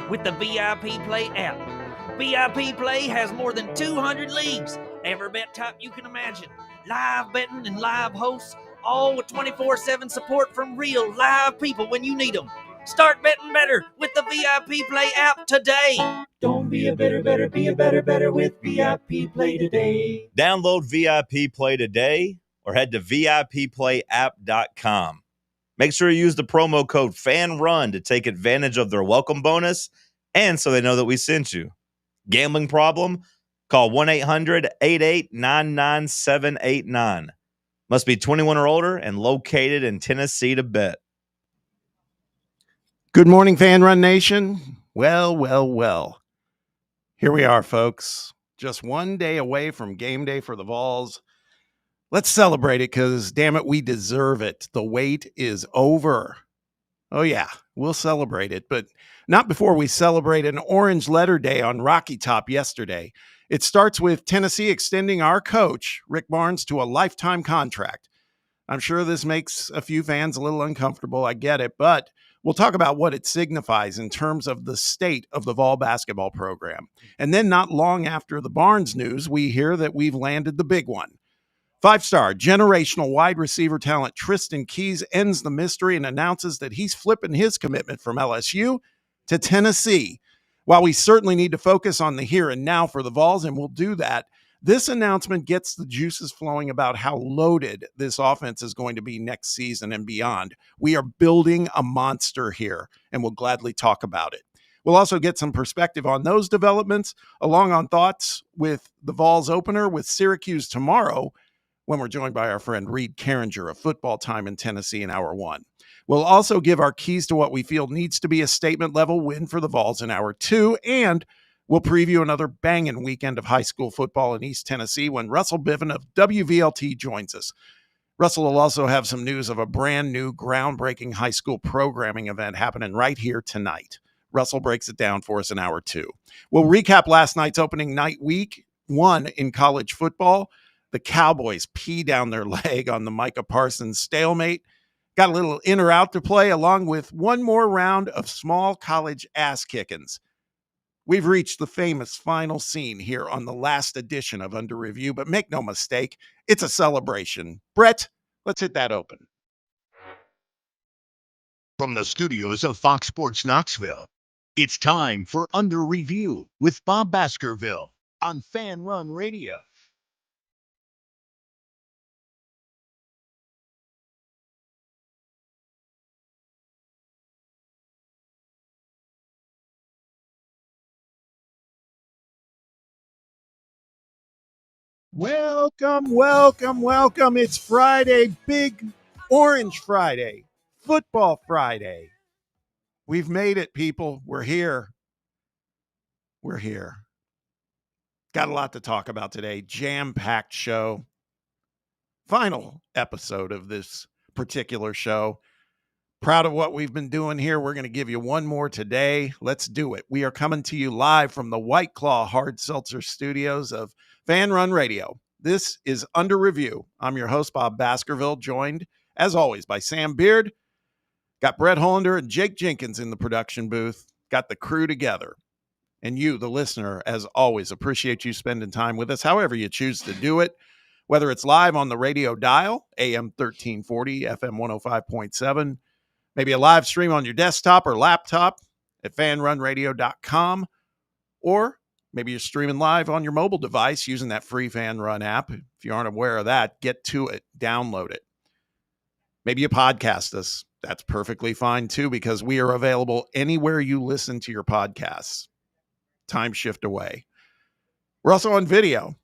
with the VIP Play app. VIP Play has more than 200 leagues, every bet type you can imagine, live betting and live hosts, all with 24/7 support from real live people when you need them. Start betting better with the VIP Play app today. Don't be a better, be a better with VIP Play today. Download VIP Play today or head to VIPPlayApp.com. Make sure you use the promo code FANRUN to take advantage of their welcome bonus and so they know that we sent you. Gambling problem? Call 1-800-8899-789. Must be 21 or older and located in Tennessee to bet. Good morning, Fan Run Nation. Well. Here we are, folks. Just one day away from game day for the Vols. Let's celebrate it because, damn it, we deserve it. The wait is over. Oh, yeah, we'll celebrate it, but not before we celebrate an Orange Letter Day on Rocky Top yesterday. It starts with Tennessee extending our coach, Rick Barnes, to a lifetime contract. I'm sure this makes a few fans a little uncomfortable. I get it, but we'll talk about what it signifies in terms of the state of the Vol basketball program. And then not long after the Barnes news, we hear that we've landed the big one. Five-star generational wide receiver talent Tristan Keys ends the mystery and announces that he's flipping his commitment from LSU to Tennessee. While we certainly need to focus on the here and now for the Vols, and we'll do that, this announcement gets the juices flowing about how loaded this offense is going to be next season and beyond. We are building a monster here, and we'll gladly talk about it. We'll also get some perspective on those developments, along on thoughts with the Vols opener with Syracuse tomorrow, when we're joined by our friend Reed Carringer of Football Time in Tennessee in Hour 1. We'll also give our keys to what we feel needs to be a statement-level win for the Vols in Hour 2, and we'll preview another banging weekend of high school football in East Tennessee when Russell Biven of WVLT joins us. Russell will also have some news of a brand new groundbreaking high school programming event happening right here tonight. Russell breaks it down for us in Hour 2. We'll recap last night's opening night week 1 in college football. The Cowboys pee down their leg on the Micah Parsons stalemate. Got a little in or out to play, along with one more round of small college ass kickings. We've reached the famous final scene here on the last edition of Under Review, but make no mistake, it's a celebration. Brett, let's hit that open. From the studios of Fox Sports Knoxville, it's time for Under Review with Bob Baskerville on Fan Run Radio. Welcome. It's Friday, Big Orange Friday, Football Friday. We've made it, people. We're here. Got a lot to talk about today. Jam-packed show. Final episode of this particular show. Proud of what we've been doing here. We're going to give you one more today. Let's do it. We are coming to you live from the White Claw Hard Seltzer studios of Fan Run Radio. This is Under Review. I'm your host, Bob Baskerville, joined, as always, by Sam Beard. Got Brett Hollander and Jake Jenkins in the production booth. Got the crew together. And you, the listener, as always, appreciate you spending time with us, however you choose to do it. Whether it's live on the radio dial, AM 1340, FM 105.7, maybe a live stream on your desktop or laptop at fanrunradio.com, or maybe you're streaming live on your mobile device using that free Fan Run app. If you aren't aware of that, get to it, download it. Maybe you podcast us. That's perfectly fine too, because we are available anywhere you listen to your podcasts. Time shift away. We're also on video.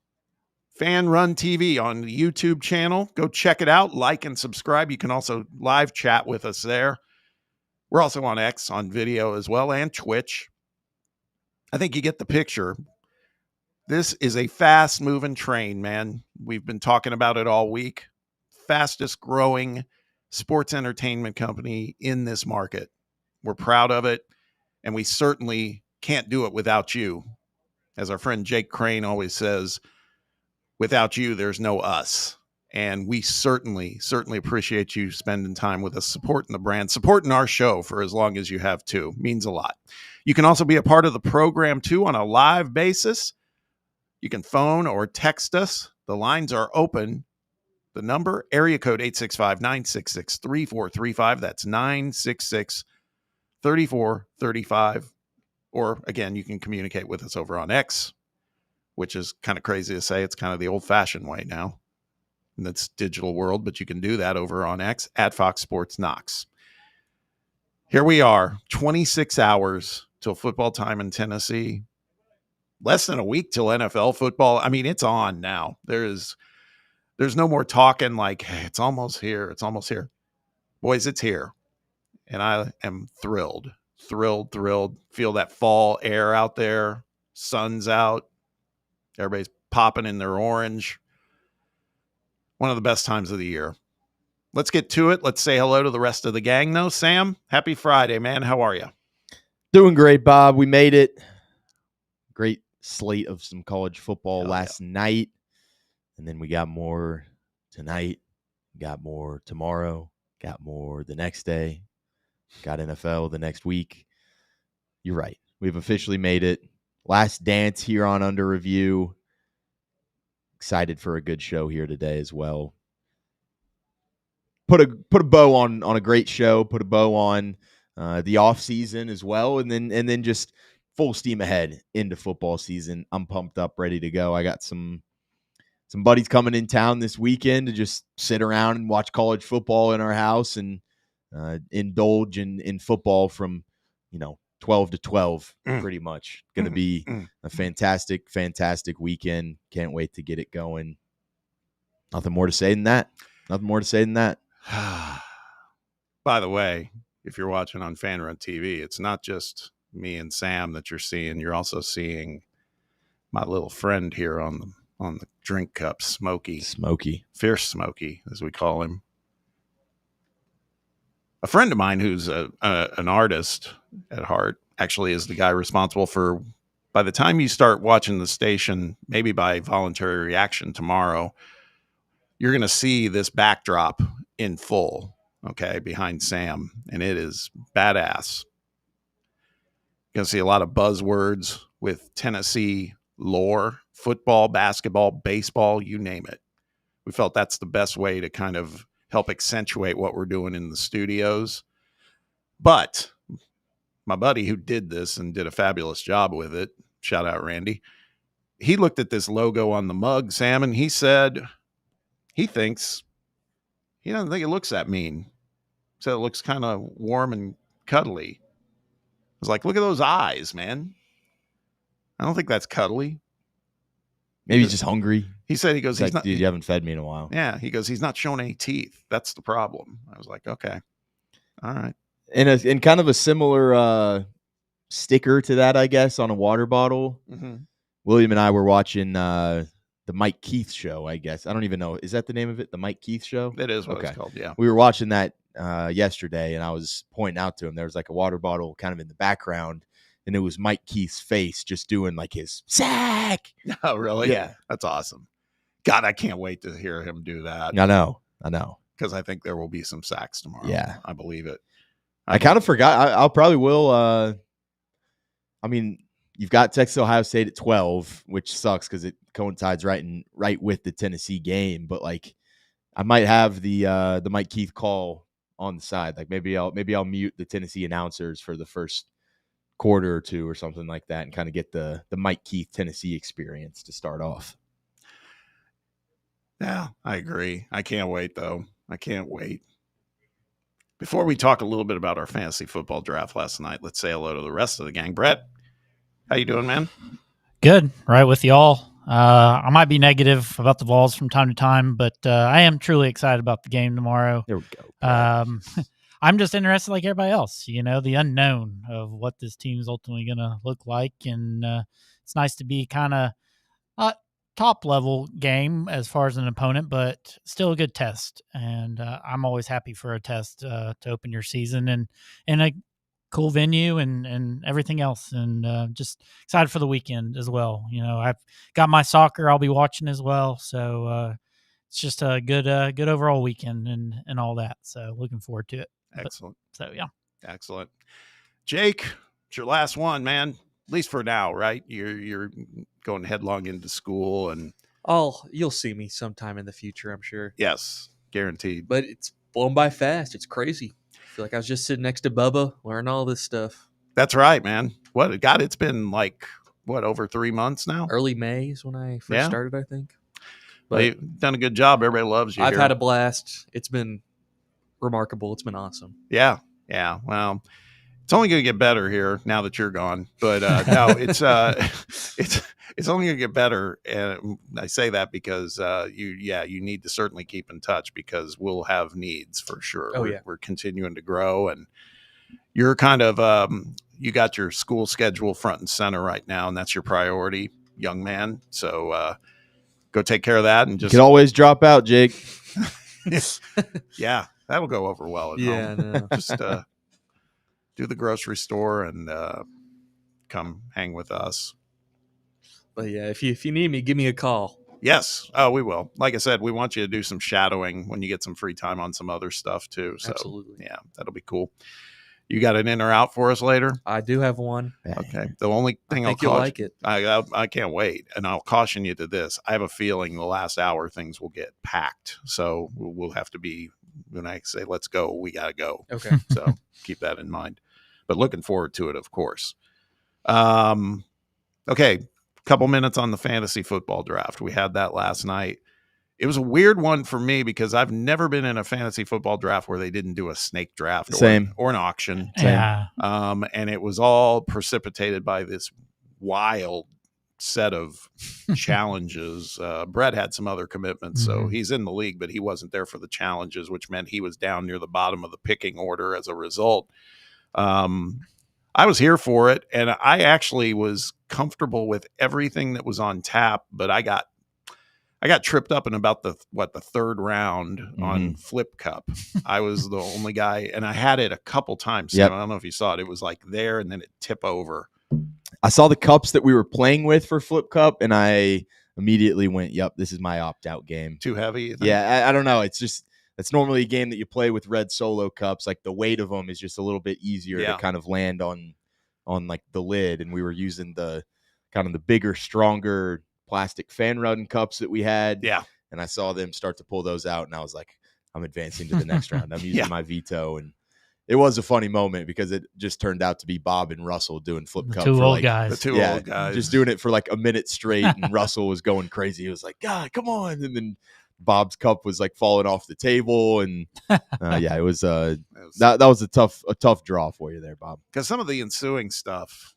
Fan Run TV on the YouTube channel. Go check it out. Like and subscribe. You can also live chat with us there. We're also on X on video as well, and Twitch. I think you get the picture. This is a fast-moving train, man. We've been talking about it all week. Fastest growing sports entertainment company in this market. We're proud of it, and we certainly can't do it without you. As our friend Jake Crane always says, without you, there's no us. And we certainly appreciate you spending time with us, supporting the brand, supporting our show for as long as you have too. Means a lot. You can also be a part of the program too on a live basis. You can phone or text us. The lines are open. The number, area code 865-966-3435. That's 966-3435. Or again, you can communicate with us over on X, which is kind of crazy to say. It's kind of the old-fashioned way now. And that's digital world, but you can do that over on X at Fox Sports Knox. Here we are, 26 hours till football time in Tennessee. Less than a week till NFL football. I mean, it's on now. There's no more talking like, hey, it's almost here. It's almost here. Boys, it's here. And I am thrilled. Feel that fall air out there. Sun's out. Everybody's popping in their orange. One of the best times of the year. Let's get to it. Let's say hello to the rest of the gang, though. Sam, happy Friday, man. How are you? Doing great, Bob. We made it. Great slate of some college football last night. And then we got more tonight. Got more tomorrow. Got more the next day. Got NFL the next week. You're right. We've officially made it. Last dance here on Under Review. Excited for a good show here today as well. Put a bow on a great show. Put a bow on the off season as well, and then just full steam ahead into football season. I'm pumped up, ready to go. I got some buddies coming in town this weekend to just sit around and watch college football in our house and indulge in football from 12 to 12, pretty much. Going to be a fantastic weekend. Can't wait to get it going. Nothing more to say than that. By the way, if you're watching on Fan Run TV, it's not just me and Sam that you're seeing. You're also seeing my little friend here on the drink cup, Smokey. Fierce Smokey, as we call him. A friend of mine who's an artist at heart actually is the guy responsible for, by the time you start watching the station, maybe by voluntary reaction tomorrow, you're going to see this backdrop in full, okay, behind Sam, and it is badass. You're going to see a lot of buzzwords with Tennessee lore, football, basketball, baseball, you name it. We felt that's the best way to kind of help accentuate what we're doing in the studios. But my buddy who did this and did a fabulous job with it, shout out Randy, he looked at this logo on the mug, Sam, and he said he doesn't think it looks that mean. He said it looks kind of warm and cuddly. I was like, look at those eyes, man. I don't think that's cuddly. Maybe he's just hungry. He said, he's like, not. Dude, you haven't fed me in a while. Yeah, he goes, he's not showing any teeth. That's the problem. I was like, okay, all right. And kind of a similar sticker to that, I guess, on a water bottle. Mm-hmm. William and I were watching the Mike Keith show, I guess. I don't even know. Is that the name of it? The Mike Keith show? It is what it's called, yeah. We were watching that yesterday, and I was pointing out to him. There was like a water bottle kind of in the background, and it was Mike Keith's face just doing like his sack. Oh, really? Yeah. That's awesome. God, I can't wait to hear him do that. I know. Because I think there will be some sacks tomorrow. Yeah. I believe it. I kind of forgot. I'll probably will. I mean, you've got Texas Ohio State at 12, which sucks because it coincides right with the Tennessee game. But like, I might have the Mike Keith call on the side. Like maybe I'll mute the Tennessee announcers for the first quarter or two or something like that, and kind of get the Mike Keith Tennessee experience to start off. Yeah, I agree. I can't wait though. I can't wait. Before we talk a little bit about our fantasy football draft last night, let's say hello to the rest of the gang. Brett, how you doing, man? Good, right with y'all. I might be negative about the Vols from time to time, but I am truly excited about the game tomorrow. There we go. I'm just interested like everybody else, the unknown of what this team is ultimately going to look like. And it's nice to be kind of top level game as far as an opponent, but still a good test. And I'm always happy for a test to open your season and a cool venue and everything else. And just excited for the weekend as well. I've got my soccer I'll be watching as well. So it's just a good overall weekend and all that. So looking forward to it. Excellent. So yeah. Excellent. Jake, it's your last one, man. At least for now, right? You're going headlong into school, and You'll see me sometime in the future, I'm sure. yes, guaranteed. But it's blown by fast. It's crazy. I feel like I was just sitting next to Bubba, learning all this stuff. That's right, man. What God, it's been like over 3 months now. Early May is when I first started, I think. But But you've done a good job. Everybody loves you. I've here. had a blast. It's been remarkable. It's been awesome. Yeah. Well, it's only going to get better here now that you're gone. But no, it's only going to get better, and I say that because you need to certainly keep in touch because we'll have needs for sure. Oh, yeah. We're continuing to grow, and you're kind of you got your school schedule front and center right now, and that's your priority, young man. So go take care of that, and You just can always drop out, Jake. yeah, that'll go over well at Yeah, home. no. Just do the grocery store and come hang with us. But yeah, if you need me, give me a call. Yes, we will. Like I said, we want you to do some shadowing when you get some free time on some other stuff too. So Absolutely. yeah, that'll be cool. You got an in or out for us later? I do have one. Okay. The only thing I I'll think you'll like it. I can't wait, and I'll caution you to this. I have a feeling the last hour things will get packed, so we'll have to be. When I say let's go, we got to go. Okay. So keep that in mind. But looking forward to it, of course. Okay, couple minutes on the fantasy football draft. We had that last night. It was a weird one for me because I've never been in a fantasy football draft where they didn't do a snake draft or an auction. Yeah. And it was all precipitated by this wild set of challenges. Brett had some other commitments, so he's in the league, but he wasn't there for the challenges, which meant he was down near the bottom of the picking order as a result. I was here for it, and I actually was comfortable with everything that was on tap, but I got tripped up in about the third round on Flip Cup. I was the only guy, and I had it a couple times. Yep. So I don't know if you saw it. It was like there, and then it tip over. I saw the cups that we were playing with for Flip Cup, and I immediately went, "Yep, this is my opt-out game." Too heavy? You think? Yeah, I don't know. It's normally a game that you play with red solo cups. Like the weight of them is just a little bit easier to kind of land on like the lid, and we were using the kind of the bigger, stronger plastic fan run cups that we had. Yeah. And I saw them start to pull those out, and I was like, I'm advancing to the next round. I'm using my veto. And it was a funny moment because it just turned out to be Bob and Russell doing Flip Cup. Two for old like, guys. The two old guys. Just doing it for like a minute straight. And Russell was going crazy. He was like, God, come on. And then Bob's cup was like falling off the table. And yeah, it was that was a tough draw for you there, Bob. Because some of the ensuing stuff,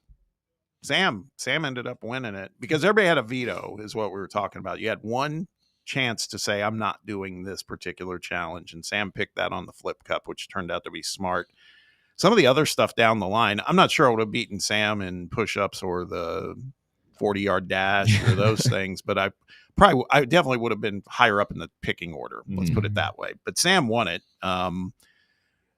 Sam ended up winning it because everybody had a veto, is what we were talking about. You had one chance to say, I'm not doing this particular challenge, and Sam picked that on the Flip Cup, which turned out to be smart. Some of the other stuff down the line, I'm not sure I would have beaten Sam in push-ups or the 40-yard dash or those things, but I definitely would have been higher up in the picking order. Let's put it that way. But Sam won it.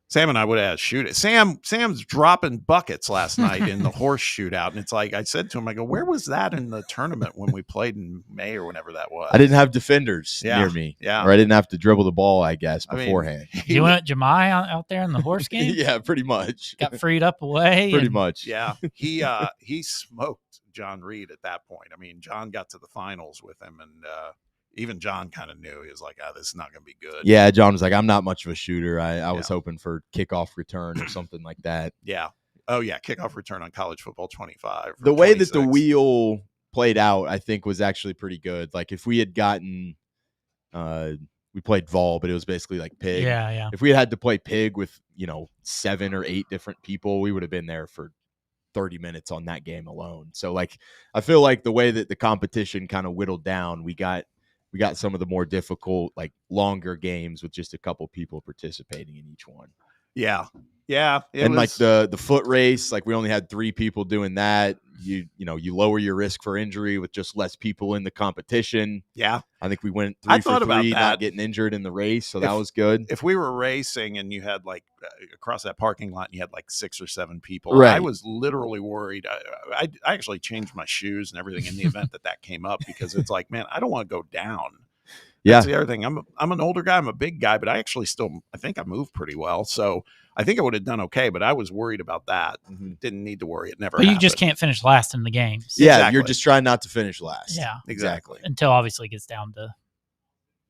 Sam and I would have shoot it. Sam's dropping buckets last night in the horse shootout. And it's like, I said to him, I go, where was that in the tournament when we played in May or whenever that was? I didn't have defenders near me. Yeah. Or I didn't have to dribble the ball, I guess, beforehand. You went Jemai out there in the horse game? Yeah, pretty much. Got freed up away. Pretty much. Yeah. He smoked John Reed at that point. I mean, John got to the finals with him, and even John kind of knew. He was like, this is not going to be good. Yeah, John was like, I'm not much of a shooter. I was hoping for kickoff return or something like that. Yeah. Oh, yeah. Kickoff return on college football 25. The way 26. that the wheel played out, I think, was actually pretty good. Like, if we had gotten we played Vol, but it was basically like Pig. Yeah. If we had to play Pig with, 7 or 8 different people, we would have been there for 30 minutes on that game alone. So, like, I feel like the way that the competition kind of whittled down, we got some of the more difficult, like longer games with just a couple people participating in each one. Yeah. Yeah. Like the foot race, like we only had 3 people doing that. You lower your risk for injury with just less people in the competition. Yeah. I think we went 3 I for thought about 3, that. not getting injured in the race. So that was good. If we were racing and you had like across that parking lot, and you had like 6 or 7 people, Right. I was literally worried. I actually changed my shoes and everything in the event that came up, because it's like, man, I don't want to go down. That's the other thing. I'm an older guy. I'm a big guy, but I think I move pretty well. So I think I would have done okay, but I was worried about that. Didn't need to worry. It never But you happened. just can't finish last in the games. Yeah, Exactly. you're just trying not to finish last. Yeah. Exactly. Until obviously it gets down to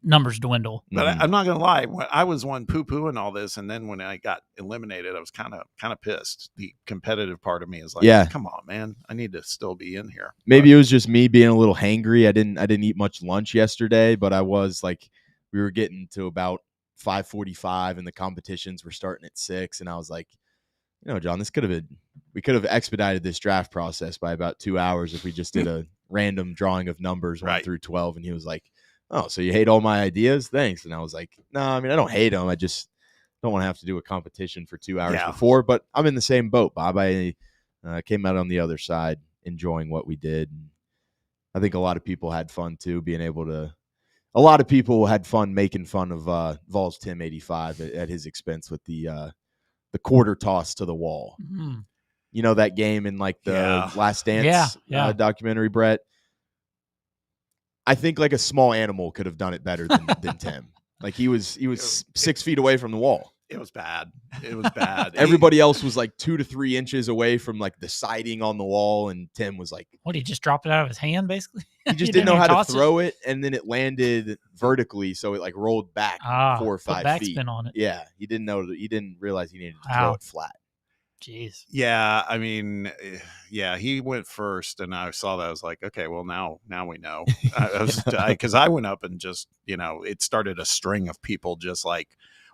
numbers dwindle. But I'm not gonna lie. I was one poo-pooing all this, and then when I got eliminated, I was kind of pissed. The competitive part of me is like, Yeah. come on, man, I need to still be in here. Maybe it was just me being a little hangry. I didn't eat much lunch yesterday, but I was like, we were getting to about 5:45 and the competitions were starting at 6. And I was like, John, we could have expedited this draft process by about 2 hours if we just did a random drawing of numbers 1 through 12. And he was like, oh, so you hate all my ideas? Thanks. And I was like, no, I mean, I don't hate them. I just don't want to have to do a competition for 2 hours before, but I'm in the same boat, Bob. I came out on the other side enjoying what we did. I think a lot of people had fun too, a lot of people had fun making fun of Vols Tim 85 at his expense with the quarter toss to the wall. Mm-hmm. You know that game in like the Last Dance documentary, Brett? I think like a small animal could have done it better than Tim. Like he was 6 feet away from the wall. It was bad. It was bad. Everybody else was like 2 to 3 inches away from like the siding on the wall, and Tim was like, what, he just dropped it out of his hand basically? He just didn't know how to throw it, and then it landed vertically, so it like rolled back 4 or 5 feet. Backspin on it. Yeah, he didn't realize he needed to throw it flat. Jeez. Yeah, I mean, he went first, and I saw that. I was like, okay, well now we know. Because I went up and just, it started a string of people just like,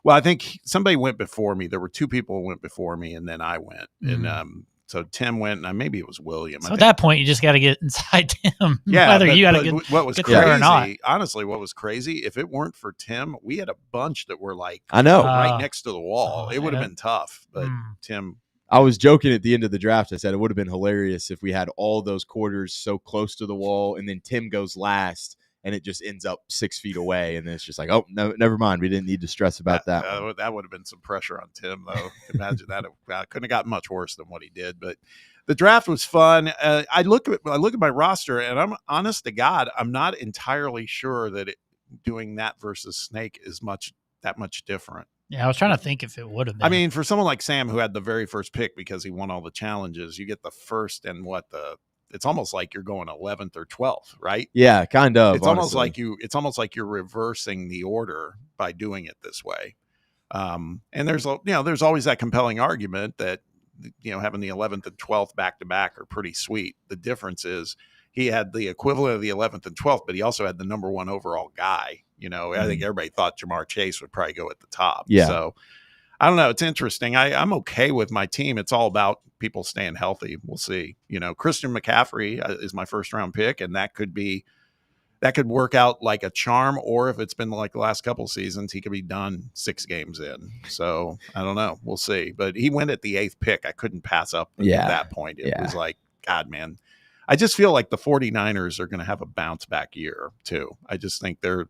well, I think somebody went before me. There were 2 people who went before me, and then I went, and so Tim went, and maybe it was William. So at that point, you just got to get inside Tim. Yeah, whether you got to get what was get crazy, there or not. honestly, what was crazy, if it weren't for Tim, we had a bunch that were like, I know, right next to the wall. It would have been tough, but Tim. I was joking at the end of the draft. I said it would have been hilarious if we had all those quarters so close to the wall, and then Tim goes last, and it just ends up 6 feet away, and then it's just like, oh, no, never mind. We didn't need to stress about that. That would have been some pressure on Tim, though. Imagine that. Couldn't have gotten much worse than what he did. But the draft was fun. I look at my roster, and I'm honest to God, I'm not entirely sure that doing that versus Snake is that much different. Yeah, I was trying to think if it would have been. I mean, for someone like Sam who had the very first pick because he won all the challenges, you get the first and it's almost like you're going 11th or 12th, right? Yeah, kind of. It's almost like you're reversing the order by doing it this way. And there's always that compelling argument that having the 11th and 12th back to back are pretty sweet. The difference is he had the equivalent of the 11th and 12th, but he also had the number 1 overall guy. I think everybody thought Jamar Chase would probably go at the top. Yeah. So I don't know. It's interesting. I'm okay with my team. It's all about people staying healthy. We'll see. Christian McCaffrey is my first round pick, and that could work out like a charm. Or if it's been like the last couple seasons, he could be done 6 games in. So I don't know. We'll see. But he went at the 8th pick. I couldn't pass up at that point. It was like, God, man. I just feel like the 49ers are going to have a bounce back year too. I just think they're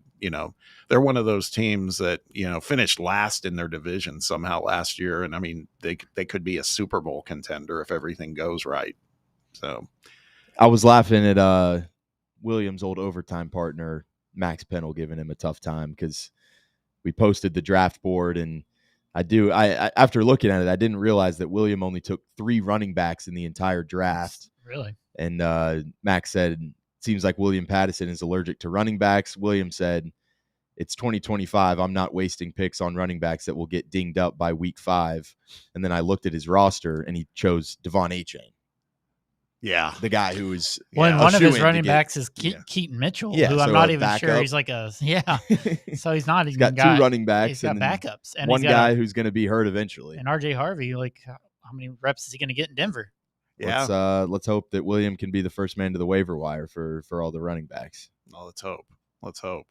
one of those teams that, finished last in their division somehow last year. And I mean, they could be a Super Bowl contender if everything goes right. So I was laughing at Williams' old overtime partner, Max Pennell, giving him a tough time because we posted the draft board, and I after looking at it, I didn't realize that William only took 3 running backs in the entire draft. Really? And Max said, seems like William Pattison is allergic to running backs. William said, it's 2025. I'm not wasting picks on running backs that will get dinged up by week 5. And then I looked at his roster, and he chose Devon Achane. Yeah. The guy who is one of his running backs is Keaton Mitchell, who I'm not even sure he's like so he's not. He's got 2 running backs. He's got backups. And one guy who's going to be hurt eventually. And RJ Harvey, like, how many reps is he going to get in Denver? Yeah. Let's hope that William can be the first man to the waiver wire for all the running backs. Oh, let's hope. So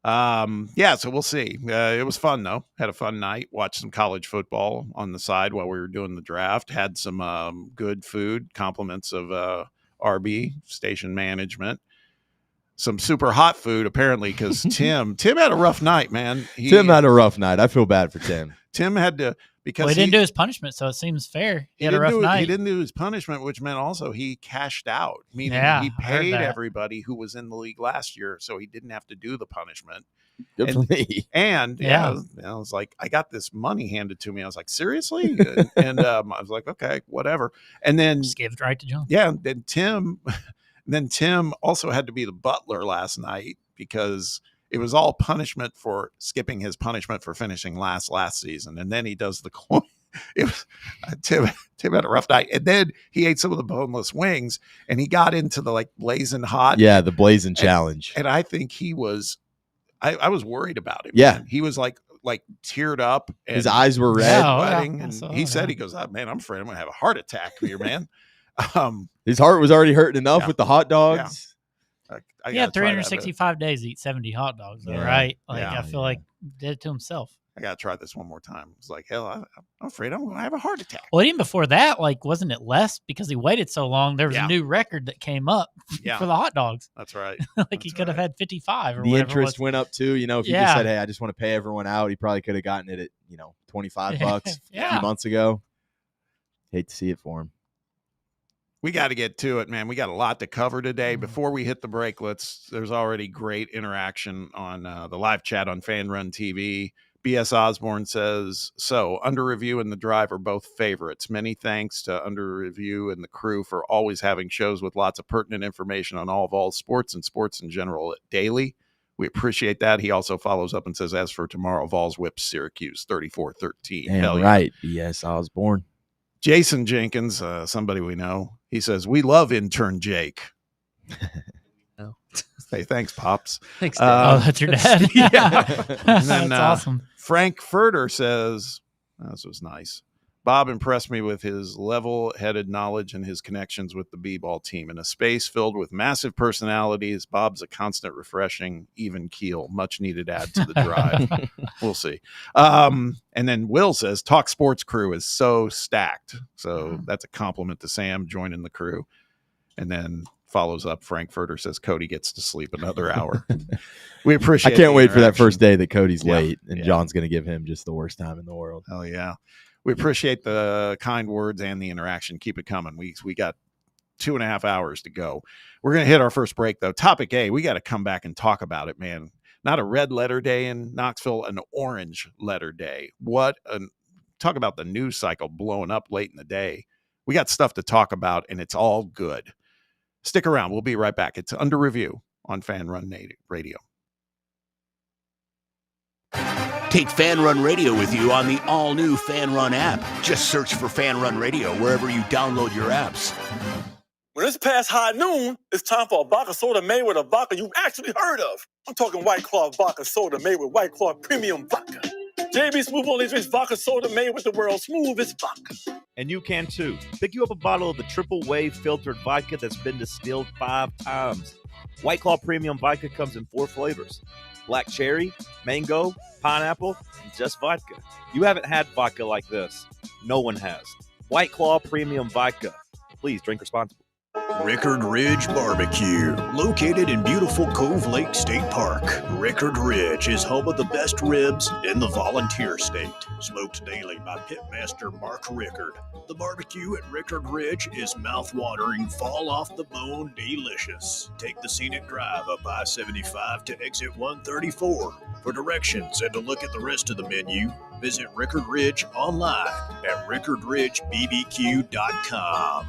we'll see. It was fun though. Had a fun night. Watched some college football on the side while we were doing the draft. Had some good food, compliments of RB station management. Some super hot food apparently because Tim had a rough night, man. Tim had a rough night. I feel bad for Tim. Tim had to because Well, he didn't do his punishment, so it seems fair. He had a didn't rough do it- night. He didn't do his punishment, which meant also he cashed out, meaning Yeah, he I heard paid that. everybody who was in the league last year, so he didn't have to do the punishment. Good for me. And Yeah. I was like, I got this money handed to me. I was like, seriously? and I was like, okay, whatever. And then Just gave it right to John. yeah, then Tim also had to be the butler last night because it was all punishment for skipping his punishment for finishing last season. And then he does the coin. It was Tim had a rough night. And then he ate some of the boneless wings and he got into the like blazing hot. Yeah, the Blazing Challenge. And I think he was I was worried about him. Yeah. Man. He was like teared up and His eyes were red. Yeah. Oh, yeah. sweating. I And saw he that. said, he goes, oh, man, I'm afraid I'm gonna have a heart attack here, man. His heart was already hurting enough Yeah. with the hot dogs. I He had gotta try that, but 365 days to eat 70 hot dogs, though, Yeah. right? Like, Yeah. I feel like he did it to himself. I gotta try this one more time. It's like, hell, I'm afraid I'm gonna have a heart attack. Well, even before that, like, wasn't it less because he waited so long? There was Yeah. a new record that came up Yeah, for the hot dogs. that's right. Like, he That's could have right. had 55 or The whatever. interest went up too. You know, if you Yeah. just said, "Hey, I just want to pay everyone out," he probably could have gotten it at $25 a Yeah. few months ago. Hate to see it for him. We got to get to it, man. We got a lot to cover Mm. today. Before we hit the break, there's already great interaction on the live chat on Fan Run TV. BS Osborne says, so Under Review and The Drive are both favorites. Many thanks to Under Review and the crew for always having shows with lots of pertinent information on all of all sports and sports in general daily. We appreciate that. He also follows up and says, as for tomorrow, Vols whips Syracuse 34-13. Damn Hell yeah. right, BS Osborne. Jason Jenkins, somebody we know, he says, we love intern Jake. Oh. Hey, thanks, Pops. Thanks, Oh, Dad. that's your dad. Yeah. That's then, awesome. Frank Furter says, this was nice. Bob impressed me with his level-headed knowledge and his connections with the B-ball team. In a space filled with massive personalities, Bob's a constant, refreshing, even keel, much-needed add to the drive. We'll see. And then Will says, Talk Sports crew is so stacked. So that's a compliment to Sam joining the crew. And then follows up, Frank Furter says, Cody gets to sleep another hour. We I appreciate can't the wait for that interaction. first day that Cody's Yeah, late and yeah. John's going to give him just the worst time in the world. Oh yeah. We appreciate the kind words and the interaction. Keep it coming. We got 2.5 hours to go. We're going to hit our first break though. Topic A, we got to come back and talk about it, man. Not a red letter day in Knoxville, an orange letter day. Talk about the news cycle blowing up late in the day. We got stuff to talk about and it's all good. Stick around. We'll be right back. It's Under Review on Fan Run Radio. Take Fan Run Radio with you on the all-new Fan Run app. Just search for Fan Run Radio wherever you download your apps. When it's past high noon, it's time for a vodka soda made with a vodka you've actually heard of. I'm talking White Claw vodka soda made with White Claw premium vodka. JB Smooth only drinks vodka soda made with the world's smoothest vodka. And you can too. Pick you up a bottle of the triple wave filtered vodka that's been distilled 5 times. White Claw Premium Vodka comes in 4 flavors: black cherry, mango, pineapple, and just vodka. You haven't had vodka like this. No one has. White Claw Premium Vodka. Please drink responsibly. Rickard Ridge Barbecue, located in beautiful Cove Lake State Park. Rickard Ridge is home of the best ribs in the Volunteer State. Smoked daily by Pitmaster Mark Rickard. The barbecue at Rickard Ridge is mouth-watering, fall-off-the-bone delicious. Take the scenic drive up I-75 to exit 134. For directions and to look at the rest of the menu, visit Rickard Ridge online at rickardridgebbq.com.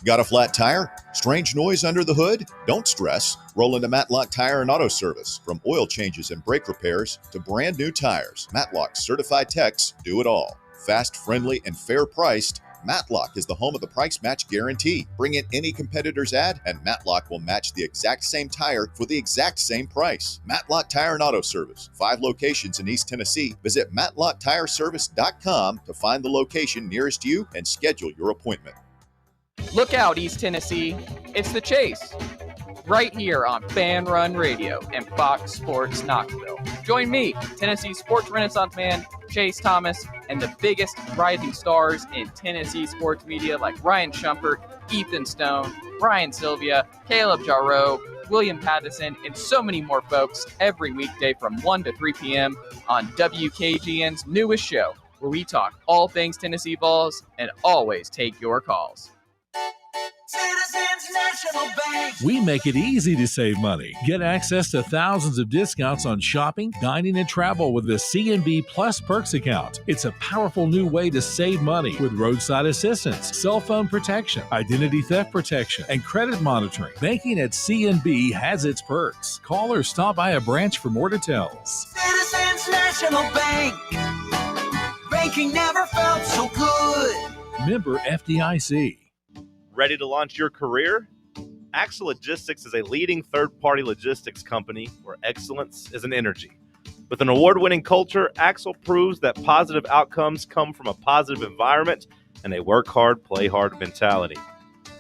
Got a flat tire? Strange noise under the hood? Don't stress. Roll into Matlock Tire and Auto Service. From oil changes and brake repairs to brand new tires, Matlock's certified techs do it all. Fast, friendly, and fair priced, Matlock is the home of the price match guarantee. Bring in any competitor's ad and Matlock will match the exact same tire for the exact same price. Matlock Tire and Auto Service. 5 locations in East Tennessee. Visit MatlockTireService.com to find the location nearest you and schedule your appointment. Look out, East Tennessee. It's The Chase. Right here on Fan Run Radio and Fox Sports Knoxville. Join me, Tennessee sports renaissance man, Chase Thomas, and the biggest rising stars in Tennessee sports media like Ryan Shumpert, Ethan Stone, Brian Sylvia, Caleb Jarreau, William Pattison, and so many more folks every weekday from 1 to 3 p.m. on WKGN's newest show, where we talk all things Tennessee Vols and always take your calls. Citizens National Bank. We make it easy to save money. Get access to thousands of discounts on shopping, dining, and travel with the CNB Plus Perks account. It's a powerful new way to save money with roadside assistance, cell phone protection, identity theft protection, and credit monitoring. Banking at CNB has its perks. Call or stop by a branch for more details. Citizens National Bank. Banking never felt so good. Member FDIC. Ready to launch your career? Axle Logistics is a leading third-party logistics company where excellence is an energy. With an award-winning culture, Axle proves that positive outcomes come from a positive environment and a work hard, play hard mentality.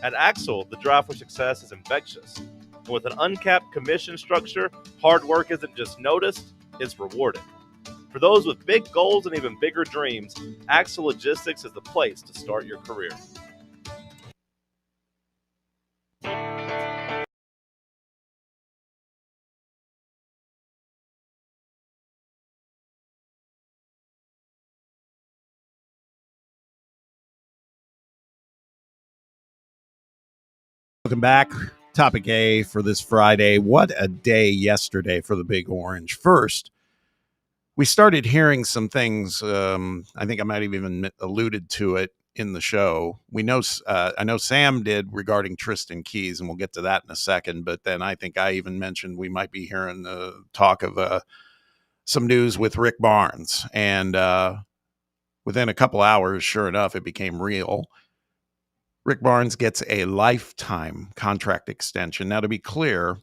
At Axle, the drive for success is infectious. And with an uncapped commission structure, hard work isn't just noticed, it's rewarded. For those with big goals and even bigger dreams, Axle Logistics is the place to start your career. Welcome back. Topic A for this Friday. What a day yesterday for the Big Orange. First, we started hearing some things. I think I might have even alluded to it in the show. We know, I know Sam did regarding Tristan Keys, and we'll get to that in a second. But then I think I even mentioned we might be hearing talk of some news with Rick Barnes. And within a couple hours, sure enough, it became real. Rick Barnes gets a lifetime contract extension. Now, to be clear,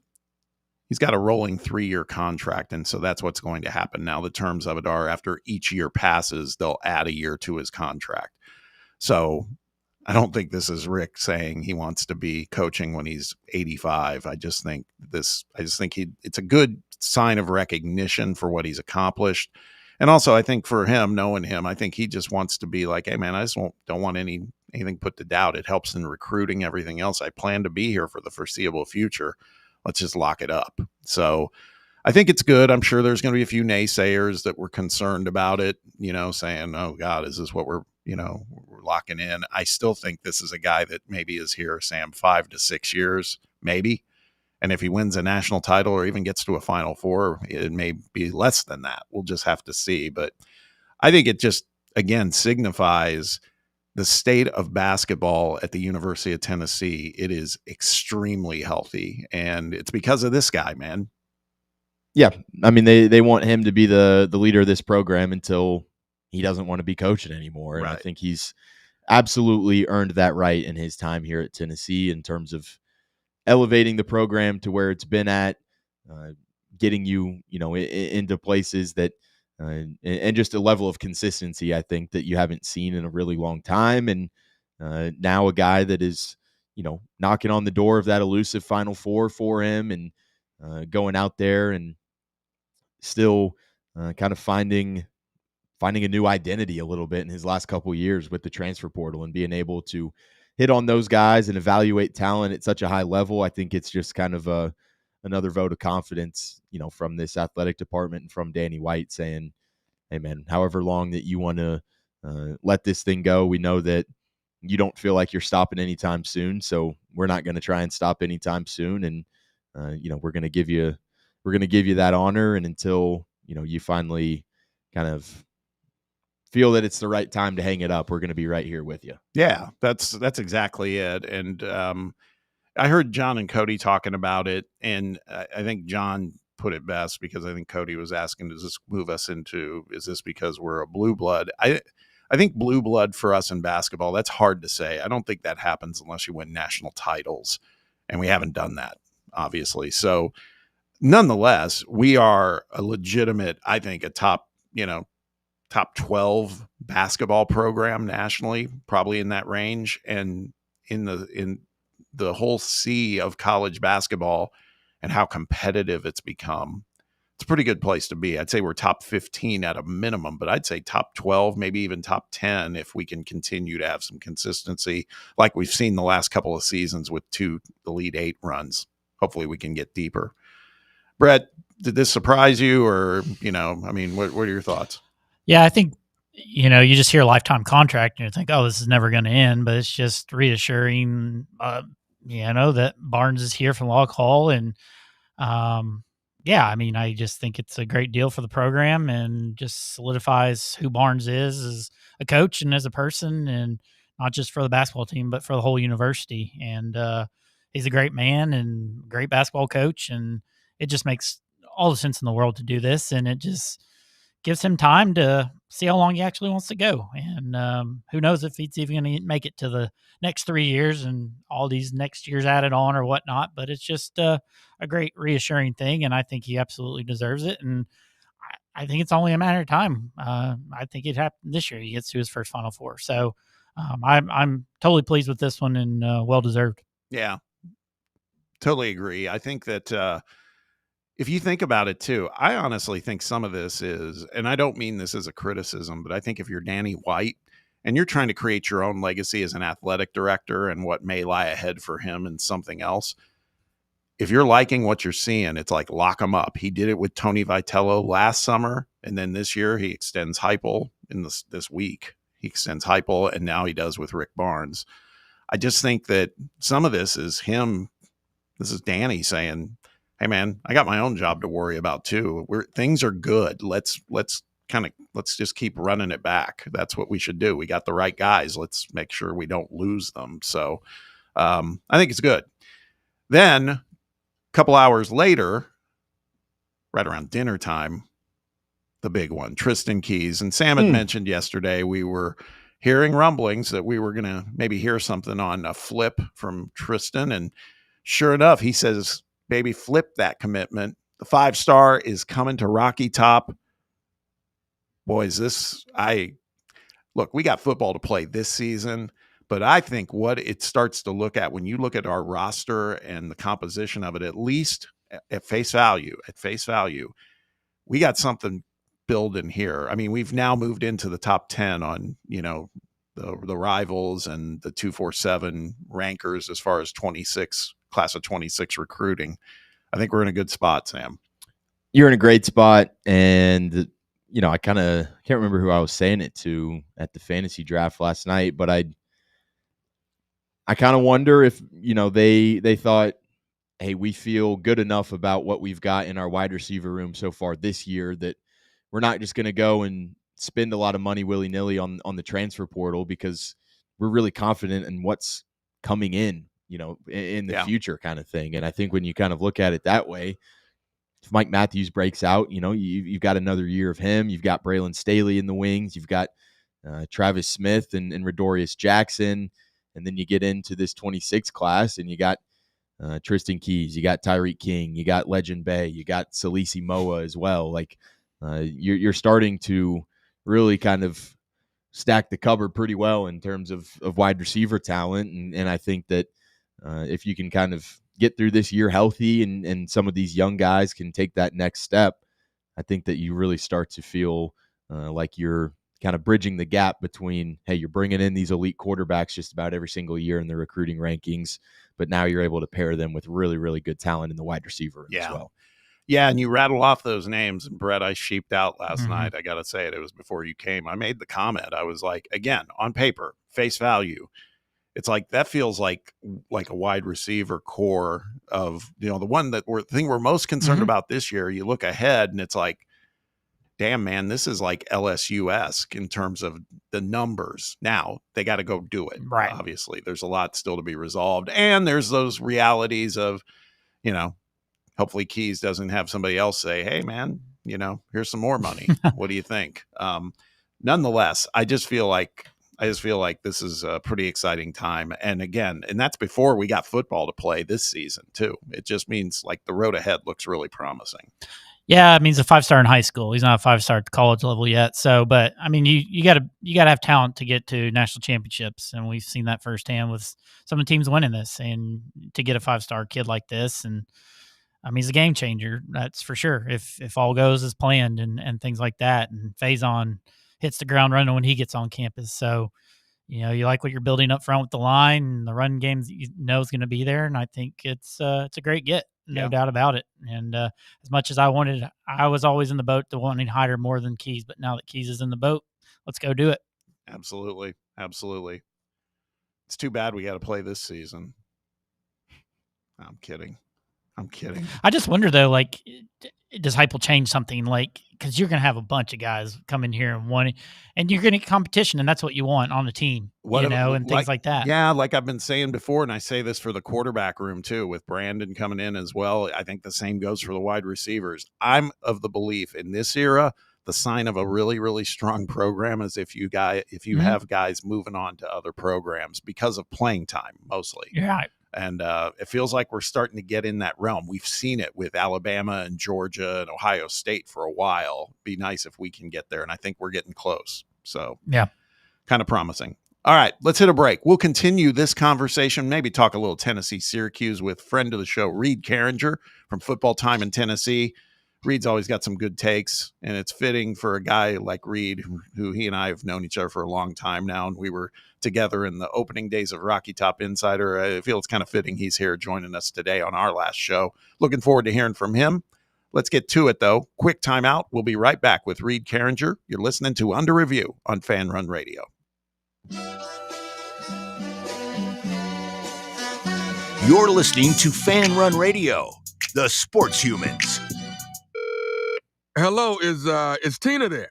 he's got a rolling 3-year contract, and so that's what's going to happen. Now, the terms of it are after each year passes, they'll add a year to his contract. So I don't think this is Rick saying he wants to be coaching when he's 85. I just think it's a good sign of recognition for what he's accomplished. And also, I think for him, knowing him, I think he just wants to be like, hey, man, I just don't want anything put to doubt. It helps in recruiting, everything else. I plan to be here for the foreseeable future. Let's just lock it up. So I think it's good. I'm sure there's going to be a few naysayers that were concerned about it, saying, oh, God, is this what we're locking in? I still think this is a guy that maybe is here, Sam, 5 to 6 years, maybe. And if he wins a national title or even gets to a Final Four, it may be less than that. We'll just have to see. But I think it just, again, signifies the state of basketball at the University of Tennessee. It is extremely healthy, and it's because of this guy, man. Yeah, I mean, they want him to be the leader of this program until he doesn't want to be coaching anymore. And I think he's absolutely earned that right in his time here at Tennessee in terms of elevating the program to where it's been at, getting you, into places that, and just a level of consistency, I think, that you haven't seen in a really long time. And now a guy that is, knocking on the door of that elusive Final Four for him, and going out there and still kind of finding a new identity a little bit in his last couple of years with the transfer portal and being able to hit on those guys and evaluate talent at such a high level. I think it's just kind of another vote of confidence, from this athletic department and from Danny White saying, hey, man, however long that you want to let this thing go, we know that you don't feel like you're stopping anytime soon. So we're not going to try and stop anytime soon. And, we're going to give you that honor. And until, you finally kind of feel that it's the right time to hang it up, we're going to be right here with you. Yeah, that's exactly it. And I heard John and Cody talking about it, and I think John put it best, because I think Cody was asking, does this move us into, is this because we're a blue blood? I think blue blood for us in basketball, that's hard to say. I don't think that happens unless you win national titles, and we haven't done that, obviously. So nonetheless, we are a legitimate, I think, a top 12 basketball program nationally, probably in that range. And in the whole sea of college basketball and how competitive it's become, it's a pretty good place to be. I'd say we're top 15 at a minimum, but I'd say top 12, maybe even top 10 if we can continue to have some consistency like we've seen the last couple of seasons with 2 Elite 8 runs. hopefully we can get deeper. Brett, did this surprise you, or I mean, what are your thoughts? Yeah, I think you just hear lifetime contract and you think, oh, this is never going to end, but it's just reassuring, that Barnes is here from Log Hall, and yeah, I mean, I just think it's a great deal for the program and just solidifies who Barnes is as a coach and as a person, and not just for the basketball team, but for the whole university. And he's a great man and great basketball coach, and it just makes all the sense in the world to do this, and it just gives him time to see how long he actually wants to go. And who knows if he's even going to make it to the next 3 years and all these next years added on or whatnot. But it's just a great reassuring thing, and I think he absolutely deserves it. And I think it's only a matter of time. I think it happened this year. He gets to his first Final Four. So I'm totally pleased with this one, and well-deserved. Yeah, totally agree. I think that if you think about it too, I honestly think some of this is, and I don't mean this as a criticism, but I think if you're Danny White and you're trying to create your own legacy as an athletic director and what may lie ahead for him and something else, if you're liking what you're seeing, it's like lock him up. He did it with Tony Vitello last summer, and then this year he extends Heupel in this week. He extends Heupel, and now he does with Rick Barnes. I just think that some of this is him. This is Danny saying, hey man, I got my own job to worry about too. Things are good. Let's just keep running it back. That's what we should do. We got the right guys. Let's make sure we don't lose them. So I think it's good. Then a couple hours later, right around dinner time, the big one, Tristan Keys. And Sam had mentioned yesterday we were hearing rumblings that we were going to maybe hear something on a flip from Tristan. And sure enough, he says, baby, flip that commitment. The 5-star is coming to Rocky Top. Boys, we got football to play this season, but I think what it starts to look at when you look at our roster and the composition of it, at least at face value, we got something building here. I mean, we've now moved into the top 10 on, the rivals and the 247 rankers as far as class of 26 recruiting. I think we're in a good spot, Sam. You're in a great spot. And, I kind of can't remember who I was saying it to at the fantasy draft last night, but I kind of wonder if, they thought, hey, we feel good enough about what we've got in our wide receiver room so far this year that we're not just going to go and spend a lot of money willy-nilly on the transfer portal, because we're really confident in what's coming in, in the future kind of thing. And I think when you kind of look at it that way, if Mike Matthews breaks out, you've got another year of him. You've got Braylon Staley in the wings. You've got Travis Smith and Rodorius Jackson. And then you get into this 26 class and you got Tristan Keys, you got Tyreek King, you got Legend Bay, you got Salisi Moa as well. Like you're starting to really kind of stack the cupboard pretty well in terms of wide receiver talent. And I think that if you can kind of get through this year healthy and some of these young guys can take that next step, I think that you really start to feel like you're kind of bridging the gap between, hey, you're bringing in these elite quarterbacks just about every single year in the recruiting rankings, but now you're able to pair them with really, really good talent in the wide receiver as well. Yeah, and you rattle off those names. And Brett, I sheeped out last night. I got to say it. It was before you came. I made the comment. I was like, again, on paper, face value, it's like that feels like a wide receiver core of, the thing we're most concerned about this year. You look ahead and it's like, damn, man, this is like LSU-esque in terms of the numbers. Now they got to go do it. Right. Obviously, there's a lot still to be resolved. And there's those realities of, hopefully Keys doesn't have somebody else say, hey, man, here's some more money. What do you think? Nonetheless, I just feel like this is a pretty exciting time. And again, and that's before we got football to play this season too. It just means like the road ahead looks really promising. Yeah, it means a 5-star in high school. He's not a 5-star at the college level yet. So, but I mean, you gotta have talent to get to national championships, and we've seen that firsthand with some of the teams winning this. And to get a 5-star kid like this, and I mean, he's a game changer, that's for sure. If all goes as planned and things like that, and Faison hits the ground running when he gets on campus. So, you like what you're building up front with the line and the run game that is going to be there, and I think it's a great get. no doubt about it. And as much as I was always in the boat to wanting Hyder more than Keys, but now that Keys is in the boat, let's go do it. Absolutely. Absolutely. It's too bad we got to play this season. I'm kidding. I just wonder though, like, does Heupel change something? Like, because you're going to have a bunch of guys come in here and you're going to get competition, and that's what you want on the team, and things like that. Yeah, like I've been saying before, and I say this for the quarterback room too, with Brandon coming in as well. I think the same goes for the wide receivers. I'm of the belief in this era, the sign of a really, really strong program is if you have guys moving on to other programs because of playing time mostly. Yeah. And it feels like we're starting to get in that realm. We've seen it with Alabama and Georgia and Ohio State for a while. Be nice if we can get there. And I think we're getting close. So yeah, kind of promising. All right, let's hit a break. We'll continue this conversation, maybe talk a little Tennessee Syracuse with friend of the show, Reed Carringer from Football Time in Tennessee. Reed's always got some good takes, and it's fitting for a guy like Reed, who he and I have known each other for a long time now, and we were together in the opening days of Rocky Top Insider. I feel it's kind of fitting he's here joining us today on our last show. Looking forward to hearing from him. Let's get to it, though. Quick timeout. We'll be right back with Reed Carringer. You're listening to Under Review on Fan Run Radio. You're listening to Fan Run Radio, the sports humans. Hello, is Tina there?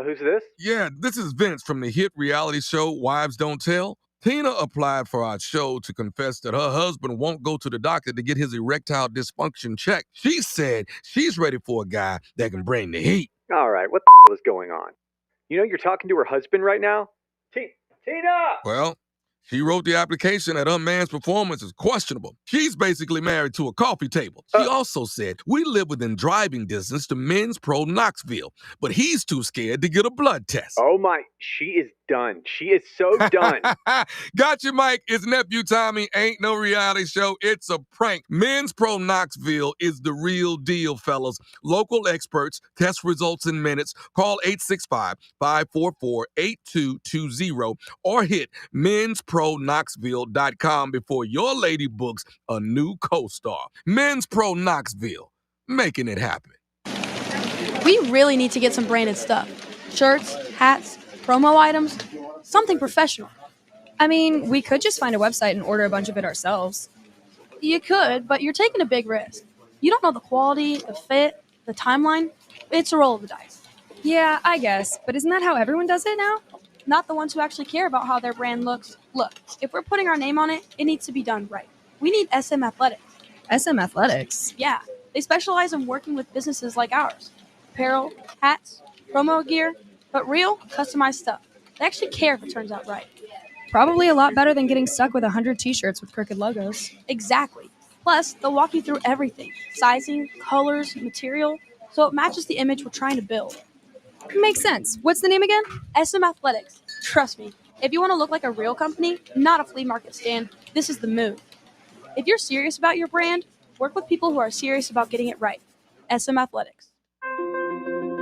Who's this? Yeah, this is Vince from the hit reality show Wives Don't Tell. Tina applied for our show to confess that her husband won't go to the doctor to get his erectile dysfunction checked. She said she's ready for a guy that can bring the heat. All right, what the hell is going on? You know you're talking to her husband right now? Tina! Well, she wrote the application that her man's performance is questionable. She's basically married to a coffee table. She also said, we live within driving distance to Men's Pro Knoxville, but he's too scared to get a blood test. Oh my, she is done. She is so done. Gotcha, Mike. It's Nephew Tommy. Ain't no reality show. It's a prank. Men's Pro Knoxville is the real deal, fellas. Local experts, test results in minutes. Call 865-544-8220 or hit men'spro-knoxville.com before your lady books a new co-star. Men's Pro Knoxville, making it happen. We really need to get some branded stuff. Shirts, hats, promo items, something professional. I mean, we could just find a website and order a bunch of it ourselves. You could, but you're taking a big risk. You don't know the quality, the fit, the timeline. It's a roll of the dice. Yeah, I guess, but isn't that how everyone does it now? Not the ones who actually care about how their brand looks. Look, if we're putting our name on it, it needs to be done right. We need SM Athletics. SM Athletics? Yeah, they specialize in working with businesses like ours. Apparel, hats, promo gear, but real, customized stuff. They actually care if it turns out right. Probably a lot better than getting stuck with 100 t-shirts with crooked logos. Exactly. Plus, they'll walk you through everything. Sizing, colors, material, so it matches the image we're trying to build. Makes sense. What's the name again? SM Athletics. Trust me, if you want to look like a real company, not a flea market stand, this is the move. If you're serious about your brand, work with people who are serious about getting it right. SM Athletics.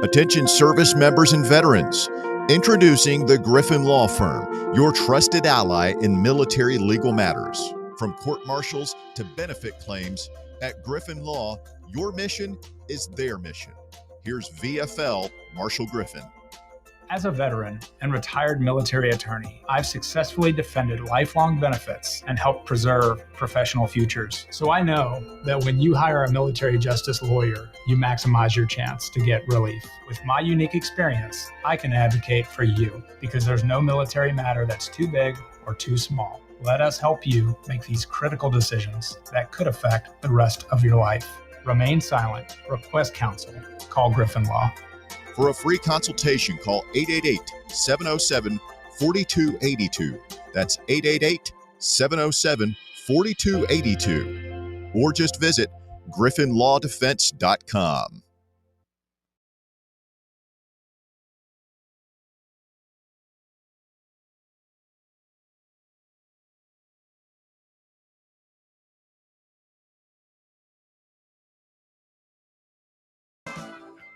Attention service members and veterans. Introducing the Griffin Law Firm, your trusted ally in military legal matters. From court-martials to benefit claims, at Griffin Law, your mission is their mission. Here's VFL Marshall Griffin. As a veteran and retired military attorney, I've successfully defended lifelong benefits and helped preserve professional futures. So I know that when you hire a military justice lawyer, you maximize your chance to get relief. With my unique experience, I can advocate for you because there's no military matter that's too big or too small. Let us help you make these critical decisions that could affect the rest of your life. Remain silent. Request counsel. Call Griffin Law. For a free consultation, call 888-707-4282. That's 888-707-4282. Or just visit griffinlawdefense.com.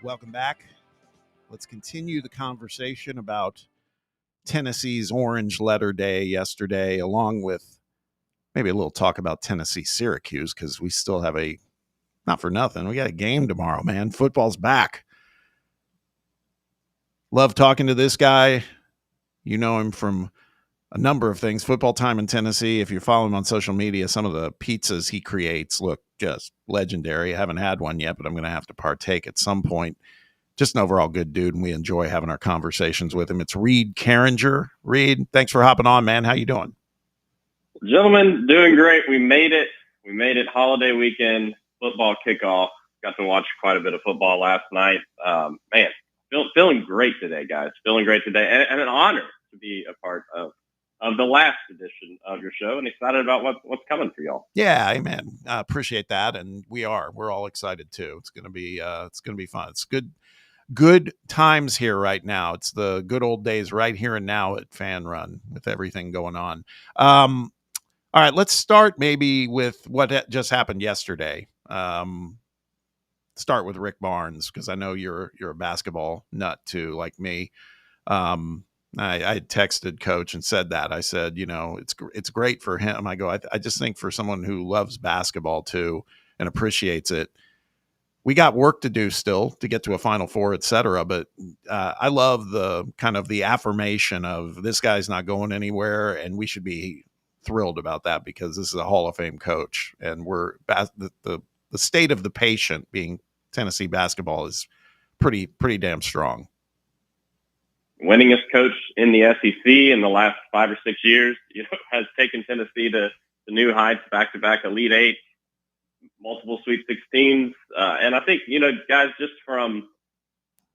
Welcome back. Let's continue the conversation about Tennessee's Orange Letter Day yesterday, along with maybe a little talk about Tennessee Syracuse, because we still have a Not for nothing. We got a game tomorrow, man. Football's back. Love talking to this guy. You know him from a number of things. Football Time in Tennessee. If you follow him on social media, some of the pizzas he creates look just legendary. I haven't had one yet, but I'm going to have to partake at some point. Just an overall good dude, and we enjoy having our conversations with him. It's Reed Carringer. Reed, thanks for hopping on, man. How you doing? Gentlemen, doing great. We made it. We made it holiday weekend, football kickoff. Got to watch quite a bit of football last night. Man, feeling great today, guys. Feeling great today. And an honor to be a part of the last edition of your show, and excited about what's coming for y'all. Yeah, amen. Appreciate that, and we're all excited too. It's gonna be fun. It's good times here right now. It's the good old days right here and now at Fan Run with everything going on. All right, let's start maybe with what just happened yesterday. Start with Rick Barnes, because I know you're a basketball nut too, like me. I had texted Coach and said that. I said, it's great for him. I go, I just think for someone who loves basketball too and appreciates it, we got work to do still to get to a Final Four, et cetera. But I love the kind of the affirmation of this guy's not going anywhere, and we should be thrilled about that because this is a Hall of Fame coach, and the state of the patient being Tennessee basketball is pretty damn strong. Winningest coach in the SEC in the last 5 or 6 years, has taken Tennessee to new heights, back-to-back Elite Eight, multiple Sweet 16s. And I think, guys, just from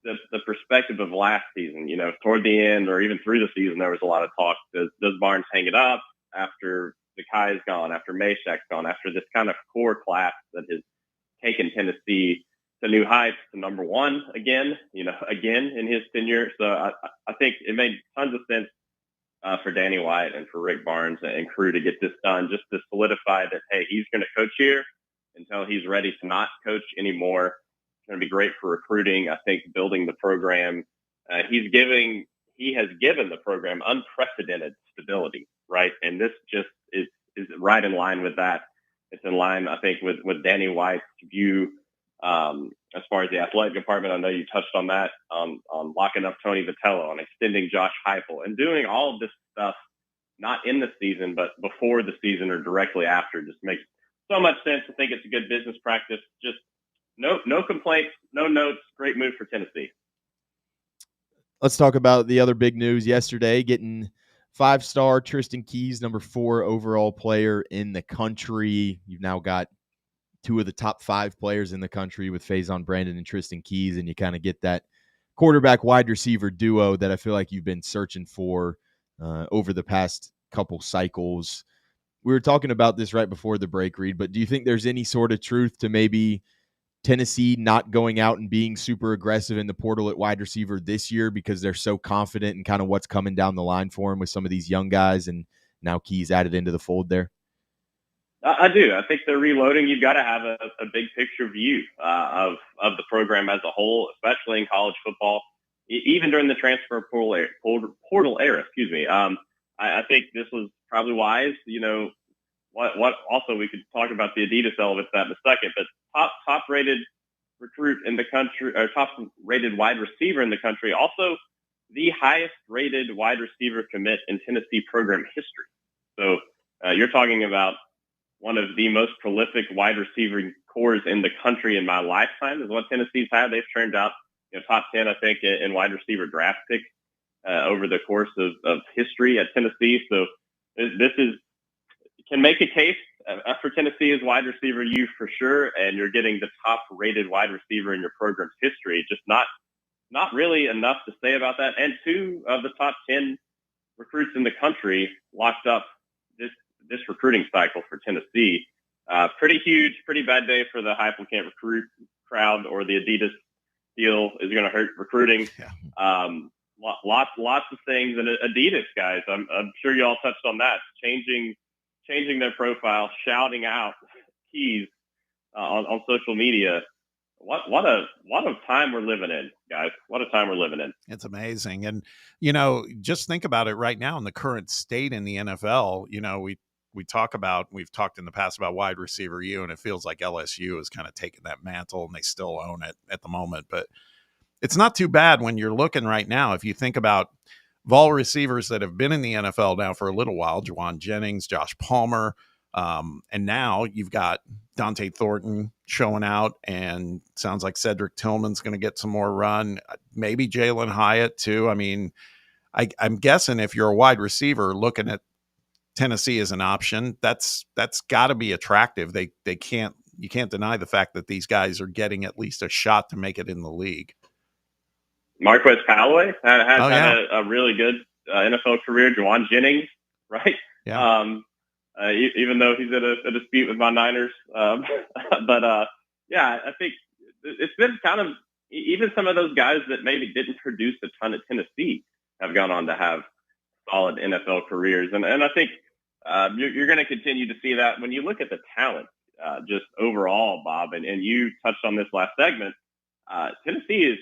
the perspective of last season, toward the end or even through the season, there was a lot of talk. Does Barnes hang it up after Zakai's gone, after Mashak's gone, after this kind of core class that has taken Tennessee to new heights, to number one again in his tenure. So I think it made tons of sense for Danny White and for Rick Barnes and crew to get this done, just to solidify that, hey, he's going to coach here until he's ready to not coach anymore. It's going to be great for recruiting. I think building the program, he has given the program unprecedented stability, right? And this just is right in line with that. It's in line, I think, with Danny White's view as far as the athletic department. I know you touched on that, on locking up Tony Vitello, on extending Josh Heupel, and doing all of this stuff not in the season, but before the season or directly after. Just makes so much sense. I think it's a good business practice. Just no complaints, no notes. Great move for Tennessee. Let's talk about the other big news yesterday, getting 5-star Tristan Keys, number 4 overall player in the country. You've now got 2 of the top 5 players in the country with Faison Brandon and Tristan Keys, and you kind of get that quarterback wide receiver duo that I feel like you've been searching for over the past couple cycles. We were talking about this right before the break, Reed, but do you think there's any sort of truth to maybe Tennessee not going out and being super aggressive in the portal at wide receiver this year because they're so confident in kind of what's coming down the line for them with some of these young guys, and now Keys added into the fold there? I do. I think they're reloading. You've got to have a big picture view of the program as a whole, especially in college football, even during the transfer portal era. Excuse me. I think this was probably wise. What also, we could talk about the Adidas element of that in a second, but top rated recruit in the country, or top rated wide receiver in the country, also the highest rated wide receiver commit in Tennessee program history. So you're talking about one of the most prolific wide receiver cores in the country in my lifetime is what Tennessee's had. They've turned out top 10, I think, in wide receiver draft picks over the course of history at Tennessee. So this can make a case for Tennessee as wide receiver you for sure, and you're getting the top rated wide receiver in your program's history. Just not really enough to say about that. And 2 of the top 10 recruits in the country locked up this recruiting cycle for Tennessee. Pretty huge, pretty bad day for the Heupel can't recruit crowd, or the Adidas deal is going to hurt recruiting. Yeah. Lots of things. And Adidas, guys, I'm sure you all touched on that, changing their profile, shouting out Keys on social media. What a time we're living in, guys. What a time we're living in. It's amazing. And, just think about it right now in the current state in the NFL. we've talked in the past about wide receiver U, and it feels like LSU has kind of taken that mantle and they still own it at the moment. But it's not too bad when you're looking right now. If you think about Vol receivers that have been in the NFL now for a little while, Juwan Jennings, Josh Palmer, and now you've got Dante Thornton showing out, and sounds like Cedric Tillman's going to get some more run. Maybe Jalen Hyatt too. I mean, I'm guessing if you're a wide receiver looking at Tennessee as an option, that's got to be attractive. You can't deny the fact that these guys are getting at least a shot to make it in the league. Marquez Callaway had a really good NFL career. Juwan Jennings, right? Yeah. Even though he's in a dispute with my Niners, but yeah, I think it's been kind of, even some of those guys that maybe didn't produce a ton at Tennessee have gone on to have solid NFL careers, and I think you're going to continue to see that when you look at the talent just overall, Bob. And you touched on this last segment. Tennessee is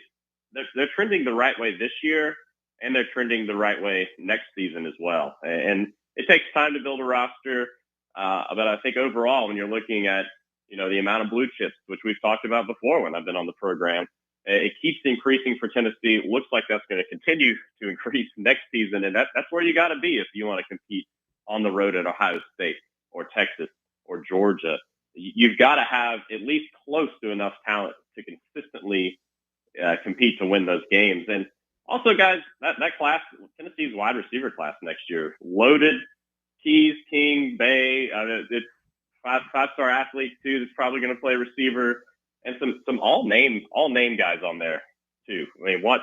they're trending the right way this year, and they're trending the right way next season as well. And it takes time to build a roster, but I think overall, when you're looking at the amount of blue chips, which we've talked about before when I've been on the program, it keeps increasing for Tennessee. It looks like that's going to continue to increase next season, and that's where you got to be if you want to compete on the road at Ohio State or Texas or Georgia. You've got to have at least close to enough talent to consistently compete to win those games. And also, guys, that class, Tennessee's wide receiver class next year, loaded. Keys, King, Bay, it's five-star athletes too. That's probably going to play receiver, and some all name guys on there too. I mean, what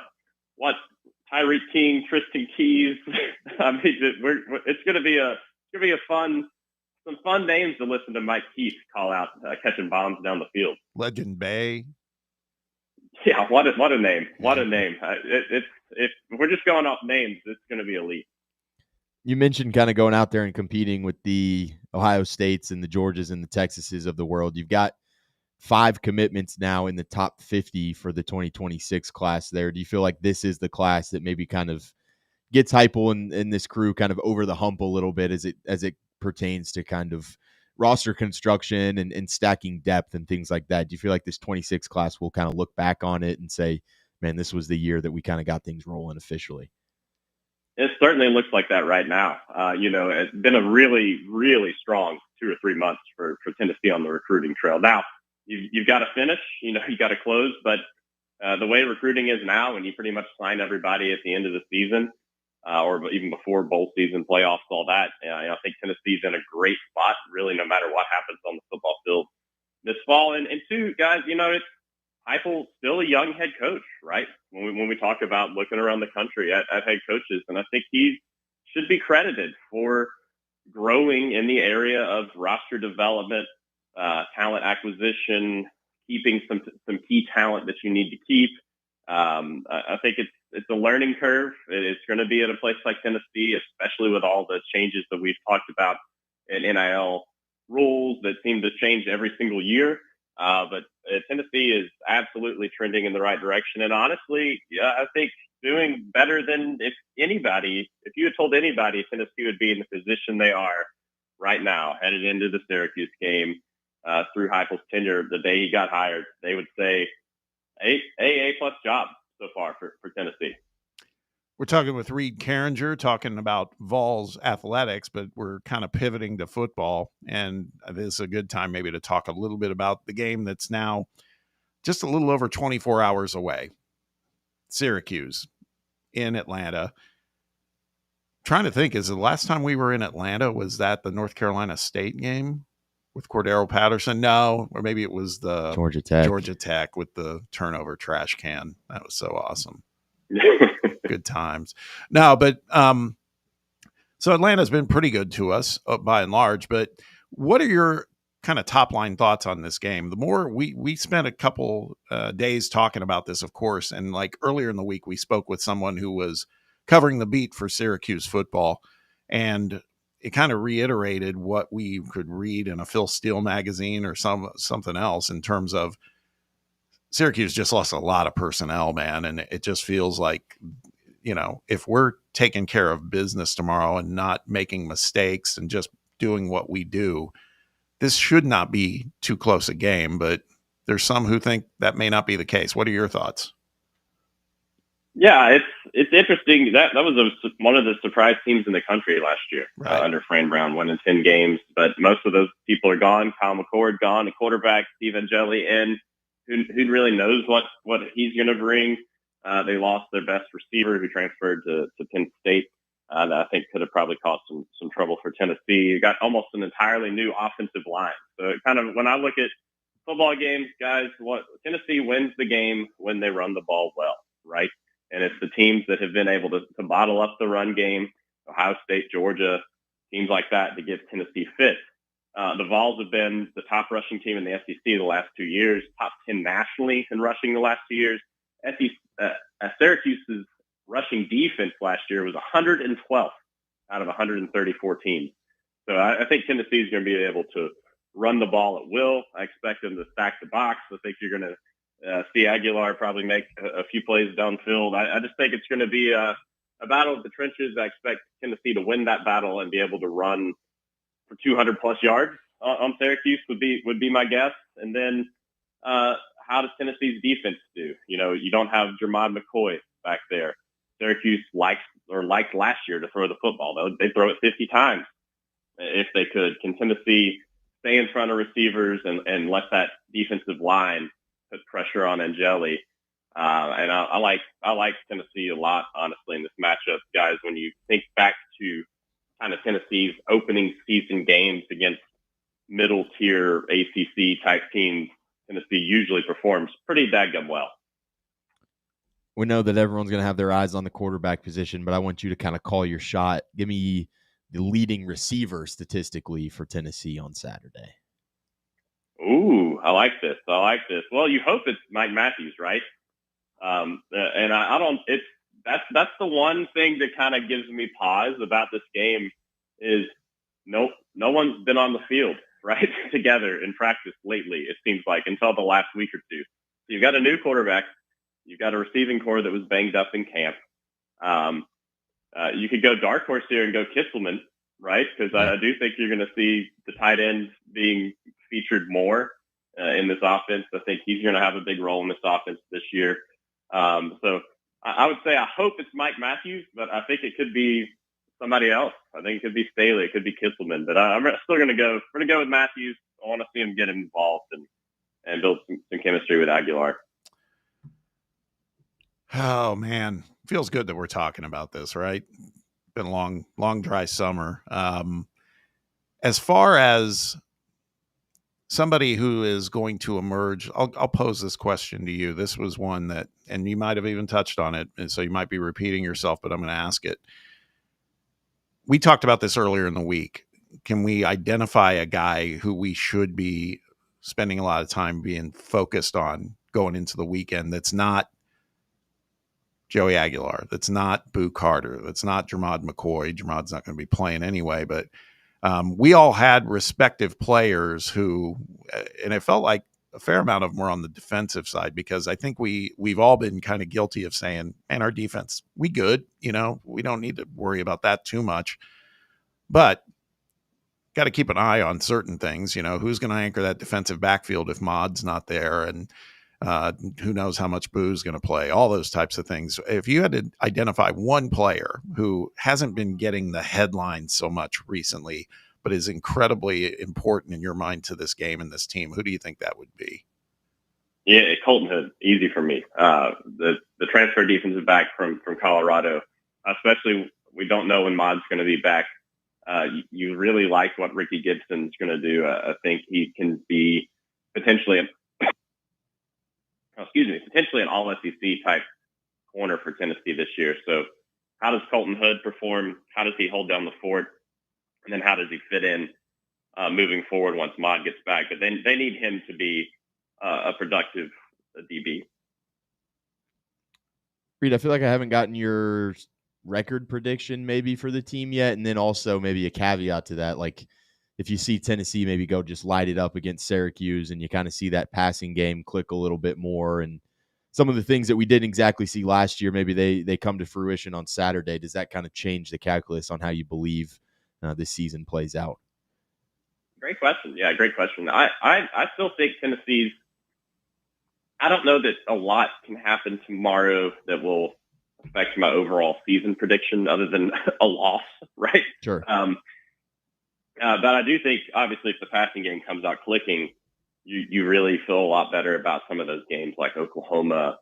Tyreek King, Tristan Keys. I mean, it's going to be some fun names to listen to Mike Keith call out catching bombs down the field. Legend Bay. Yeah, what a name! What a name! If we're just going off names, it's going to be elite. You mentioned kind of going out there and competing with the Ohio States and the Georgias and the Texases of the world. You've got 5 commitments now in the top 50 for the 2026 class there. Do you feel like this is the class that maybe kind of gets Heupel and this crew kind of over the hump a little bit as it pertains to kind of roster construction and stacking depth and things like that? Do you feel like this 26 class will kind of look back on it and say, man, this was the year that we kind of got things rolling officially? It certainly looks like that right now. It's been a really, really strong 2 or 3 months for Tennessee on the recruiting trail. Now, you've got to finish, you got to close, but the way recruiting is now, when you pretty much sign everybody at the end of the season, or even before bowl season, playoffs, all that, I think Tennessee's in a great spot, really, no matter what happens on the football field this fall. And two, guys, it's Heupel's still a young head coach, right? When we talk about looking around the country at head coaches, and I think he should be credited for growing in the area of roster development, talent acquisition, keeping some key talent that you need to keep. I think it's a learning curve. It's going to be at a place like Tennessee, especially with all the changes that we've talked about in NIL rules that seem to change every single year. But Tennessee is absolutely trending in the right direction. And honestly, I think doing better than if you had told anybody Tennessee would be in the position they are right now, headed into the Syracuse game, through Heupel's tenure, the day he got hired, they would say A+ job so far for Tennessee. We're talking with Reed Carringer, talking about Vols athletics, but we're kind of pivoting to football. And this is a good time maybe to talk a little bit about the game that's now just a little over 24 hours away. Syracuse in Atlanta. Trying to think, is the last time we were in Atlanta, was that the North Carolina State game with Cordero Patterson? No, or maybe it was the Georgia Tech with the turnover trash can. That was so awesome. Good times. No, but so Atlanta's been pretty good to us by and large, but what are your kind of top line thoughts on this game? The more we spent a couple days talking about this, of course, and like earlier in the week, we spoke with someone who was covering the beat for Syracuse football, and it kind of reiterated what we could read in a Phil Steele magazine or something else in terms of Syracuse just lost a lot of personnel, man. And it just feels like, if we're taking care of business tomorrow and not making mistakes and just doing what we do, this should not be too close a game, but there's some who think that may not be the case. What are your thoughts? Yeah, it's interesting. That was one of the surprise teams in the country last year under Fran Brown, winning 10 games. But most of those people are gone. Kyle McCord gone, the quarterback, Steve Angeli, and who really knows what he's going to bring. They lost their best receiver who transferred to Penn State. That I think could have probably caused some trouble for Tennessee. You got almost an entirely new offensive line. So it kind of, when I look at football games, guys, Tennessee wins the game when they run the ball well, right? And it's the teams that have been able to bottle up the run game, Ohio State, Georgia, teams like that, to give Tennessee fits. The Vols have been the top rushing team in the SEC the last 2 years, top 10 nationally in rushing the last 2 years. Syracuse's rushing defense last year was 112th out of 134 teams. So I think Tennessee is going to be able to run the ball at will. I expect them to stack the box. I think you're going to see Aguilar probably make a few plays downfield. I just think it's going to be a battle of the trenches. I expect Tennessee to win that battle and be able to run for 200 plus yards on Syracuse would be my guess. And then how does Tennessee's defense do? You know, you don't have Jermod McCoy back there. Syracuse liked last year to throw the football. They'd throw it 50 times if they could. Can Tennessee stay in front of receivers and let that defensive line put pressure on Angeli? And I like Tennessee a lot, honestly, in this matchup, guys. When you think back to kind of Tennessee's opening season games against middle tier ACC type teams, Tennessee usually performs pretty daggum well. We know that everyone's going to have their eyes on the quarterback position, but I want you to kind of call your shot. Give me the leading receiver statistically for Tennessee on Saturday. Ooh, I like this. Well, you hope it's Mike Matthews, right? And I don't. That's the one thing that kind of gives me pause about this game is no one's been on the field right together in practice lately. It seems like until the last week or two. So you've got a new quarterback. You've got a receiving core that was banged up in camp. You could go dark horse here and go Kisselman, right? Because I do think you're going to see the tight ends being featured more in this offense. I think he's going to have a big role in this offense this year. So I would say I hope it's Mike Matthews, but I think it could be somebody else. I think it could be Staley. It could be Kisselman. But I'm still going to go. We're going to go with Matthews. I want to see him get involved and build some chemistry with Aguilar. Oh man, feels good that we're talking about this, right? Been a long dry summer. As far as somebody who is going to emerge, I'll pose this question to you. This was one that, and you might have even touched on it, and so you might be repeating yourself, but I'm going to ask it. We talked about this earlier in the week. Can we identify a guy who we should be spending a lot of time being focused on going into the weekend that's not Joey Aguilar, that's not Boo Carter, that's not Jermod McCoy? Jermod's not going to be playing anyway, but we all had respective players who, and it felt like a fair amount of them were on the defensive side, because I think we've all been kind of guilty of saying, man, our defense, we good, we don't need to worry about that too much, but got to keep an eye on certain things. Who's going to anchor that defensive backfield if Mod's not there, and who knows how much Boo's going to play, all those types of things. If you had to identify one player who hasn't been getting the headlines so much recently, but is incredibly important in your mind to this game and this team, who do you think that would be? Yeah, Colton Hood, easy for me. The transfer defensive back from Colorado, especially we don't know when Mod's going to be back. You really like what Ricky Gibson's going to do. I think he can be potentially an all SEC type corner for Tennessee this year. So how does Colton Hood perform? How does he hold down the fort? And then how does he fit in moving forward once Mod gets back? But then they need him to be a productive DB. Reed, I feel like I haven't gotten your record prediction maybe for the team yet. And then also maybe a caveat to that, like if you see Tennessee maybe go just light it up against Syracuse and you kind of see that passing game click a little bit more, and some of the things that we didn't exactly see last year, maybe they come to fruition on Saturday. Does that kind of change the calculus on how you believe this season plays out? Great question. Yeah, great question. I still think Tennessee's. I don't know that a lot can happen tomorrow that will affect my overall season prediction, other than a loss, right? Sure. But I do think, obviously, if the passing game comes out clicking, you really feel a lot better about some of those games like Oklahoma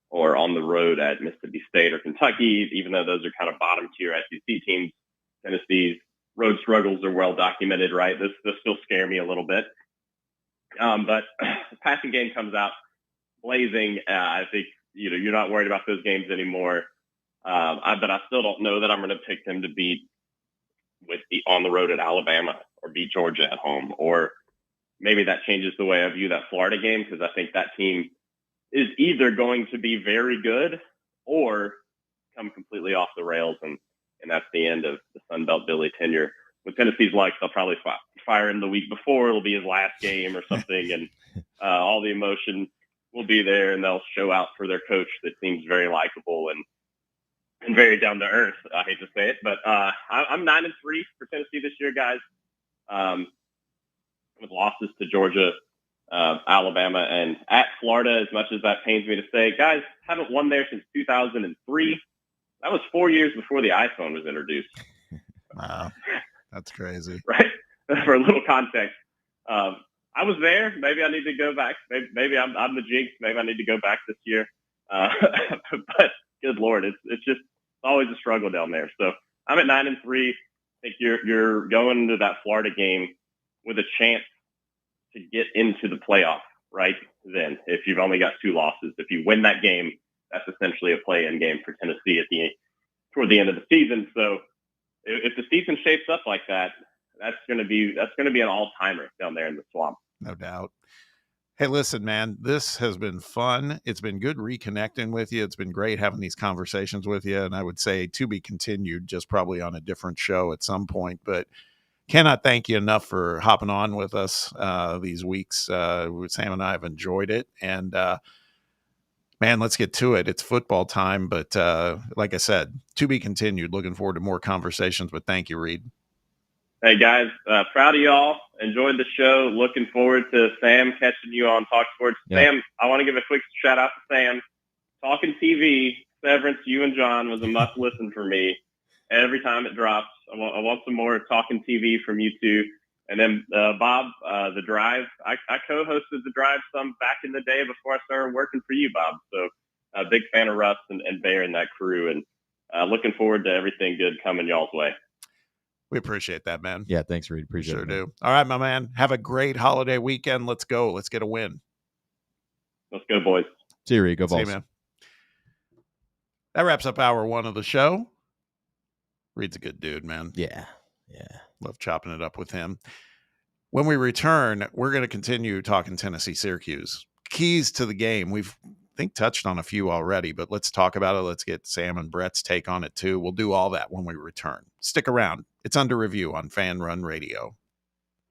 or on the road at Mississippi State or Kentucky, even though those are kind of bottom tier SEC teams. Tennessee's road struggles are well documented, right? This still scare me a little bit. But the passing game comes out blazing. I think you're not worried about those games anymore. But I still don't know that I'm going to pick them to beat on the road at Alabama or beat Georgia at home. Or maybe that changes the way I view that Florida game, because I think that team is either going to be very good or come completely off the rails, and that's the end of the Sun Belt Billy tenure. With Tennessee's likes, they'll probably fire him the week before. It'll be his last game or something, and all the emotion will be there, and they'll show out for their coach that seems very likable and very down to earth. I hate to say it, but I'm 9-3 for Tennessee this year, guys. With losses to Georgia, Alabama, and at Florida, as much as that pains me to say, guys haven't won there since 2003. That was 4 years before the iPhone was introduced. Wow, that's crazy. Right? For a little context. I was there. Maybe I need to go back. Maybe I'm the jinx. Maybe I need to go back this year. But good Lord, it's always a struggle down there. So I'm at 9-3. I think you're going to that Florida game with a chance to get into the playoff, right? Then, if you've only got 2 losses, if you win that game, that's essentially a play-in game for Tennessee toward the end of the season. So if the season shapes up like that, that's going to be an all-timer down there in the swamp. No doubt. Hey, listen, man, this has been fun. It's been good reconnecting with you. It's been great having these conversations with you. And I would say to be continued, just probably on a different show at some point. But cannot thank you enough for hopping on with us these weeks. Sam and I have enjoyed it. And, man, let's get to it. It's football time. But like I said, to be continued. Looking forward to more conversations. But thank you, Reed. Hey, guys, proud of y'all. Enjoyed the show. Looking forward to Sam catching you on Talk Sports. Yeah. Sam, I want to give a quick shout-out to Sam. Talking TV, Severance, you and John was a must-listen for me. Every time it drops, I want some more Talking TV from you two. And then, Bob, The Drive. I co-hosted The Drive some back in the day before I started working for you, Bob. So a big fan of Russ and Bear and that crew. And looking forward to everything good coming y'all's way. We appreciate that, man. Yeah, thanks, Reed. Appreciate Sure it. do. All right, my man. Have a great holiday weekend. Let's go. Let's get a win. Let's go, boys. See you, Reed. Go See you, Vols. man. That wraps up hour 1 of the show. Reed's a good dude, man. Yeah. Love chopping it up with him. When we return, we're going to continue talking Tennessee Syracuse. Keys to the game. We've, I think, touched on a few already, but let's talk about it. Let's get Sam and Brett's take on it, too. We'll do all that when we return. Stick around. It's Under Review on Fan Run Radio.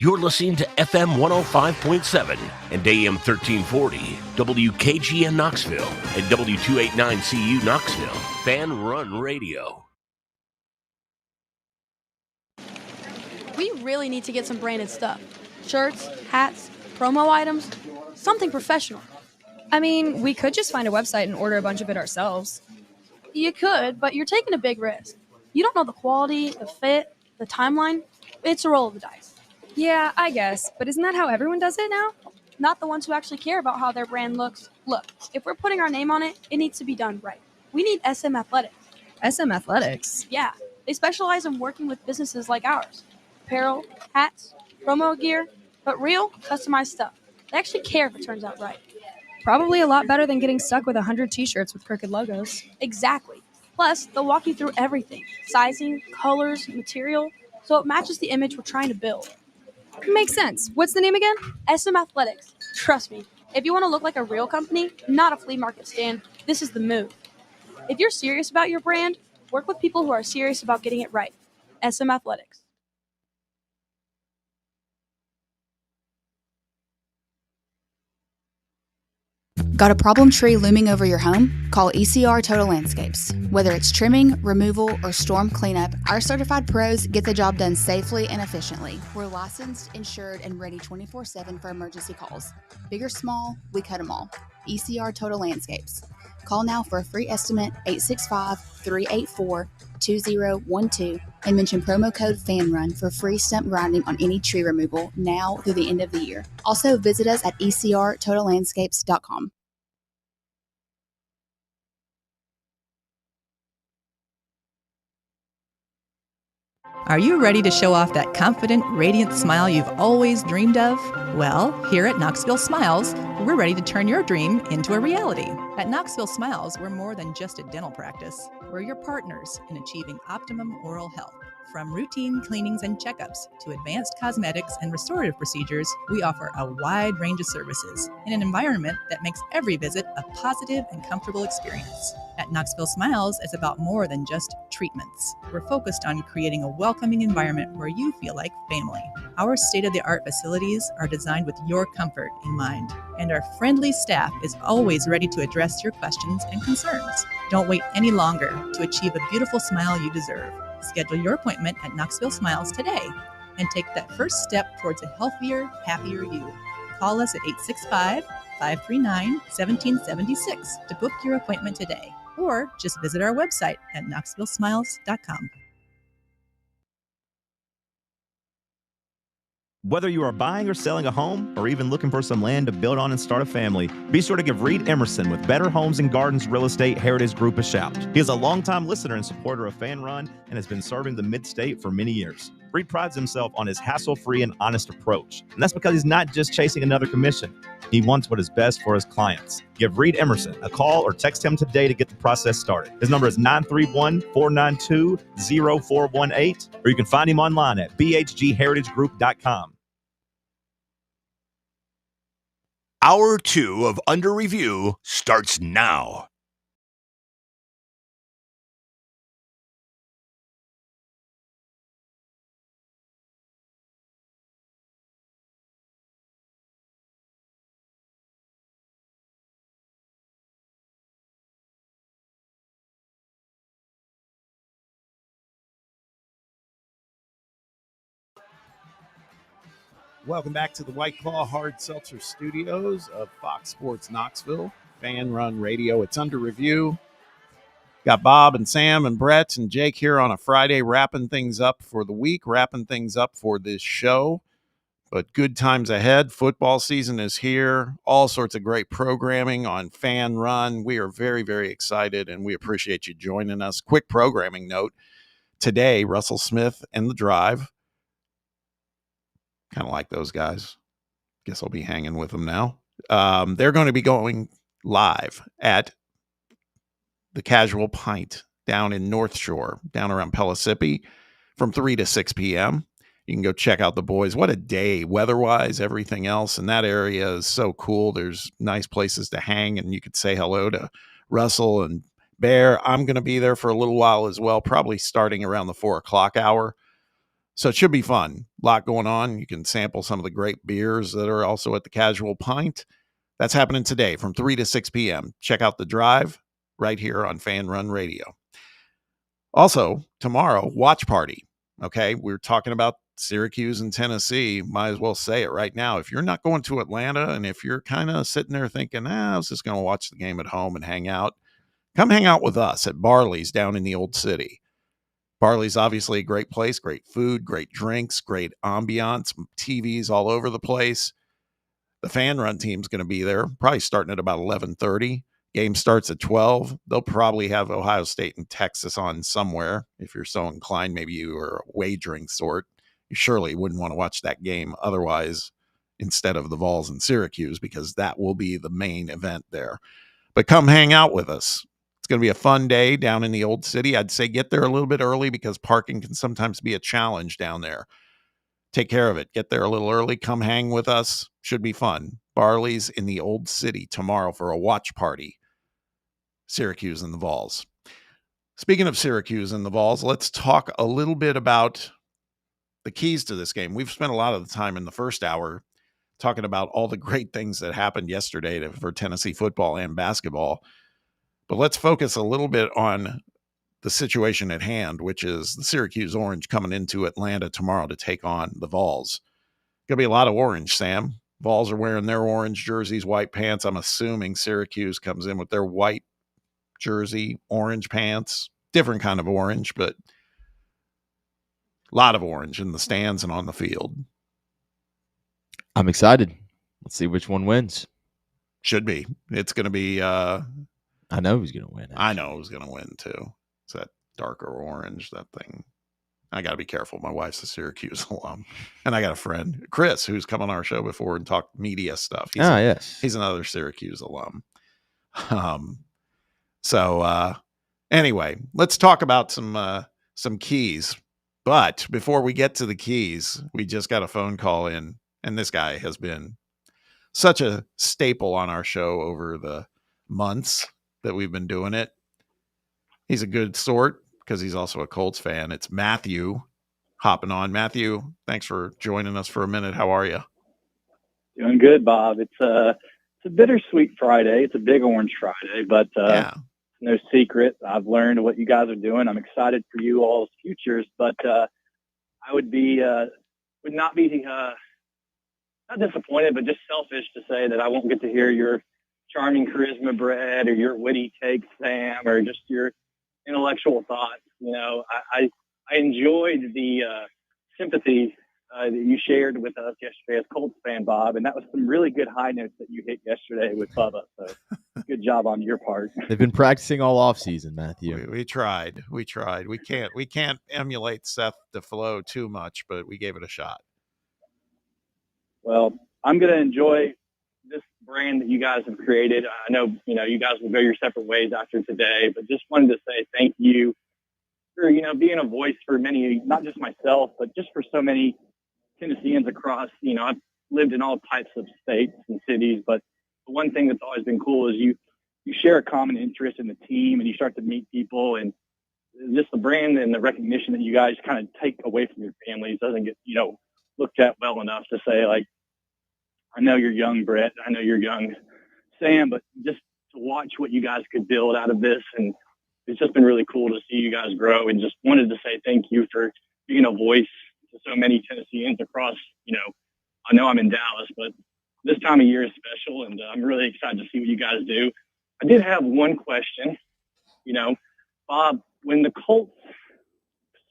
You're listening to FM 105.7 and AM 1340, WKGN Knoxville, and W289CU Knoxville. Fan Run Radio. We really need to get some branded stuff. Shirts, hats, promo items, something professional. I mean, we could just find a website and order a bunch of it ourselves. You could, but you're taking a big risk. You don't know the quality, the fit, the timeline. It's a roll of the dice. Yeah, I guess. But isn't that how everyone does it now? Not the ones who actually care about how their brand looks. Look, if we're putting our name on it, it needs to be done right. We need SM Athletics. SM Athletics? Yeah, they specialize in working with businesses like ours. Apparel, hats, promo gear, but real, customized stuff. They actually care if it turns out right. Probably a lot better than getting stuck with 100 t-shirts with crooked logos. Exactly. Plus, they'll walk you through everything. Sizing, colors, material, so it matches the image we're trying to build. Makes sense. What's the name again? SM Athletics. Trust me, if you want to look like a real company, not a flea market stand, this is the move. If you're serious about your brand, work with people who are serious about getting it right. SM Athletics. Got a problem tree looming over your home? Call ECR Total Landscapes. Whether it's trimming, removal, or storm cleanup, our certified pros get the job done safely and efficiently. We're licensed, insured, and ready 24/7 for emergency calls. Big or small, we cut them all. ECR Total Landscapes. Call now for a free estimate, 865-384-2012, and mention promo code FANRUN for free stump grinding on any tree removal now through the end of the year. Also, visit us at ecrtotallandscapes.com. Are you ready to show off that confident, radiant smile you've always dreamed of? Well, here at Knoxville Smiles, we're ready to turn your dream into a reality. At Knoxville Smiles, we're more than just a dental practice. We're your partners in achieving optimum oral health. From routine cleanings and checkups to advanced cosmetics and restorative procedures, we offer a wide range of services in an environment that makes every visit a positive and comfortable experience. At Knoxville Smiles, it's about more than just treatments. We're focused on creating a welcoming environment where you feel like family. Our state-of-the-art facilities are designed with your comfort in mind, and our friendly staff is always ready to address your questions and concerns. Don't wait any longer to achieve a beautiful smile you deserve. Schedule your appointment at Knoxville Smiles today and take that first step towards a healthier, happier you. Call us at 865-539-1776 to book your appointment today, or just visit our website at knoxvillesmiles.com. Whether you are buying or selling a home, or even looking for some land to build on and start a family, be sure to give Reed Emerson with Better Homes and Gardens Real Estate Heritage Group a shout. He is a longtime listener and supporter of Fan Run and has been serving the Mid-State for many years. Reed prides himself on his hassle-free and honest approach, and that's because he's not just chasing another commission. He wants what is best for his clients. Give Reed Emerson a call or text him today to get the process started. His number is 931-492-0418, or you can find him online at bhgheritagegroup.com. Hour 2 of Under Review starts now. Welcome back to the White Claw Hard Seltzer Studios of Fox Sports Knoxville, Fan Run Radio. It's Under Review. Got Bob and Sam and Brett and Jake here on a Friday, wrapping things up for the week, wrapping things up for this show. But good times ahead. Football season is here. All sorts of great programming on Fan Run. We are very, very excited, and we appreciate you joining us. Quick programming note. Today, Russell Smith and The Drive. Kind of like those guys. Guess I'll be hanging with them now. They're going to be going live at the Casual Pint down in North Shore, down around Pellissippi, from 3 to 6 p.m. You can go check out the boys. What a day, weather-wise, everything else. And that area is so cool. There's nice places to hang, and you could say hello to Russell and Bear. I'm going to be there for a little while as well, probably starting around the 4 o'clock hour. So it should be fun. A lot going on. You can sample some of the great beers that are also at the Casual Pint. That's happening today from 3 to 6 p.m. Check out The Drive right here on Fan Run Radio. Also, tomorrow, watch party. Okay, we're talking about Syracuse and Tennessee. Might as well say it right now. If you're not going to Atlanta, and if you're kind of sitting there thinking, I was just going to watch the game at home and hang out, come hang out with us at Barley's down in the Old City. Barley's obviously a great place, great food, great drinks, great ambiance, TVs all over the place. The Fan Run team's going to be there, probably starting at about 11:30. Game starts at 12. They'll probably have Ohio State and Texas on somewhere. If you're so inclined, maybe you are a wagering sort. You surely wouldn't want to watch that game otherwise instead of the Vols and Syracuse, because that will be the main event there. But come hang out with us. It's going to be a fun day down in the Old City. I'd say get there a little bit early because parking can sometimes be a challenge down there. Take care of it. Get there a little early. Come hang with us. Should be fun. Barley's in the Old City tomorrow for a watch party. Syracuse and the Vols. Speaking of Syracuse and the Vols, let's talk a little bit about the keys to this game. We've spent a lot of the time in the first hour talking about all the great things that happened yesterday for Tennessee football and basketball. But let's focus a little bit on the situation at hand, which is the Syracuse Orange coming into Atlanta tomorrow to take on the Vols. Going to be a lot of orange, Sam. Vols are wearing their orange jerseys, white pants. I'm assuming Syracuse comes in with their white jersey, orange pants, different kind of orange, but a lot of orange in the stands and on the field. I'm excited. Let's see which one wins. Should be. It's going to be. I know who's going to win. Actually. I know who's going to win too. It's that darker orange, that thing. I got to be careful. My wife's a Syracuse alum, and I got a friend, Chris, who's come on our show before and talked media stuff. Yes, he's another Syracuse alum. So anyway, let's talk about some keys. But before we get to the keys, we just got a phone call in, and this guy has been such a staple on our show over the months that we've been doing it. He's a good sort because he's also a Colts fan. It's Matthew hopping on. Matthew, thanks for joining us for a minute. How are you? Doing good, Bob. It's a bittersweet Friday. It's a big orange Friday, but no secret. I've learned what you guys are doing. I'm excited for you all's futures, but I would not be not disappointed, but just selfish to say that I won't get to hear your charming charisma, Brett, or your witty takes, Sam, or just your intellectual thoughts. You know, I enjoyed the sympathy that you shared with us yesterday as Colts fan, Bob, and that was some really good high notes that you hit yesterday with Bubba. So good job on your part. They've been practicing all off season, Matthew. We tried. We can't emulate Seth DeFlo too much, but we gave it a shot. Well, I'm going to enjoy this brand that you guys have created. I know, you guys will go your separate ways after today, but just wanted to say thank you for, being a voice for many, not just myself, but just for so many Tennesseans across, I've lived in all types of states and cities, but the one thing that's always been cool is you share a common interest in the team and you start to meet people, and just the brand and the recognition that you guys kind of take away from your families doesn't get, looked at well enough to say, like, I know you're young, Brett. I know you're young, Sam, but just to watch what you guys could build out of this. And it's just been really cool to see you guys grow, and just wanted to say thank you for being a voice to so many Tennesseans across, I know I'm in Dallas, but this time of year is special, and I'm really excited to see what you guys do. I did have one question, Bob, when the Colts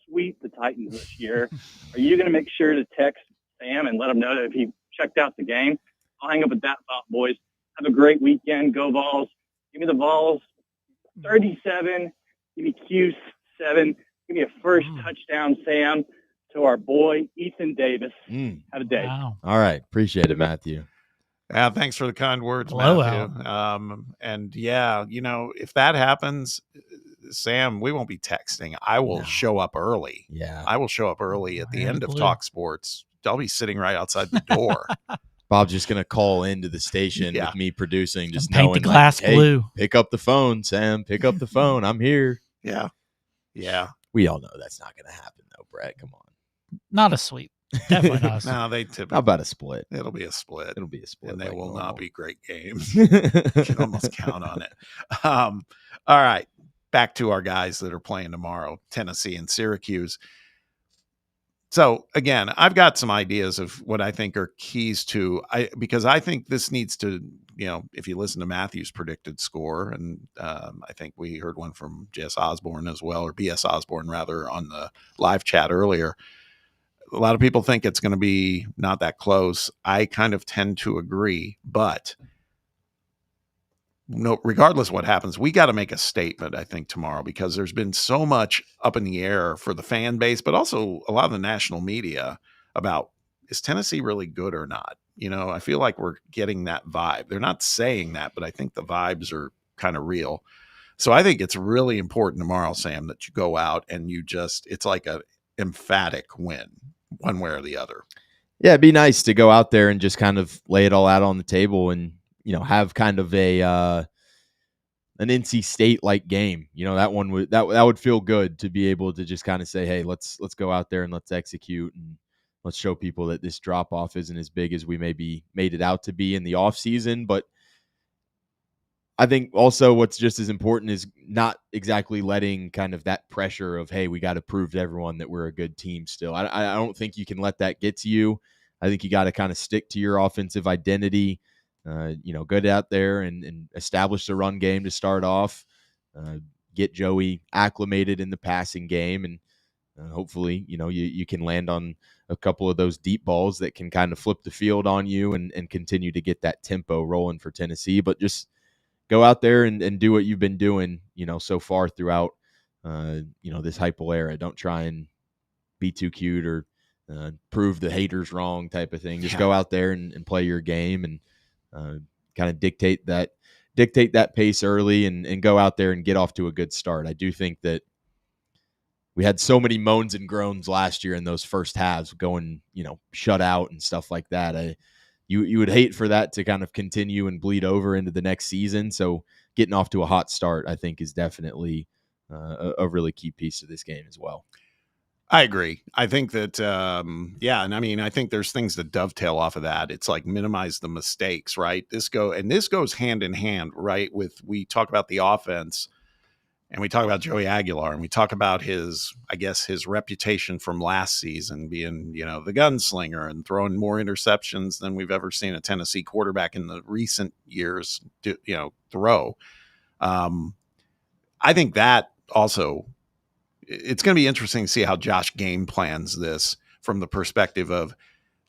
sweep the Titans this year, are you going to make sure to text Sam and let him know that if he checked out the game? I'll hang up with that thought, boys. Have a great weekend. Go Vols. Give me the Vols 37. Give me Cuse 7. Give me a first touchdown, Sam, to our boy Ethan Davis. Have a day. Wow. All right. Appreciate it, Matthew. Yeah, thanks for the kind words, Blowout. Matthew. And yeah, if that happens, Sam, we won't be texting. I will show up early. Yeah. I will show up early at the Miami end of Blue. Talk Sports. I'll be sitting right outside the door. Bob's just going to call into the station with me producing, just Paint knowing, the glass like, hey, blue. pick up the phone, Sam. Pick up the phone. I'm here. Yeah. Yeah. We all know that's not going to happen, though, Brett. Come on. Not a sweep. Definitely not a sweep. No, they typically. How about a split? It'll be a split. It'll be a split. And they like will normal. not be great games. You can almost count on it. All right. Back to our guys that are playing tomorrow, Tennessee and Syracuse. So again, I've got some ideas of what I think are keys to, because I think this needs to, if you listen to Matthew's predicted score, and I think we heard one from JS Osborne as well, or BS Osborne rather, on the live chat earlier. A lot of people think it's going to be not that close. I kind of tend to agree, but regardless of what happens, we got to make a statement, I think, tomorrow, because there's been so much up in the air for the fan base, but also a lot of the national media about, is Tennessee really good or not? I feel like we're getting that vibe. They're not saying that, but I think the vibes are kind of real. So I think it's really important tomorrow, Sam, that you go out and it's like an emphatic win one way or the other. Yeah, it'd be nice to go out there and just kind of lay it all out on the table and, have kind of an NC State like game. That one would feel good to be able to just kind of say, hey, let's go out there and let's execute and let's show people that this drop off isn't as big as we maybe made it out to be in the offseason. But I think also what's just as important is not exactly letting kind of that pressure of, hey, we got to prove to everyone that we're a good team still. I don't think you can let that get to you. I think you got to kind of stick to your offensive identity, get out there and establish the run game to start off, get Joey acclimated in the passing game, and hopefully, you can land on a couple of those deep balls that can kind of flip the field on you and continue to get that tempo rolling for Tennessee. But just go out there and do what you've been doing, so far throughout, this Heupel era. Don't try and be too cute or prove the haters wrong type of thing. Just go out there and play your game and kind of dictate that pace early and go out there and get off to a good start. I do think that we had so many moans and groans last year in those first halves going, shut out and stuff like that. You would hate for that to kind of continue and bleed over into the next season. So getting off to a hot start, I think, is definitely a really key piece of this game as well. I agree. I think that, and I mean, I think there's things that dovetail off of that. It's like minimize the mistakes, right? This goes hand in hand, right? We talk about the offense and we talk about Joey Aguilar and we talk about his reputation from last season being, the gunslinger and throwing more interceptions than we've ever seen a Tennessee quarterback in the recent years throw. I think that also, it's going to be interesting to see how Josh game plans this from the perspective of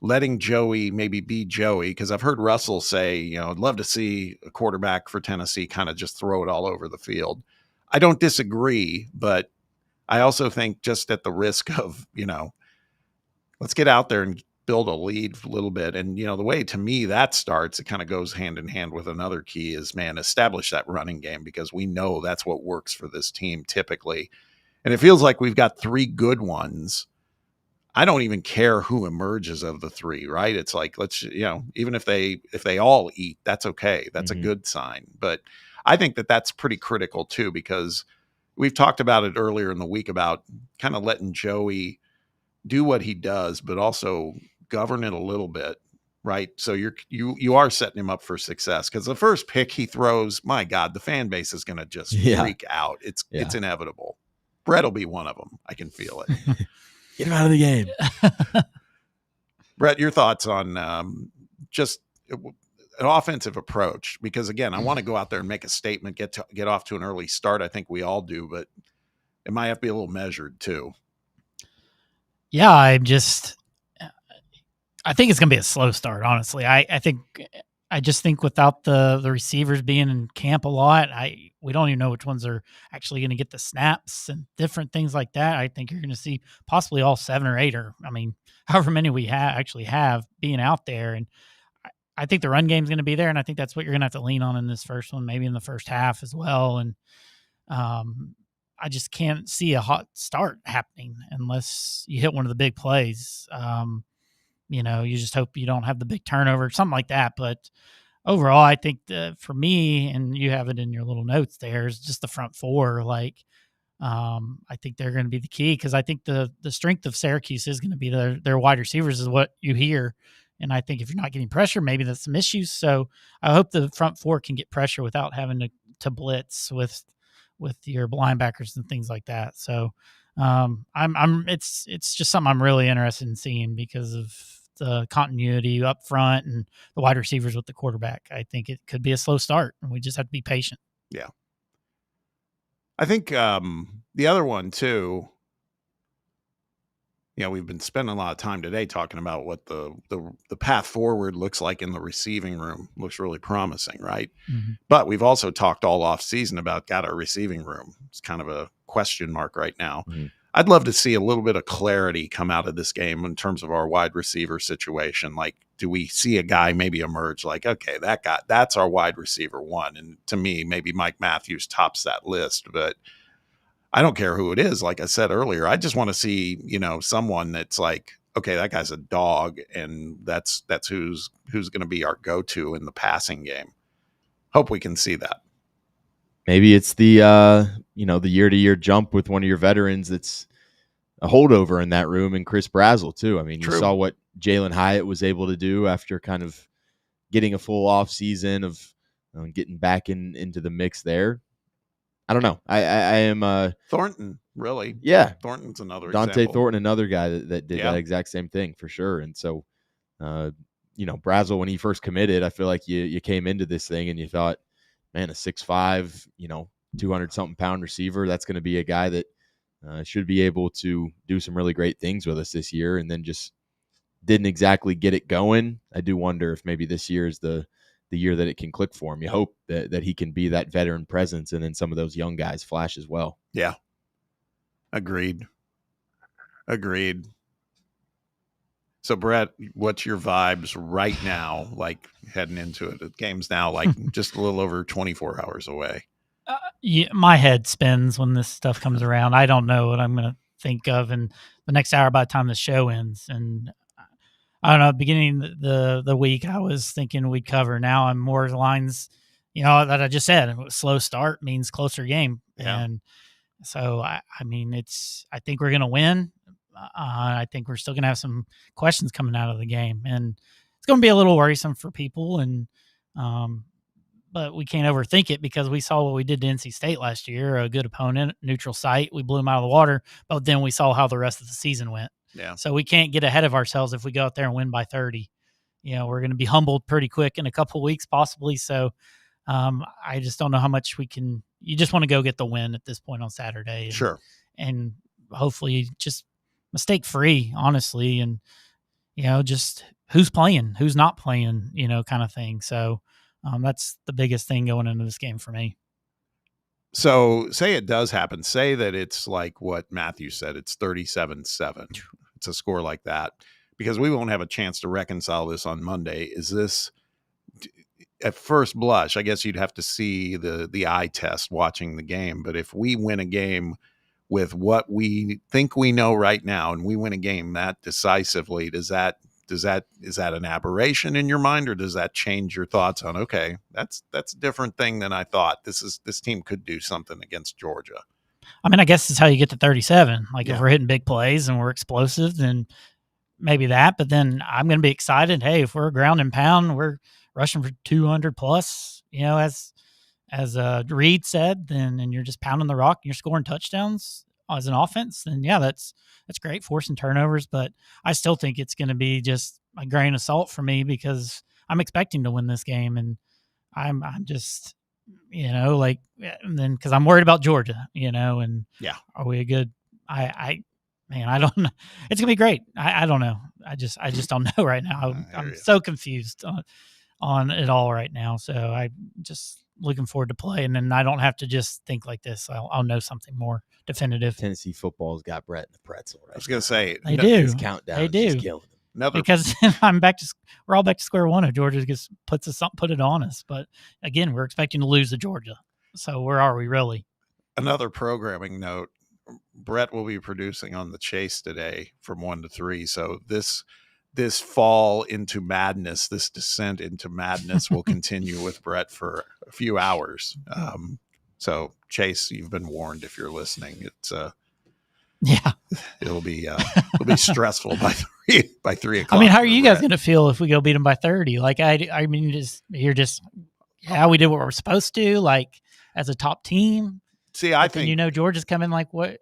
letting Joey maybe be Joey. Because I've heard Russell say, I'd love to see a quarterback for Tennessee kind of just throw it all over the field. I don't disagree, but I also think just at the risk of, let's get out there and build a lead a little bit. And, the way to me that starts, it kind of goes hand in hand with another key is, establish that running game because we know that's what works for this team typically. And it feels like we've got three good ones. I don't even care who emerges of the three, right? It's like, let's, even if they all eat, that's okay. That's a good sign. But I think that that's pretty critical too, because we've talked about it earlier in the week about kind of letting Joey do what he does, but also govern it a little bit, right? So you are setting him up for success because the first pick he throws, my God, the fan base is going to just freak out. It's inevitable. Brett will be one of them. I can feel it. Get him out of the game. Brett, your thoughts on just an offensive approach? Because again, I want to go out there and make a statement, get off to an early start. I think we all do, but it might have to be a little measured too. Yeah, I think it's going to be a slow start, honestly. I just think without the receivers being in camp a lot, we don't even know which ones are actually going to get the snaps and different things like that. I think you're going to see possibly all 7 or 8 or, however many we actually have being out there. And I think the run game is going to be there, and I think that's what you're going to have to lean on in this first one, maybe in the first half as well. And I just can't see a hot start happening unless you hit one of the big plays. You just hope you don't have the big turnover, something like that. But overall, I think for me, and you have it in your little notes there, is just the front four. I think they're going to be the key because I think the strength of Syracuse is going to be their wide receivers is what you hear. And I think if you're not getting pressure, maybe that's some issues. So I hope the front four can get pressure without having to blitz with your linebackers and things like that. So it's just something I'm really interested in seeing because of the continuity up front and the wide receivers with the quarterback. I think it could be a slow start and we just have to be patient. Yeah. I think the other one too, we've been spending a lot of time today talking about what the path forward looks like in the receiving room. Looks really promising, right? Mm-hmm. But we've also talked all off season about our receiving room. It's kind of a question mark right now. Mm-hmm. I'd love to see a little bit of clarity come out of this game in terms of our wide receiver situation. Like, do we see a guy maybe emerge like, okay, that's our wide receiver one. And to me, maybe Mike Matthews tops that list, but I don't care who it is. Like I said earlier, I just want to see, someone that's like, okay, that guy's a dog, and that's who's going to be our go-to in the passing game. Hope we can see that. Maybe it's the the year-to-year jump with one of your veterans that's holdover in that room, and Chris Brazzell too. I mean, you True. saw what Jalen Hyatt was able to do after kind of getting a full off season of getting back into the mix there. I don't know. I am Thornton, really. Yeah. Thornton's another Dante example. Thornton, another guy that did Yeah. that exact same thing for sure. And so, Brazzell, when he first committed, I feel like you came into this thing and you thought, man, a 6'5", 200-something pound receiver, that's going to be a guy that should be able to do some really great things with us this year, and then just didn't exactly get it going. I do wonder if maybe this year is the year that it can click for him. You hope that he can be that veteran presence, and then some of those young guys flash as well. Yeah. Agreed. So, Brett, what's your vibes right now, like heading into it? The game's now like just a little over 24 hours away. Yeah, my head spins when this stuff comes around. I don't know what I'm going to think of in the next hour by the time the show ends. And I don't know, beginning the week, I was thinking we'd cover. Now I'm more lines, that I just said. A slow start means closer game. Yeah. And so, I think we're going to win. I think we're still going to have some questions coming out of the game. And it's going to be a little worrisome for people. And, but we can't overthink it, because we saw what we did to NC State last year, a good opponent, neutral site. We blew them out of the water, but then we saw how the rest of the season went. Yeah. So we can't get ahead of ourselves if we go out there and win by 30. We're going to be humbled pretty quick in a couple of weeks, possibly. So I just don't know how much we can. You just want to go get the win at this point on Saturday. And, Sure. And hopefully just mistake free, honestly. And, just who's playing, who's not playing, kind of thing. So that's the biggest thing going into this game for me. So say it does happen. Say that it's like what Matthew said. It's 37-7. It's a score like that, because we won't have a chance to reconcile this on Monday. Is this, at first blush, I guess you'd have to see the eye test watching the game. But if we win a game with what we think we know right now, and we win a game that decisively, is that an aberration in your mind, or does that change your thoughts on, okay, that's a different thing than I thought? This team could do something against Georgia. I mean, I guess it's how you get to 37. Like, Yeah. if we're hitting big plays and we're explosive, then maybe that. But then I'm going to be excited. Hey, if we're ground and pound, we're rushing for 200 plus, as Reed said, and you're just pounding the rock and you're scoring touchdowns as an offense, then yeah, that's great, forcing turnovers. But I still think it's going to be just a grain of salt for me, because I'm expecting to win this game, and I'm just, and then because I'm worried about Georgia, and yeah, are we a good? I don't know. It's gonna be great. I don't know. I just don't know right now. I'm so confused on it all right now. So I'm just looking forward to play, and then I don't have to just think like this. I'll know something more definitive. Tennessee football's got Brett in the pretzel. Right, I was going to say, They do. His countdown They is do. just killing him. Because we're all back to square one if Georgia just put it on us. But again, we're expecting to lose to Georgia. So where are we really? Another programming note: Brett will be producing on the Chase today from 1 to 3. So this fall into madness, this descent into madness will continue with Brett for a few hours. So Chase, you've been warned if you're listening. It's yeah, it'll be stressful by 3 o'clock. I mean, how are you guys going to feel if we go beat them by 30? Like, I mean, we did what we're supposed to, like, as a top team. See, I think, Georgia's coming like what?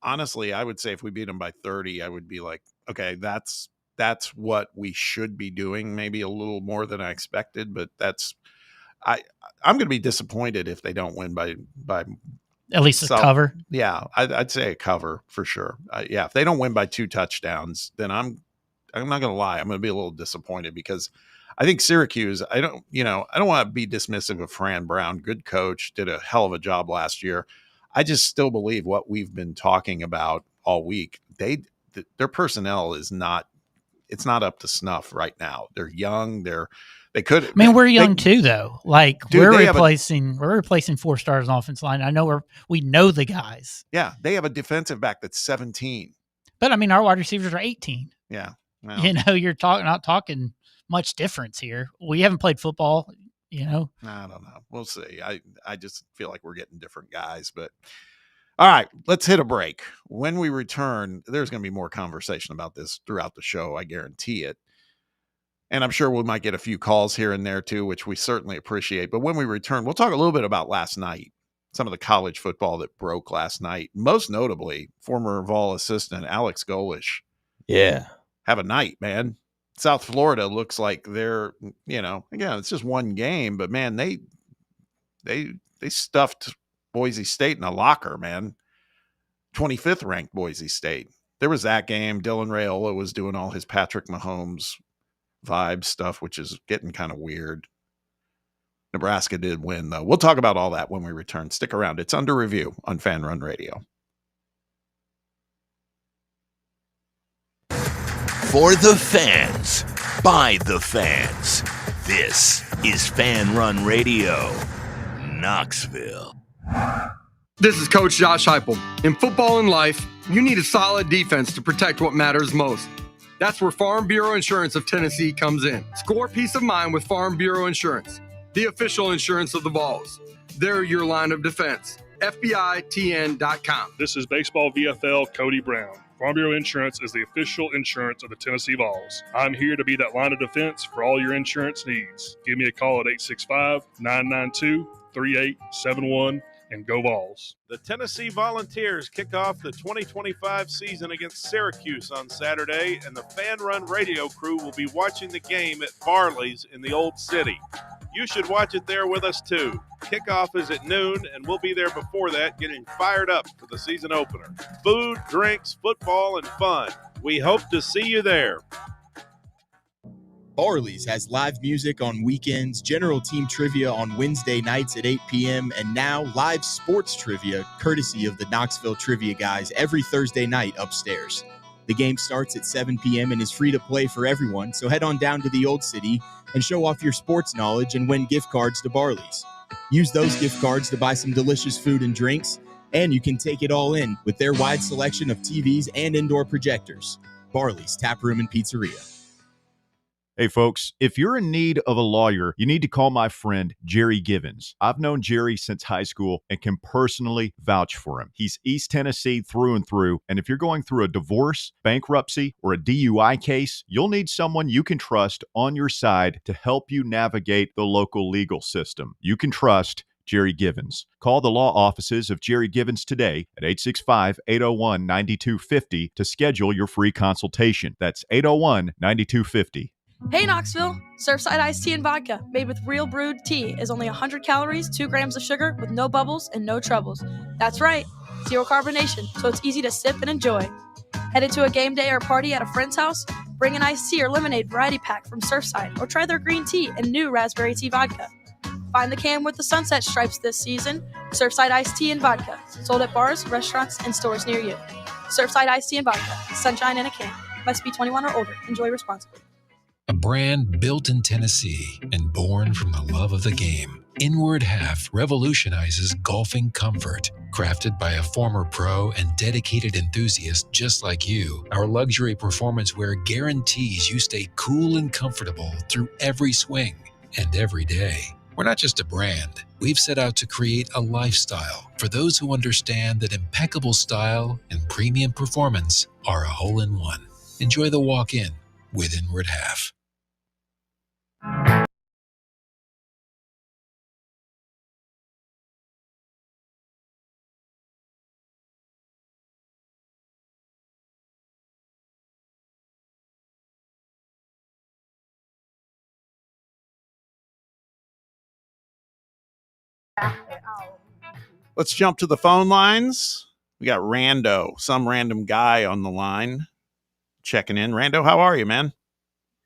Honestly, I would say if we beat them by 30, I would be like, okay, that's what we should be doing. Maybe a little more than I expected, but I'm going to be disappointed if they don't win by at least a cover. Yeah, I'd say a cover for sure. Yeah, if they don't win by 2 touchdowns, then I'm not going to lie, I'm going to be a little disappointed, because I think Syracuse, I don't want to be dismissive of Fran Brown. Good coach, did a hell of a job last year. I just still believe what we've been talking about all week. Their personnel is not up to snuff right now. They're young. They could. I mean, we're young too, though. Like, dude, we're replacing 4 stars on offensive line. I know we know the guys. Yeah, they have a defensive back that's 17. But I mean, our wide receivers are 18. Yeah, well, you're not talking much difference here. We haven't played football. I don't know. We'll see. I just feel like we're getting different guys. But All right, let's hit a break. When we return, there's going to be more conversation about this throughout the show. I guarantee it. And I'm sure we might get a few calls here and there too, which we certainly appreciate. But when we return, we'll talk a little bit about last night, some of the college football that broke last night. Most notably, former Vol assistant Alex Golesh. Yeah. Have a night, man. South Florida looks like they're, again, it's just one game, but man, they stuffed Boise State in a locker, man. 25th ranked Boise State. There was that game. Dylan Raiola was doing all his Patrick Mahomes vibe stuff, which is getting kind of weird. Nebraska did win, though. We'll talk about all that when we return. Stick around. It's Under Review on Fan Run Radio. For the fans, by the fans. This is Fan Run Radio, Knoxville. This is Coach Josh Heupel. In football and life, you need a solid defense to protect what matters most. That's where Farm Bureau Insurance of Tennessee comes in. Score peace of mind with Farm Bureau Insurance, the official insurance of the Vols. They're your line of defense. FBITN.com. This is Baseball VFL Cody Brown. Farm Bureau Insurance is the official insurance of the Tennessee Vols. I'm here to be that line of defense for all your insurance needs. Give me a call at 865-992-3871 and go Vols. The Tennessee Volunteers kick off the 2025 season against Syracuse on Saturday, and the Fan Run Radio crew will be watching the game at Barley's in the Old City. You should watch it there with us, too. Kickoff is at noon, and we'll be there before that getting fired up for the season opener. Food, drinks, football, and fun. We hope to see you there. Barley's has live music on weekends, general team trivia on Wednesday nights at 8 p.m., and now live sports trivia courtesy of the Knoxville Trivia Guys every Thursday night upstairs. The game starts at 7 p.m. and is free to play for everyone, so head on down to the Old City and show off your sports knowledge and win gift cards to Barley's. Use those gift cards to buy some delicious food and drinks, and you can take it all in with their wide selection of TVs and indoor projectors. Barley's Tap Room and Pizzeria. Hey, folks, if you're in need of a lawyer, you need to call my friend Jerry Givens. I've known Jerry since high school and can personally vouch for him. He's East Tennessee through and through, and if you're going through a divorce, bankruptcy, or a DUI case, you'll need someone you can trust on your side to help you navigate the local legal system. You can trust Jerry Givens. Call the law offices of Jerry Givens today at 865-801-9250 to schedule your free consultation. That's 801-9250. Hey Knoxville! Surfside iced tea and vodka, made with real brewed tea, is only 100 calories, 2 grams of sugar, with no bubbles and no troubles. That's right, zero carbonation, so it's easy to sip and enjoy. Headed to a game day or party at a friend's house? Bring an iced tea or lemonade variety pack from Surfside, or try their green tea and new raspberry tea vodka. Find the can with the sunset stripes this season. Surfside iced tea and vodka, sold at bars, restaurants, and stores near you. Surfside iced tea and vodka, sunshine in a can. Must be 21 or older. Enjoy responsibly. A brand built in Tennessee and born from the love of the game, Inward Half revolutionizes golfing comfort. Crafted by a former pro and dedicated enthusiast just like you, our luxury performance wear guarantees you stay cool and comfortable through every swing and every day. We're not just a brand. We've set out to create a lifestyle for those who understand that impeccable style and premium performance are a hole-in-one. Enjoy the walk-in with Inward Half. Let's jump to the phone lines. We got Rando, some random guy on the line checking in. Rando, how are you, man?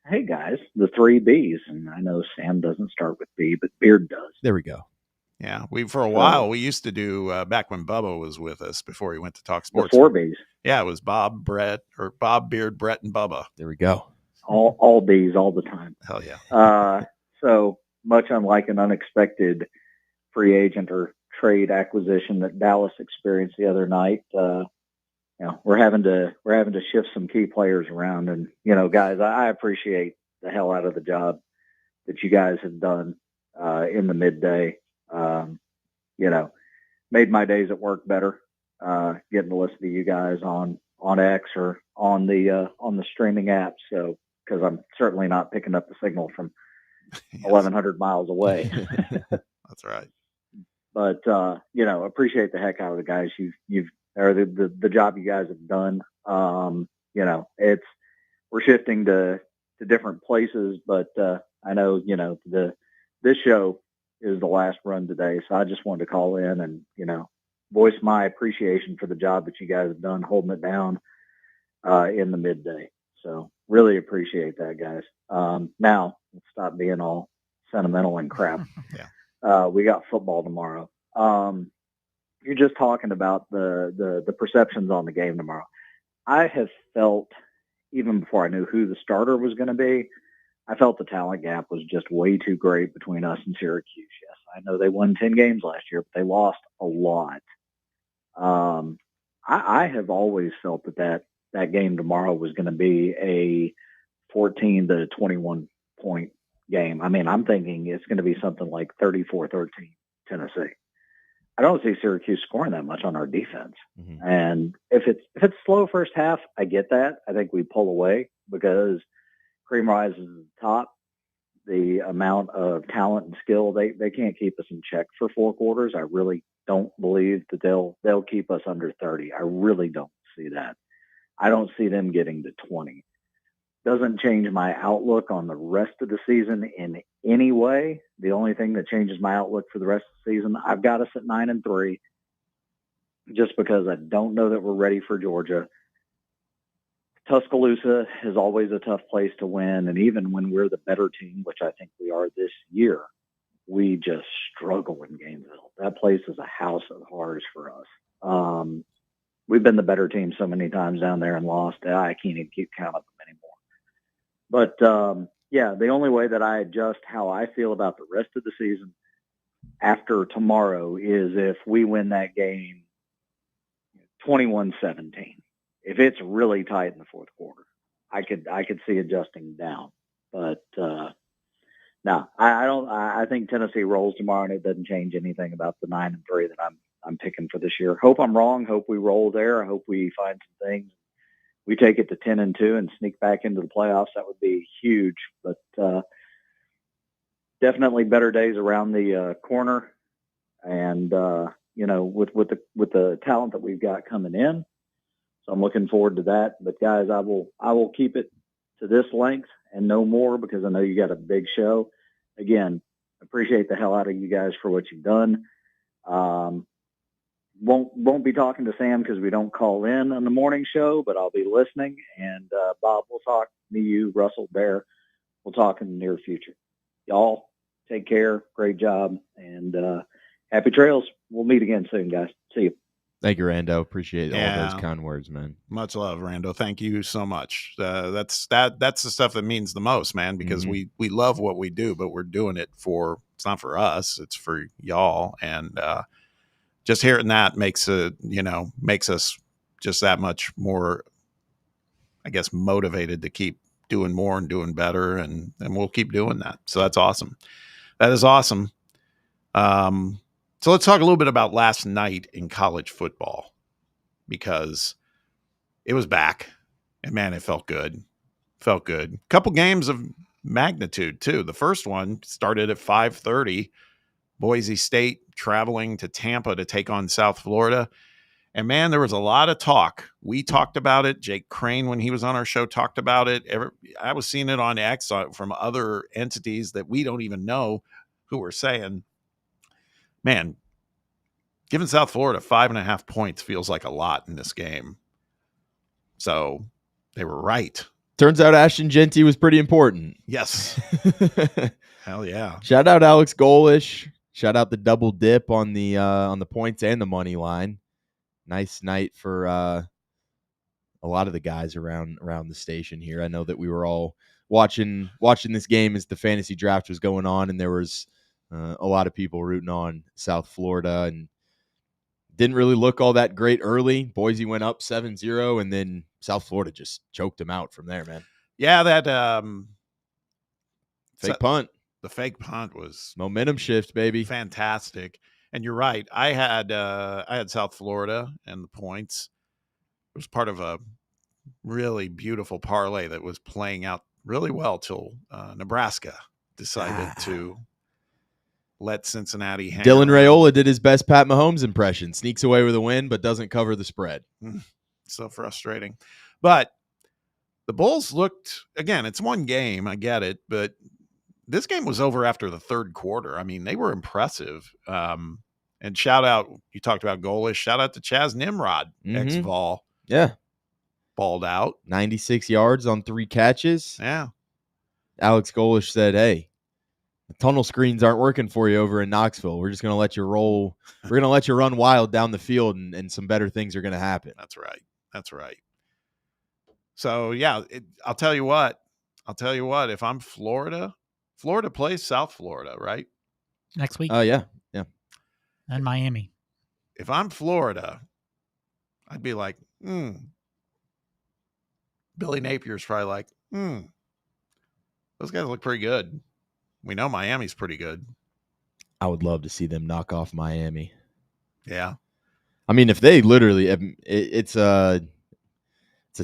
Hey, guys, the 3 Bs. And I know Sam doesn't start with B, but Beard does. There we go. Yeah, for a while, we used to do, back when Bubba was with us, before he went to Talk Sports. The 4 Bs. Yeah, it was Bob, Beard, Brett, and Bubba. There we go. All Bs all the time. Hell yeah. So much unlike an unexpected free agent or trade acquisition that Dallas experienced the other night, we're having to shift some key players around. And, guys, I appreciate the hell out of the job that you guys have done in the midday. Made my days at work better. getting to listen to you guys on X or on the streaming apps. So, because I'm certainly not picking up the signal from 1,100 miles away. That's right. But appreciate the heck out of the guys or the job you guys have done. We're shifting to different places, but I know this show is the last run today, so I just wanted to call in and voice my appreciation for the job that you guys have done holding it down in the midday. So really appreciate that, guys. Now let's stop being all sentimental and crap. We got football tomorrow. You're just talking about the perceptions on the game tomorrow. I have felt, even before I knew who the starter was going to be, I felt the talent gap was just way too great between us and Syracuse. Yes, I know they won 10 games last year, but they lost a lot. I have always felt that game tomorrow was going to be a 14 to 21 point game. I mean, I'm thinking it's going to be something like 34-13 Tennessee. I don't see Syracuse scoring that much on our defense. Mm-hmm. And if it's slow first half, I get that. I think we pull away because cream rises to the top. The amount of talent and skill, they can't keep us in check for 4 quarters. I really don't believe that they'll keep us under 30. I really don't see that. I don't see them getting to 20. Doesn't change my outlook on the rest of the season in any way. The only thing that changes my outlook for the rest of the season, I've got us at 9-3, just because I don't know that we're ready for Georgia. Tuscaloosa is always a tough place to win, and even when we're the better team, which I think we are this year, we just struggle in Gainesville. That place is a house of horrors for us. We've been the better team so many times down there and lost. I can't even keep count of them anymore. But, the only way that I adjust how I feel about the rest of the season after tomorrow is if we win that game 21-17. If it's really tight in the fourth quarter, I could see adjusting down. But no, I don't. I think Tennessee rolls tomorrow, and it doesn't change anything about the 9-3 that I'm picking for this year. Hope I'm wrong. Hope we roll there. I hope we find some things. We take it to 10-2 and sneak back into the playoffs. That would be huge. But definitely better days around the corner, and with the talent that we've got coming in. So I'm looking forward to that. But guys, I will keep it to this length and no more, because I know you got a big show. Again, appreciate the hell out of you guys for what you've done. Won't be talking to Sam because we don't call in on the morning show, but I'll be listening. And Bob, we'll talk. Me, you, Russell, Bear, we'll talk in the near future. Y'all take care. Great job, and happy trails. We'll meet again soon, guys. See you. Thank you, Rando. Appreciate all those kind words, man. Much love, Rando. Thank you so much. That's the stuff that means the most, man, because we love what we do, but we're doing it it's not for us, it's for y'all. And just hearing that makes us just that much more, I guess, motivated to keep doing more and doing better, and we'll keep doing that. So that's awesome. That is awesome. So let's talk a little bit about last night in college football, because it was back, and man, it felt good. Felt good. Couple games of magnitude too. The first one started at 5:30. Boise State traveling to Tampa to take on South Florida. And man, there was a lot of talk. We talked about it. Jake Crane, when he was on our show, talked about it. I was seeing it on X from other entities that we don't even know who were saying, man, giving South Florida 5.5 points feels like a lot in this game. So they were right. Turns out Ashton Jeanty was pretty important. Yes. Hell yeah. Shout out Alex Golish. Shout out the double dip on the points and the money line. Nice night for a lot of the guys around the station here. I know that we were all watching this game as the fantasy draft was going on, and there was a lot of people rooting on South Florida, and didn't really look all that great early. Boise went up 7-0, and then South Florida just choked them out from there, man. Yeah, that fake punt. The fake punt was momentum shift, baby. Fantastic. And you're right. I had South Florida and the points. It was part of a really beautiful parlay that was playing out really well till Nebraska decided to let Cincinnati hang Dylan around. Raiola did his best Pat Mahomes impression. Sneaks away with a win, but doesn't cover the spread. So frustrating. But the Bulls looked, again, it's one game. I get it. But this game was over after the third quarter. I mean, they were impressive. And shout out, you talked about goalish. Shout out to Chaz Nimrod, ex-Vol. Yeah. Balled out. 96 yards on 3 catches. Yeah. Alex Golesh said, hey, the tunnel screens aren't working for you over in Knoxville. We're just going to let you roll. We're going to let you run wild down the field, and some better things are going to happen. That's right. That's right. So, yeah, I'll tell you what. If I'm Florida plays South Florida, right? Next week. Oh, yeah. Yeah. And Miami. If I'm Florida, I'd be like, Billy Napier's probably like, those guys look pretty good. We know Miami's pretty good. I would love to see them knock off Miami. Yeah. I mean, if they literally, it's a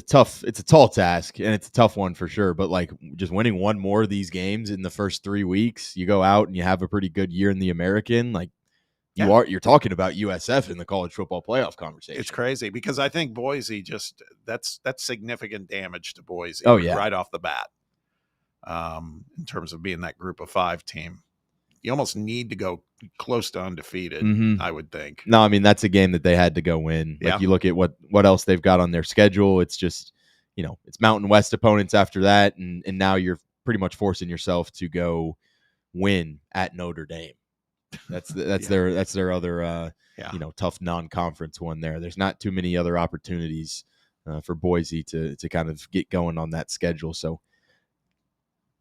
tall task, and it's a tough one for sure. But like, just winning one more of these games in the first 3 weeks, you go out and you have a pretty good year in the American. Like, you're talking about USF in the college football playoff conversation. It's crazy because I think Boise that's significant damage to Boise. Oh, yeah. Right off the bat. In terms of being that group of 5 team, you almost need to go close to undefeated, I would think. No, I mean, that's a game that they had to go win. Like, you look at what else they've got on their schedule. It's just, it's Mountain West opponents after that. And now you're pretty much forcing yourself to go win at Notre Dame. That's their other, tough non-conference one there. There's not too many other opportunities for Boise to kind of get going on that schedule. So,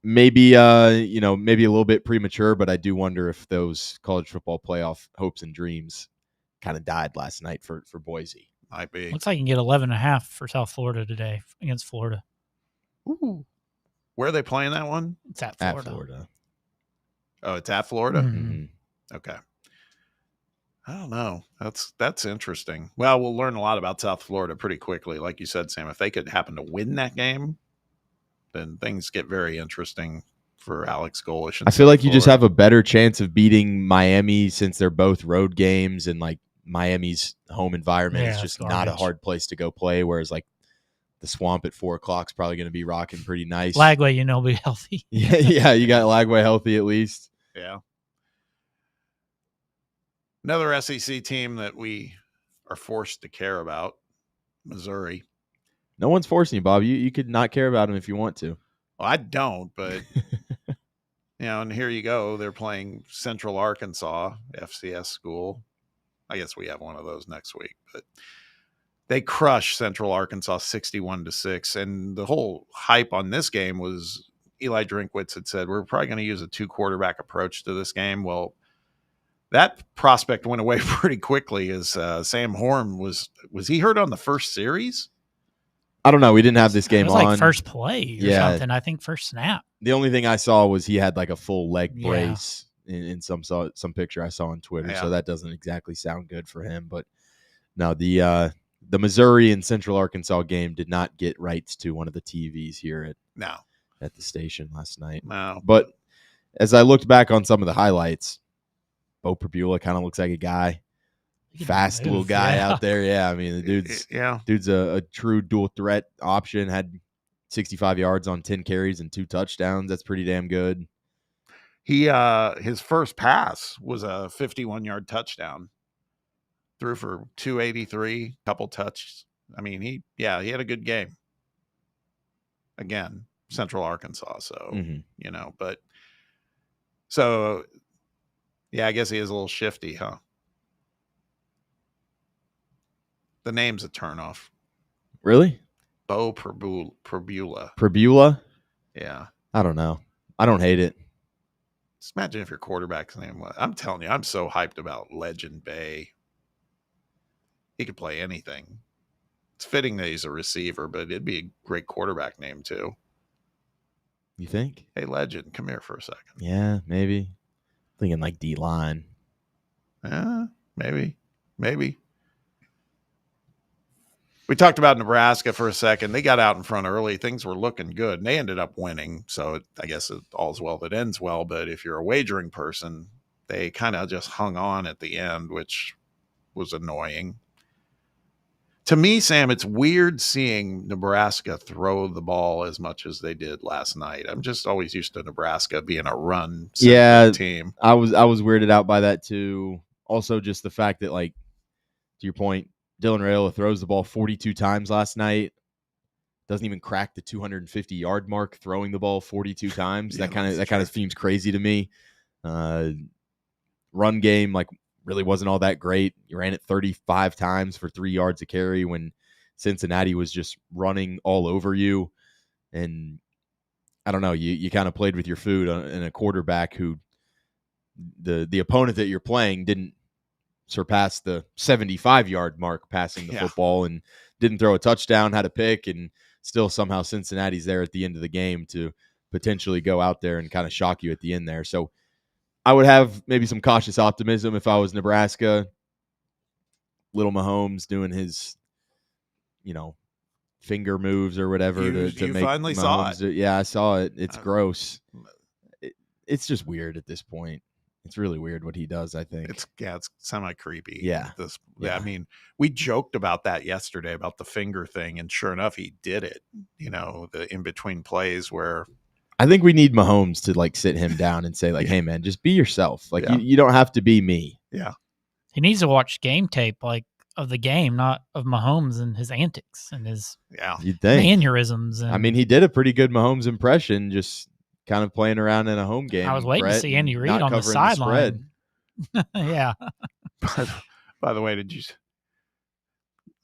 maybe maybe a little bit premature, but I do wonder if those college football playoff hopes and dreams kind of died last night for Boise. Might be. Looks like you can get 11.5 for South Florida today against Florida. Ooh. Where are they playing that one? It's at Florida. At Florida. Oh, it's at Florida? Mm-hmm. Okay. I don't know. That's interesting. Well, we'll learn a lot about South Florida pretty quickly. Like you said, Sam, if they could happen to win that game, then things get very interesting for Alex Golesh. I feel like you just have a better chance of beating Miami since they're both road games, and like Miami's home environment is just not a hard place to go play. Whereas like the Swamp at 4:00 is probably going to be rocking pretty nice. Lagway, will be healthy. yeah, you got Lagway healthy at least. Yeah. Another SEC team that we are forced to care about, Missouri. No one's forcing you, Bob. You could not care about them if you want to. Well, I don't, but and here you go. They're playing Central Arkansas, FCS school. I guess we have one of those next week, but they crushed Central Arkansas 61-6. And the whole hype on this game was Eli Drinkwitz had said, we're probably going to use a 2-quarterback approach to this game. Well, that prospect went away pretty quickly as Sam Horn was he hurt on the first series? I don't know. We didn't have this game on. It was like first play or something. I think first snap. The only thing I saw was he had like a full leg brace in some picture I saw on Twitter. Yeah. So that doesn't exactly sound good for him. But no, the Missouri and Central Arkansas game did not get rights to one of the TVs here at the station last night. No. But as I looked back on some of the highlights, Bo Pribula kind of looks like a guy. Fast little guy out there. Yeah, I mean, the dude's a true dual threat option. Had 65 yards on 10 carries and 2 touchdowns. That's pretty damn good. He his first pass was a 51-yard touchdown. Threw for 283, couple touches. I mean, he had a good game. Again, Central Arkansas, so but so I guess he is a little shifty, huh? The name's a turnoff. Really? Bo Pribula. Pribula? Yeah. I don't know. I don't hate it. Just imagine if your quarterback's name was. I'm telling you, I'm so hyped about Legend Bay. He could play anything. It's fitting that he's a receiver, but it'd be a great quarterback name too. You think? Hey, Legend, come here for a second. Yeah, maybe. Thinking like D-line. Yeah, maybe. We talked about Nebraska for a second. They got out in front early. Things were looking good, and they ended up winning. So I guess all's well that ends well. But if you're a wagering person, they kind of just hung on at the end, which was annoying. To me, Sam, it's weird seeing Nebraska throw the ball as much as they did last night. I'm just always used to Nebraska being a run team. I was weirded out by that too. Also, just the fact that, like, to your point, Dylan Raiola throws the ball 42 times last night. Doesn't even crack the 250-yard mark throwing the ball 42 times. Yeah, that kind of seems crazy to me. Run game, like, really wasn't all that great. You ran it 35 times for 3 yards a carry when Cincinnati was just running all over you. And I don't know, you kind of played with your food in a quarterback who the opponent that you're playing didn't surpass the 75-yard mark passing the football and didn't throw a touchdown, had a pick, and still somehow Cincinnati's there at the end of the game to potentially go out there and kind of shock you at the end there. So I would have maybe some cautious optimism if I was Nebraska. Little Mahomes doing his, finger moves or whatever to make finally Mahomes saw it. Yeah, I saw it. It's gross. It's just weird at this point. It's really weird what he does, I think. It's semi-creepy. Yeah. I mean, we joked about that yesterday, about the finger thing, and sure enough, he did it. The in-between plays where... I think we need Mahomes to, like, sit him down and say, like, hey, man, just be yourself. Like, you don't have to be me. Yeah. He needs to watch game tape, like, of the game, not of Mahomes and his antics and his You'd think. mannerisms. And I mean, he did a pretty good Mahomes impression, just kind of playing around in a home game. I was waiting to see Andy Reid on the sideline. Yeah. By the way, did you...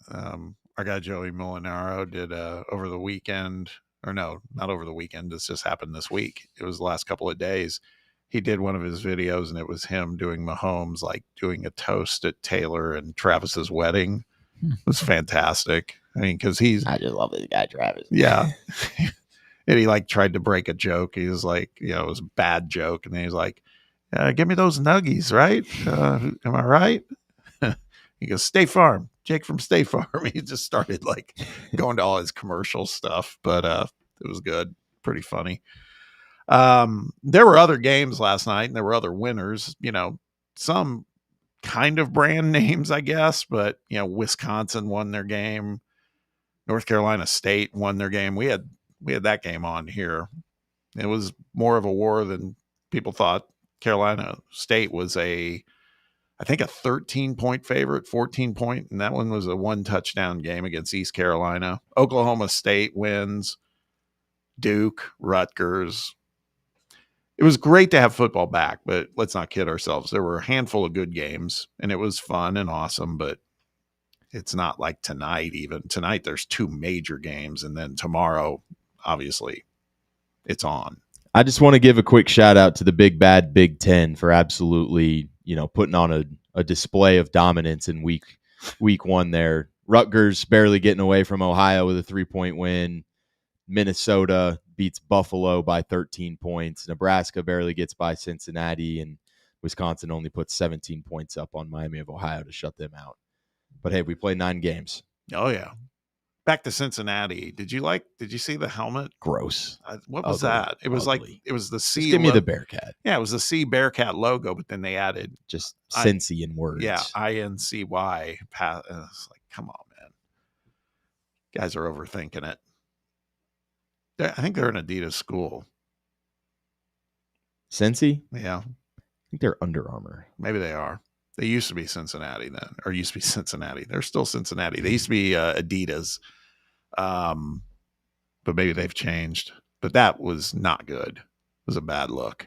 our guy Joey Molinaro did over the weekend... Or no, not over the weekend. This just happened this week. It was the last couple of days. He did one of his videos, and it was him doing Mahomes, like doing a toast at Taylor and Travis's wedding. It was fantastic. I mean, because I just love this guy, Travis. Yeah. And he, like, tried to break a joke. He was like, it was a bad joke. And then he's like, give me those nuggies, right? Am I right? He goes, State Farm, Jake from State Farm. He just started, like, going to all his commercial stuff, but it was good. Pretty funny. There were other games last night, and there were other winners, some kind of brand names, I guess, but, Wisconsin won their game. North Carolina State won their game. We had that game on here. It was more of a war than people thought. Carolina State was I think a 13-point favorite, 14-point, and that one was a 1-touchdown game against East Carolina. Oklahoma State wins. Duke, Rutgers. It was great to have football back, but let's not kid ourselves. There were a handful of good games, and it was fun and awesome, but it's not like tonight even. Tonight there's 2 major games, and then tomorrow, obviously, it's on. I just want to give a quick shout out to the big bad Big Ten for absolutely, putting on a display of dominance in week 1 there. Rutgers barely getting away from Ohio with a 3-point win. Minnesota beats Buffalo by 13 points. Nebraska barely gets by Cincinnati, and Wisconsin only puts 17 points up on Miami of Ohio to shut them out. But hey, we played 9 games. Oh yeah. Back to Cincinnati. Did you see the helmet? Gross. What was that? It was ugly. like, it was the C. Just give me the Bearcat. Yeah, it was the C Bearcat logo, but then they added just Cincy in words. Yeah, INCY. It's like, come on, man. Guys are overthinking it. I think they're an Adidas school. Cincy? Yeah. I think they're Under Armour. Maybe they are. They used to be Cincinnati then, or used to be Cincinnati. They're still Cincinnati. They used to be Adidas, but maybe they've changed. But that was not good. It was a bad look.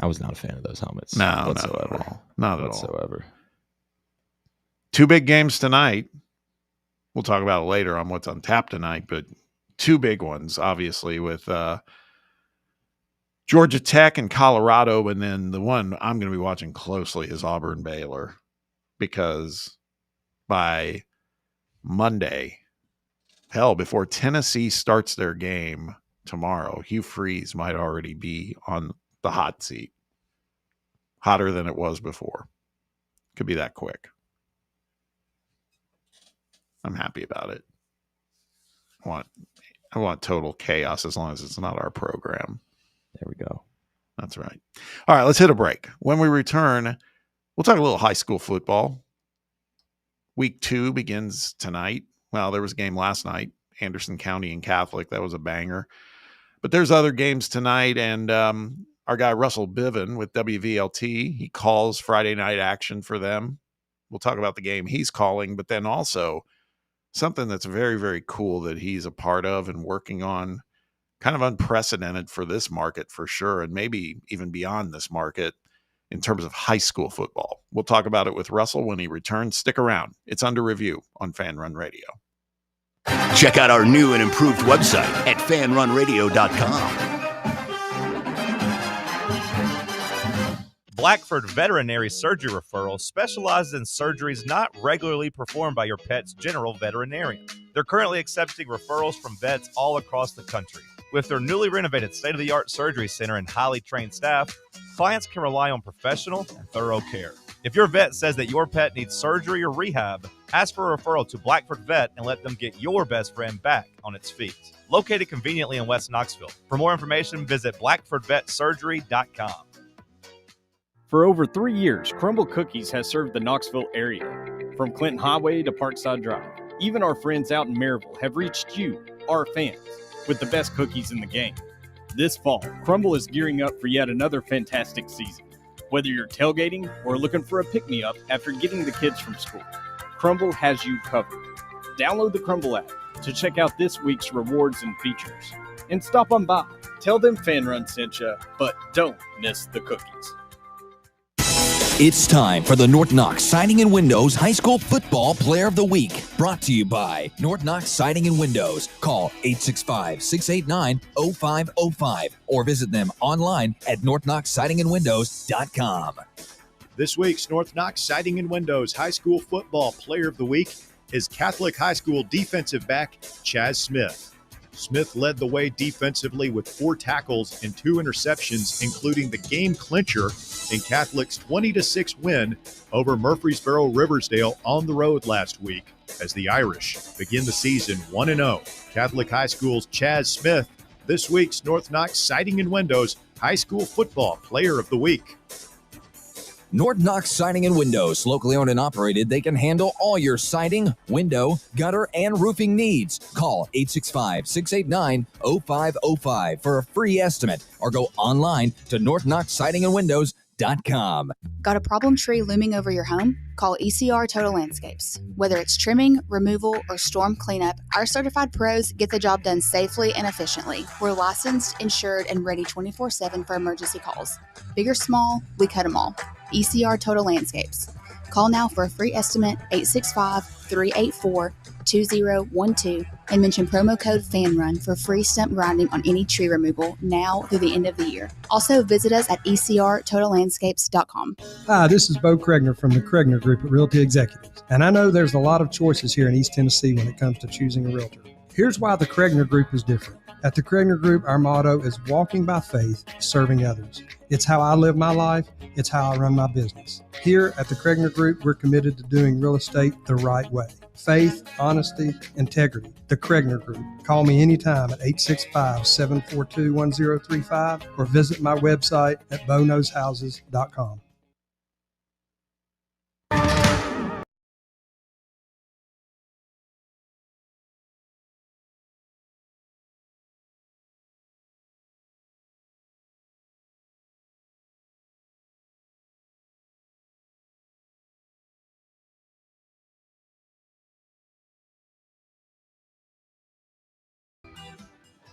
I was not a fan of those helmets. No, whatsoever. Not at all. Whatsoever. 2 big games tonight. We'll talk about it later on what's on tap tonight, but 2 big ones, obviously, with Georgia Tech and Colorado, and then the one I'm going to be watching closely is Auburn-Baylor, because by Monday, hell, before Tennessee starts their game tomorrow, Hugh Freeze might already be on the hot seat. hotter than it was before. Could be that quick. I'm happy about it. I want total chaos as long as it's not our program. There we go. That's right. All right, let's hit a break. When we return, we'll talk a little high school football. Week 2 begins tonight. Well, there was a game last night, Anderson County and Catholic. That was a banger. But there's other games tonight, and our guy Russell Biven with WVLT, he calls Friday night action for them. We'll talk about the game he's calling, but then also something that's very, very cool that he's a part of and working on, kind of unprecedented for this market for sure, and maybe even beyond this market in terms of high school football. We'll talk about it with Russell when he returns. Stick around. It's under review on Fan Run Radio. Check out our new and improved website at fanrunradio.com. Blackford Veterinary Surgery Referral specializes in surgeries not regularly performed by your pet's general veterinarian. They're currently accepting referrals from vets all across the country. With their newly renovated state-of-the-art surgery center and highly trained staff, clients can rely on professional and thorough care. If your vet says that your pet needs surgery or rehab, ask for a referral to Blackford Vet and let them get your best friend back on its feet. Located conveniently in West Knoxville. For more information, visit blackfordvetsurgery.com. For over 3 years, Crumble Cookies has served the Knoxville area, from Clinton Highway to Parkside Drive. Even our friends out in Maryville have reached you, our fans, with the best cookies in the game. This fall, Crumble is gearing up for yet another fantastic season. Whether you're tailgating or looking for a pick-me-up after getting the kids from school, Crumble has you covered. Download the Crumble app to check out this week's rewards and features. And stop on by. Tell them Fan Run sent you, but don't miss the cookies. It's time for the North Knox Siding and Windows High School Football Player of the Week. Brought to you by North Knox Siding and Windows. Call 865-689-0505 or visit them online at northknoxsidingandwindows.com. This week's North Knox Siding and Windows High School Football Player of the Week is Catholic High School defensive back Chaz Smith. Smith led the way defensively with 4 tackles and 2 interceptions, including the game clincher in Catholic's 20-6 win over Murfreesboro Riversdale on the road last week as the Irish begin the season 1-0. Catholic High School's Chaz Smith, this week's North Knox Siding and Windows High School Football Player of the Week. North Knox Siding and Windows, locally owned and operated, they can handle all your siding, window, gutter, and roofing needs. Call 865-689-0505 for a free estimate or go online to northknoxsidingandwindows.com. Got a problem tree looming over your home? Call ECR Total Landscapes. Whether it's trimming, removal, or storm cleanup, our certified pros get the job done safely and efficiently. We're licensed, insured, and ready 24/7 for emergency calls. Big or small, we cut them all. ECR Total Landscapes. Call now for a free estimate, 865-384-2012, and mention promo code FANRUN for free stump grinding on any tree removal now through the end of the year. Also, visit us at ecrtotallandscapes.com. Hi, this is Bo Kregner from the Kregner Group at Realty Executives, and I know there's a lot of choices here in East Tennessee when it comes to choosing a realtor. Here's why the Kregner Group is different. At the Kregner Group, our motto is walking by faith, serving others. It's how I live my life. It's how I run my business. Here at the Kregner Group, we're committed to doing real estate the right way. Faith, honesty, integrity. The Kregner Group. Call me anytime at 865-742-1035 or visit my website at boknowshouses.com.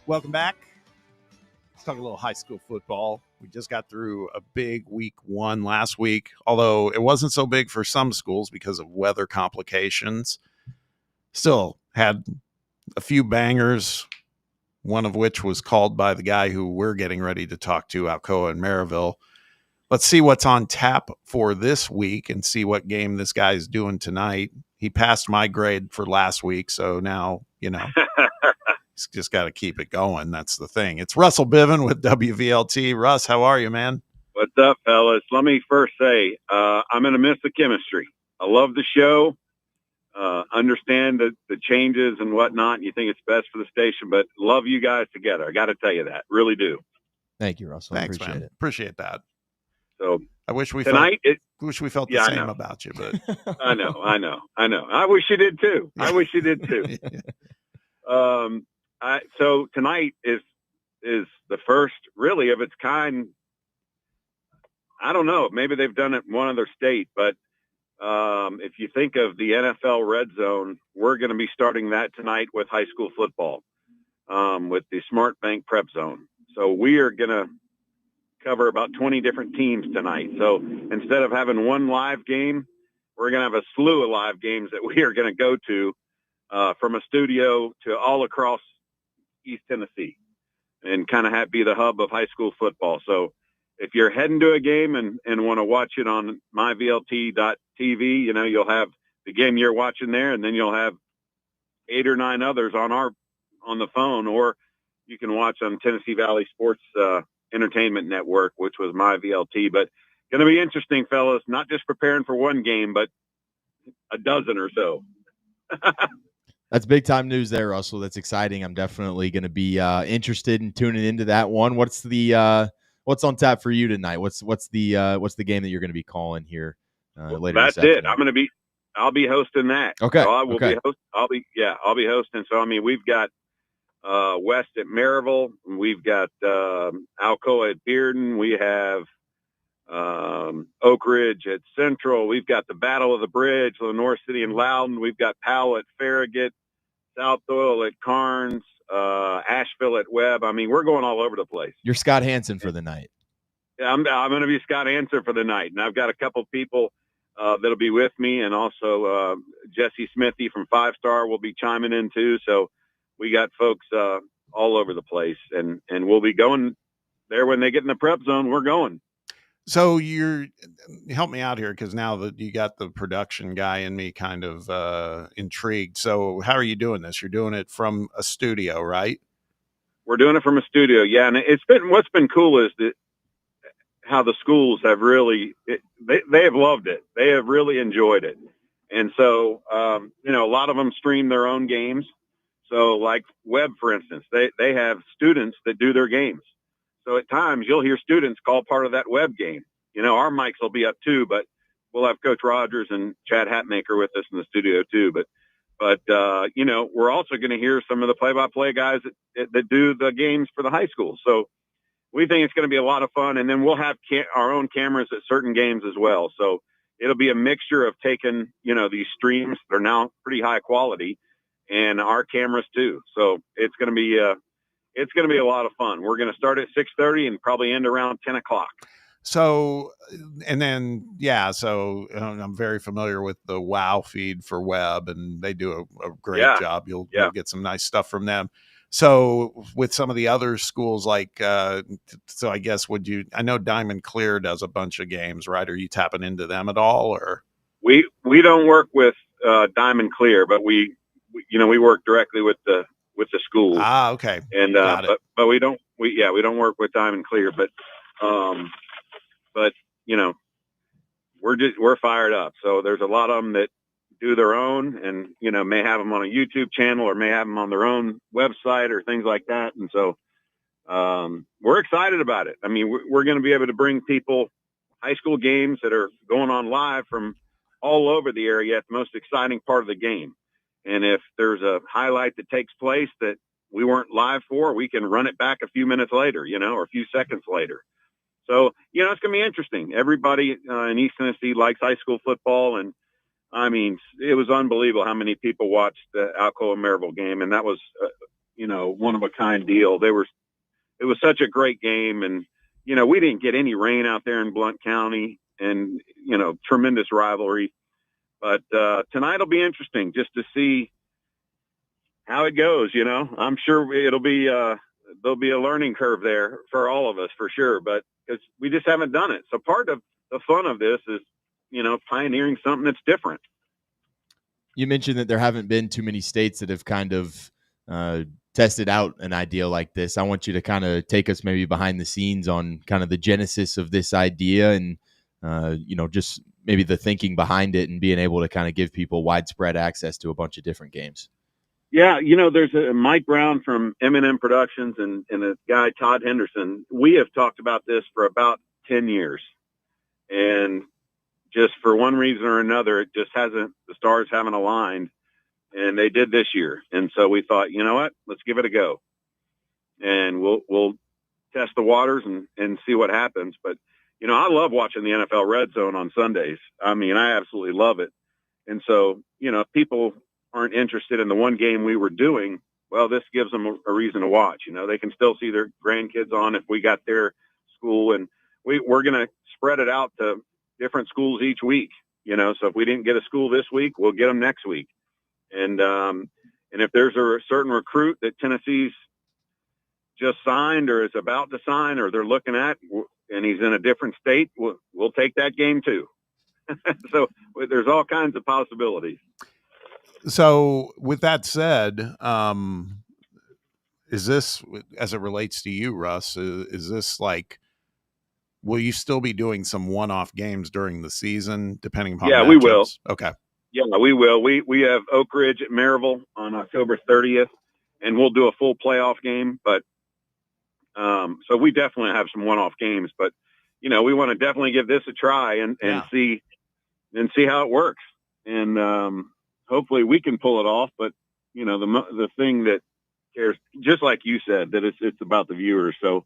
Welcome back. Let's talk a little high school football. We just got through a big week 1 last week, although it wasn't so big for some schools because of weather complications. Still had a few bangers, one of which was called by the guy who we're getting ready to talk to, Alcoa and Maryville. Let's see what's on tap for this week and see what game this guy's doing tonight. He passed my grade for last week, so now, he's just got to keep it going. That's the thing. It's Russell Biven with WVLT. Russ, how are you, man? What's up, fellas? Let me first say, I'm going to miss the chemistry. I love the show. Understand the changes and whatnot. You think it's best for the station, but love you guys together. I got to tell you that. Really do. Thank you, Russell. Thanks, Appreciate man. it. Appreciate that. So I wish we tonight, felt the same about you, but I know. I wish you did too. So tonight is the first really of its kind. I don't know. Maybe they've done it in one other state, but if you think of the NFL Red Zone, we're going to be starting that tonight with high school football with the Smart Bank Prep Zone. So we are going to cover about 20 different teams tonight. So instead of having one live game, we're going to have a slew of live games that we are going to go to from a studio to all across East Tennessee and kind of be the hub of high school football. So if you're heading to a game and want to watch it on myvlt.tv, you'll have the game you're watching there, and then you'll have 8 or 9 others on the phone, or you can watch on Tennessee Valley Sports Entertainment Network, which was MyVLT. But going to be interesting, fellas, not just preparing for one game, but a dozen or so. That's big time news there, Russell. That's exciting. I'm definitely going to be interested in tuning into that one. What's on tap for you tonight? What's the game that you're going to be calling here later? That's it. I'll be hosting that. Okay. So I will be I'll be hosting. So I mean, we've got West at Maryville, we've got Alcoa at Bearden, we have Oak Ridge at Central, we've got the Battle of the Bridge, Lenore City and Loudon, we've got Powell at Farragut, South Doyle at Carnes, Asheville at Webb. I mean, we're going all over the place. You're Scott Hansen for the night. Yeah, I'm going to be Scott Hansen for the night, and I've got a couple people that'll be with me, and also Jesse Smithy from 5 Star will be chiming in too. So we got folks all over the place, and we'll be going there when they get in the prep zone. We're going. So help me out here, because now that you got the production guy in me kind of intrigued. So how are you doing this? You're doing it from a studio, right? We're doing it from a studio, yeah. And what's been cool is that how the schools have really they have loved it. They have really enjoyed it, and so a lot of them stream their own games. So like Webb, for instance, they have students that do their games. So at times you'll hear students call part of that Webb game. Our mics will be up too, but we'll have Coach Rogers and Chad Hatmaker with us in the studio too. But we're also going to hear some of the play-by-play guys that do the games for the high school. So we think it's going to be a lot of fun. And then we'll have our own cameras at certain games as well. So it'll be a mixture of taking, these streams, they're now pretty high quality, and our cameras too. So it's going to be a lot of fun. We're going to start at 6:30 and probably end around 10 o'clock. So, and then, so I'm very familiar with the WOW feed for Webb, and they do a great job. You'll get some nice stuff from them. So with some of the other schools, like, so I guess I know Diamond Clear does a bunch of games, right? Are you tapping into them at all, or? We don't work with Diamond Clear, but we work directly with the schools. Ah, okay. And but we don't work with Diamond Clear, but we're fired up. So there's a lot of them that do their own, and may have them on a YouTube channel or may have them on their own website or things like that. And so we're excited about it. I mean, we're going to be able to bring people high school games that are going on live from all over the area at the most exciting part of the game. And if there's a highlight that takes place that we weren't live for, we can run it back a few minutes later, or a few seconds later. So, it's going to be interesting. Everybody in East Tennessee likes high school football. And I mean, it was unbelievable how many people watched the Alcoa Maryville game. And that was, one of a kind deal. It was such a great game. And, we didn't get any rain out there in Blount County, and, tremendous rivalry. But tonight will be interesting just to see how it goes. I'm sure it'll be there'll be a learning curve there for all of us for sure. But because we just haven't done it, so part of the fun of this is pioneering something that's different. You mentioned that there haven't been too many states that have kind of tested out an idea like this. I want you to kind of take us maybe behind the scenes on kind of the genesis of this idea and, just maybe the thinking behind it and being able to kind of give people widespread access to a bunch of different games. Yeah, there's a Mike Brown from M&M Productions and a guy, Todd Henderson. We have talked about this for about 10 years. And just for one reason or another, it just the stars haven't aligned. And they did this year. And so we thought, you know what, let's give it a go. And we'll test the waters and see what happens. But, I love watching the NFL Red Zone on Sundays. I mean, I absolutely love it. And so, if people aren't interested in the one game we were doing, well, this gives them a reason to watch. They can still see their grandkids on if we got their school, and we're going to spread it out to different schools each week. So if we didn't get a school this week, we'll get them next week. And if there's a certain recruit that Tennessee's just signed or is about to sign or they're looking at, and he's in a different state, we'll take that game too. So there's all kinds of possibilities. So with that said, is this, as it relates to you, Russ, is this like, will you still be doing some one-off games during the season, depending upon matchups? We will. Okay. Yeah, we will. We have Oak Ridge at Maryville on October 30th, and we'll do a full playoff game. But so we definitely have some one-off games. But we want to definitely give this a try and see how it works. And hopefully we can pull it off. But the thing that cares, just like you said, that it's about the viewers. So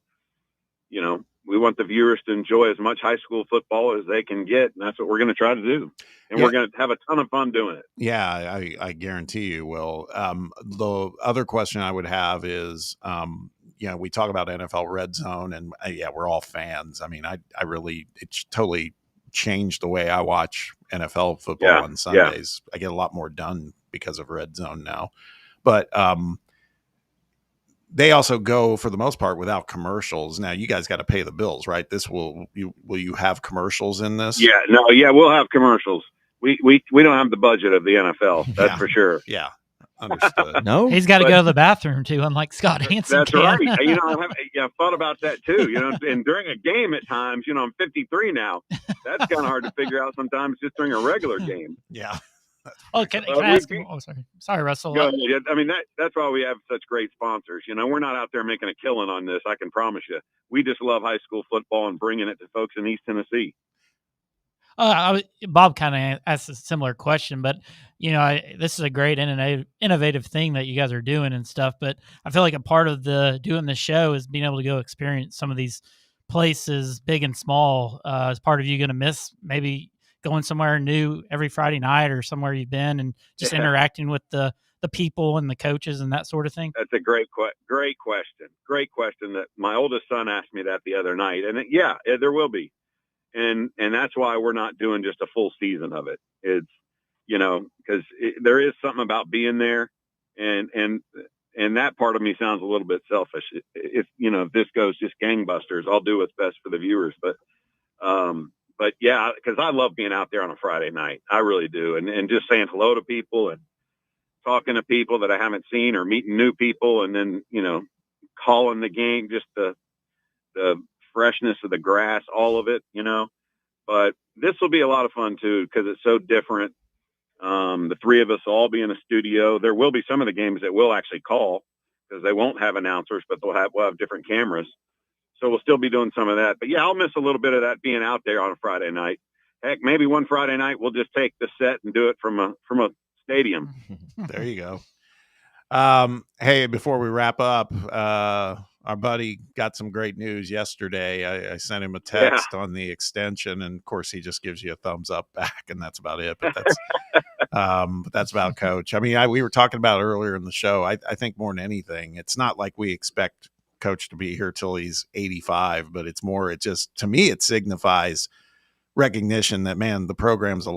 we want the viewers to enjoy as much high school football as they can get, and that's what we're going to try to do. And we're going to have a ton of fun doing it. Yeah, I guarantee you will. The other question I would have is, we talk about NFL Red Zone, and we're all fans. I mean, it's totally changed the way I watch NFL football on Sundays. I get a lot more done because of Red Zone now. But they also go, for the most part, without commercials. Now, you guys got to pay the bills, right? Will you have commercials in this? We'll have commercials. We don't have the budget of the NFL. That's for sure. Yeah, understood. No, he's got to go to the bathroom too, unlike Scott Hansen. That's right. I've thought about that too. And during a game at times, I'm 53 now. That's kind of hard to figure out sometimes just during a regular game. Yeah. Oh, can I ask him? Oh, sorry, Russell. I mean, that's why we have such great sponsors. We're not out there making a killing on this. I can promise you. We just love high school football and bringing it to folks in East Tennessee. Bob kind of asked a similar question, but this is a great innovative thing that you guys are doing and stuff. But I feel like a part of doing the show is being able to go experience some of these places, big and small. Is part of you going to miss maybe going somewhere new every Friday night or somewhere you've been and just interacting with the people and the coaches and that sort of thing? That's a great question. Great question. That my oldest son asked me that the other night, and there will be. And that's why we're not doing just a full season of it. It's, because there is something about being there, and that part of me sounds a little bit selfish. If this goes just gangbusters, I'll do what's best for the viewers. But yeah, because I love being out there on a Friday night. I really do. And just saying hello to people and talking to people that I haven't seen or meeting new people. And then, calling the game, just the freshness of the grass, all of it, but this will be a lot of fun too, because it's so different. The three of us will all be in a studio. There will be some of the games that we'll actually call because they won't have announcers, but we'll have different cameras. So we'll still be doing some of that. But yeah, I'll miss a little bit of that being out there on a Friday night. Heck, maybe one Friday night we'll just take the set and do it from a stadium. There you go. Hey, before we wrap up, our buddy got some great news yesterday. I sent him a text on the extension, and of course he just gives you a thumbs up back, and that's about it. But that's about Coach. I mean, we were talking about earlier in the show. I think more than anything, it's not like we expect Coach to be here till he's 85, but it's more, it just, to me, it signifies recognition that, man, the program's,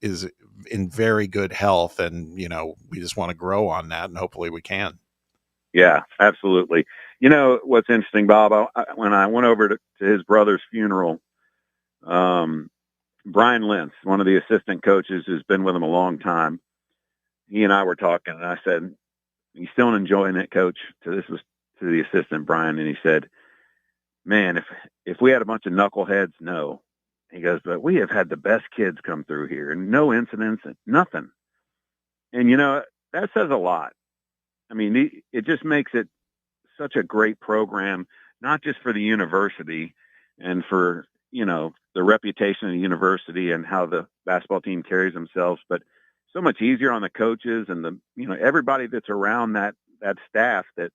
is in very good health, and, we just want to grow on that, and hopefully we can. Yeah, absolutely. What's interesting, Bob, when I went over to his brother's funeral, Brian Lentz, one of the assistant coaches who's been with him a long time, he and I were talking, and I said, "You still enjoying it, Coach?" So this was to the assistant, Brian, and he said, "Man, if we had a bunch of knuckleheads, no." He goes, "But we have had the best kids come through here, and no incidents, and nothing." And, that says a lot. I mean, it just makes it such a great program, not just for the university and for, the reputation of the university and how the basketball team carries themselves, but so much easier on the coaches and everybody that's around that staff, that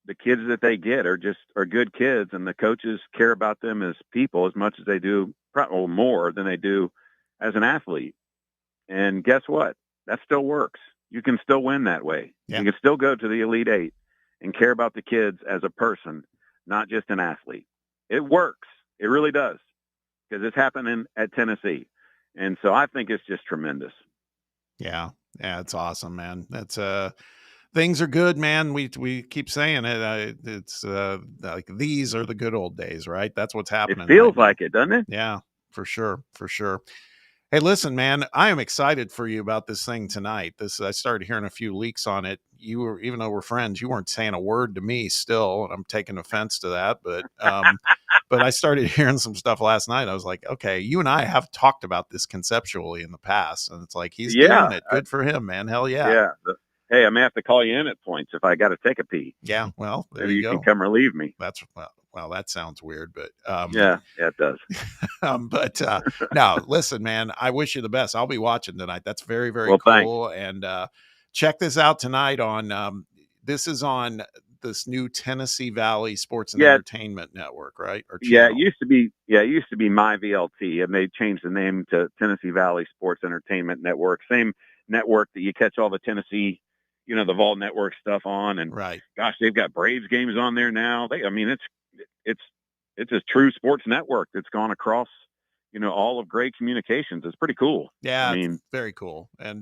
the kids that they get are good kids, and the coaches care about them as people as much as they do, probably more than they do as an athlete. And guess what? That still works. You can still win that way. Yeah. You can still go to the Elite Eight and care about the kids as a person, not just an athlete. It works. It really does, because it's happening at Tennessee. And so I think it's just tremendous. Yeah, it's awesome, man. That's things are good, man. We keep saying it. It's like these are the good old days, right? That's what's happening. It feels like it, doesn't it? Yeah, for sure. Hey, listen, man, I am excited for you about this thing tonight. I started hearing a few leaks on it. You were, even though we're friends, you weren't saying a word to me still, and I'm taking offense to that. But but I started hearing some stuff last night. I was like, okay, you and I have talked about this conceptually in the past, and it's like he's doing it. Good for him, man. Hell yeah. Yeah. Hey, I may have to call you in at points if I got to take a pee. Yeah, well, there Maybe you go. Can come relieve me. That's well, that sounds weird, but yeah, it does. But no, listen, man, I wish you the best. I'll be watching tonight. That's very, very cool. Thanks. And check this out tonight on this is on this new Tennessee Valley Sports and Entertainment Network, right? Or it used to be My VLT, and they changed the name to Tennessee Valley Sports Entertainment Network. Same network that you catch all the Tennessee, the Vol Network stuff on. And right, gosh, they've got Braves games on there now. It's a true sports network that's gone across, all of Gray Communications. It's pretty cool. Yeah, it's very cool. And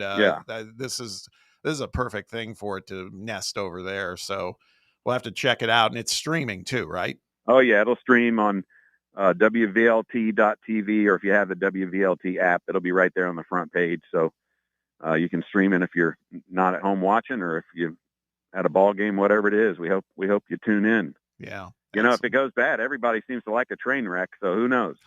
this is a perfect thing for it to nest over there. So we'll have to check it out, and it's streaming too, right? Oh yeah, it'll stream on WVLT.tv, or if you have the WVLT app, it'll be right there on the front page. So you can stream it if you're not at home watching, or if you at a ball game, whatever it is. We hope you tune in. Yeah. If it goes bad, everybody seems to like a train wreck. So who knows?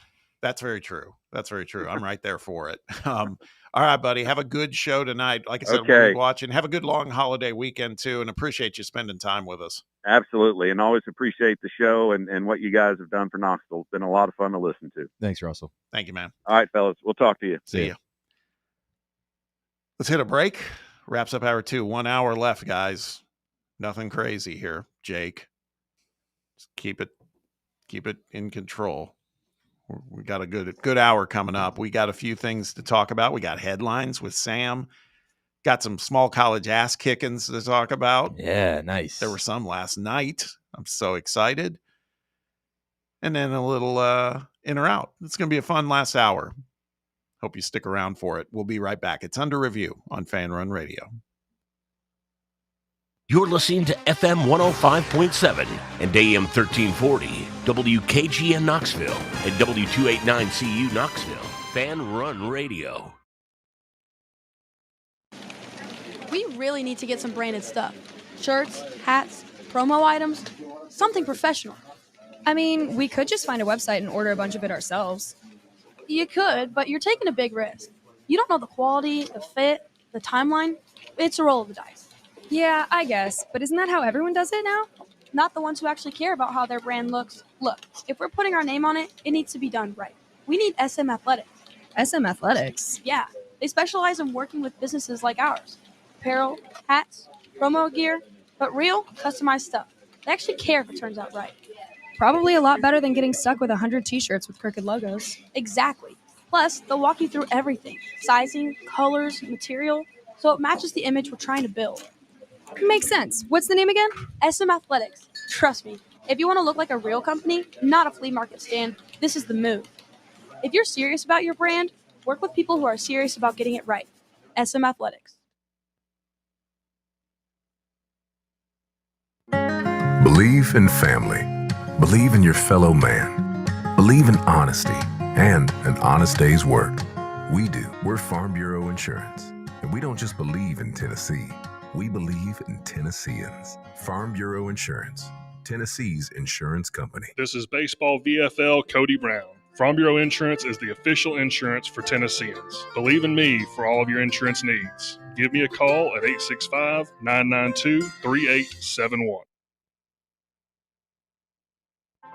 That's very true. I'm right there for it. All right, buddy. Have a good show tonight. Like I said, we'll be watching. Have a good long holiday weekend too, and appreciate you spending time with us. Absolutely. And always appreciate the show and what you guys have done for Knoxville. It's been a lot of fun to listen to. Thanks, Russell. Thank you, man. All right, fellas. We'll talk to you. See ya. Let's hit a break. Wraps up hour 2. 1 hour left, guys. Nothing crazy here, Jake. Just keep it in control. We got a good hour coming up. We got a few things to talk about. We got headlines with Sam. Got some small college ass kickings to talk about. Yeah, nice. There were some last night. I'm so excited. And then a little in or out. It's going to be a fun last hour. Hope you stick around for it. We'll be right back. It's Under Review on Fan Run Radio. You're listening to FM 105.7 and AM 1340, WKGN Knoxville, and W289CU Knoxville, Fan Run Radio. We really need to get some branded stuff. Shirts, hats, promo items, something professional. I mean, we could just find a website and order a bunch of it ourselves. You could, but you're taking a big risk. You don't know the quality, the fit, the timeline. It's a roll of the dice. Yeah, I guess. But isn't that how everyone does it now? Not the ones who actually care about how their brand looks. Look, if we're putting our name on it, it needs to be done right. We need SM Athletics. SM Athletics? Yeah. They specialize in working with businesses like ours. Apparel, hats, promo gear, but real, customized stuff. They actually care if it turns out right. Probably a lot better than getting stuck with 100 t-shirts with crooked logos. Exactly. Plus, they'll walk you through everything. Sizing, colors, material, so it matches the image we're trying to build. Makes sense. What's the name again? SM Athletics. Trust me, if you want to look like a real company, not a flea market stand, this is the move. If you're serious about your brand, work with people who are serious about getting it right. SM Athletics. Believe in family. Believe in your fellow man. Believe in honesty and an honest day's work. We do. We're Farm Bureau Insurance. And we don't just believe in Tennessee. We believe in Tennesseans. Farm Bureau Insurance, Tennessee's insurance company. This is Baseball VFL Cody Brown. Farm Bureau Insurance is the official insurance for Tennesseans. Believe in me for all of your insurance needs. Give me a call at 865-992-3871.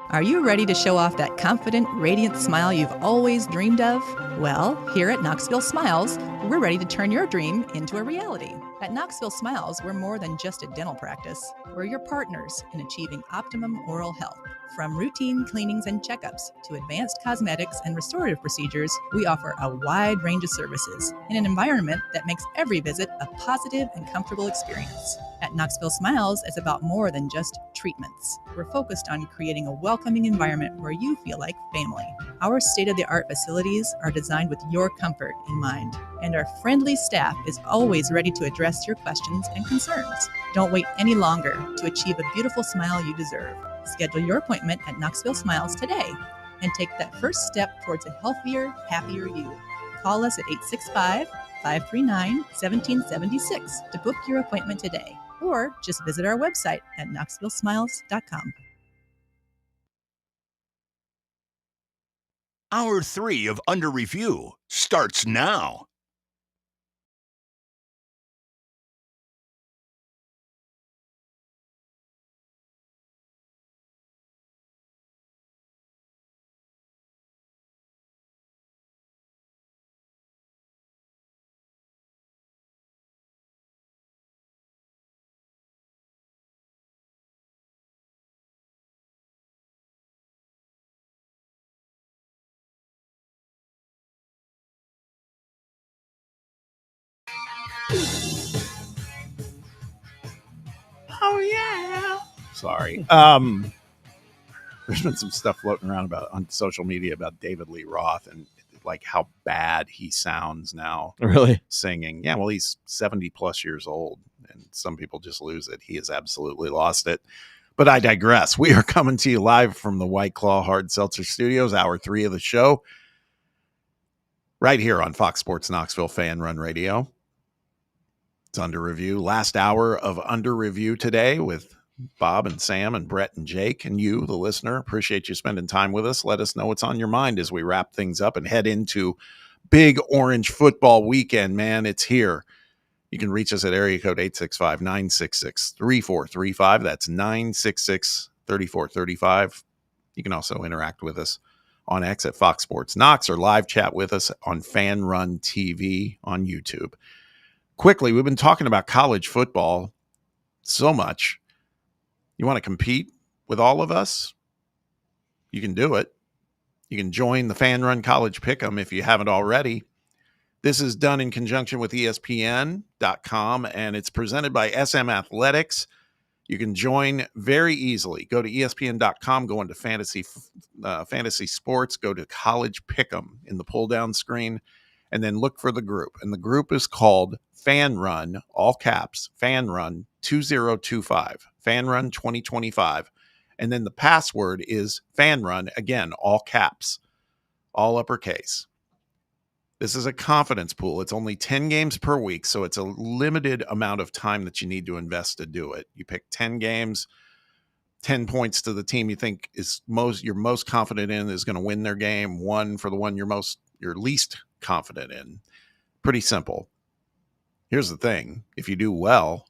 Are you ready to show off that confident, radiant smile you've always dreamed of? Well, here at Knoxville Smiles, we're ready to turn your dream into a reality. At Knoxville Smiles, we're more than just a dental practice. We're your partners in achieving optimum oral health. From routine cleanings and checkups to advanced cosmetics and restorative procedures, we offer a wide range of services in an environment that makes every visit a positive and comfortable experience. At Knoxville Smiles, it's about more than just treatments. We're focused on creating a welcoming environment where you feel like family. Our state-of-the-art facilities are designed with your comfort in mind, and our friendly staff is always ready to address your questions and concerns. Don't wait any longer to achieve a beautiful smile you deserve. Schedule your appointment at Knoxville Smiles today and take that first step towards a healthier, happier you. Call us at 865-539-1776 to book your appointment today, or just visit our website at knoxvillesmiles.com. Hour 3 of Under Review starts now. Oh yeah. Sorry. There's been some stuff floating around about on social media about David Lee Roth and like how bad he sounds now. Really? Singing. Yeah, well, he's 70 plus years old, and some people just lose it. He has absolutely lost it. But I digress. We are coming to you live from the White Claw Hard Seltzer Studios, hour 3 of the show, right here on Fox Sports Knoxville Fan Run Radio. It's Under Review. Last hour of Under Review today with Bob and Sam and Brett and Jake and you, the listener. Appreciate you spending time with us. Let us know what's on your mind as we wrap things up and head into Big Orange Football Weekend, man. It's here. You can reach us at area code 865-966-3435. That's 966-3435. You can also interact with us on X at Fox Sports Knox or live chat with us on Fan Run TV on YouTube. Quickly, we've been talking about college football so much. You want to compete with all of us? You can do it. You can join the Fan Run College Pick'em if you haven't already. This is done in conjunction with ESPN.com, and it's presented by SM Athletics. You can join very easily. Go to ESPN.com, go into fantasy sports, go to College Pick'em in the pull-down screen, and then look for the group. And the group is called Fan Run, all caps, Fan Run 2025, Fan Run 2025. And then the password is Fan Run, again, all caps, all uppercase. This is a confidence pool. It's only 10 games per week, so it's a limited amount of time that you need to invest to do it. You pick 10 games, 10 points to the team you think is you're most confident in is going to win their game, 1 for the one you're least confident in. Pretty simple. Here's the thing. If you do well,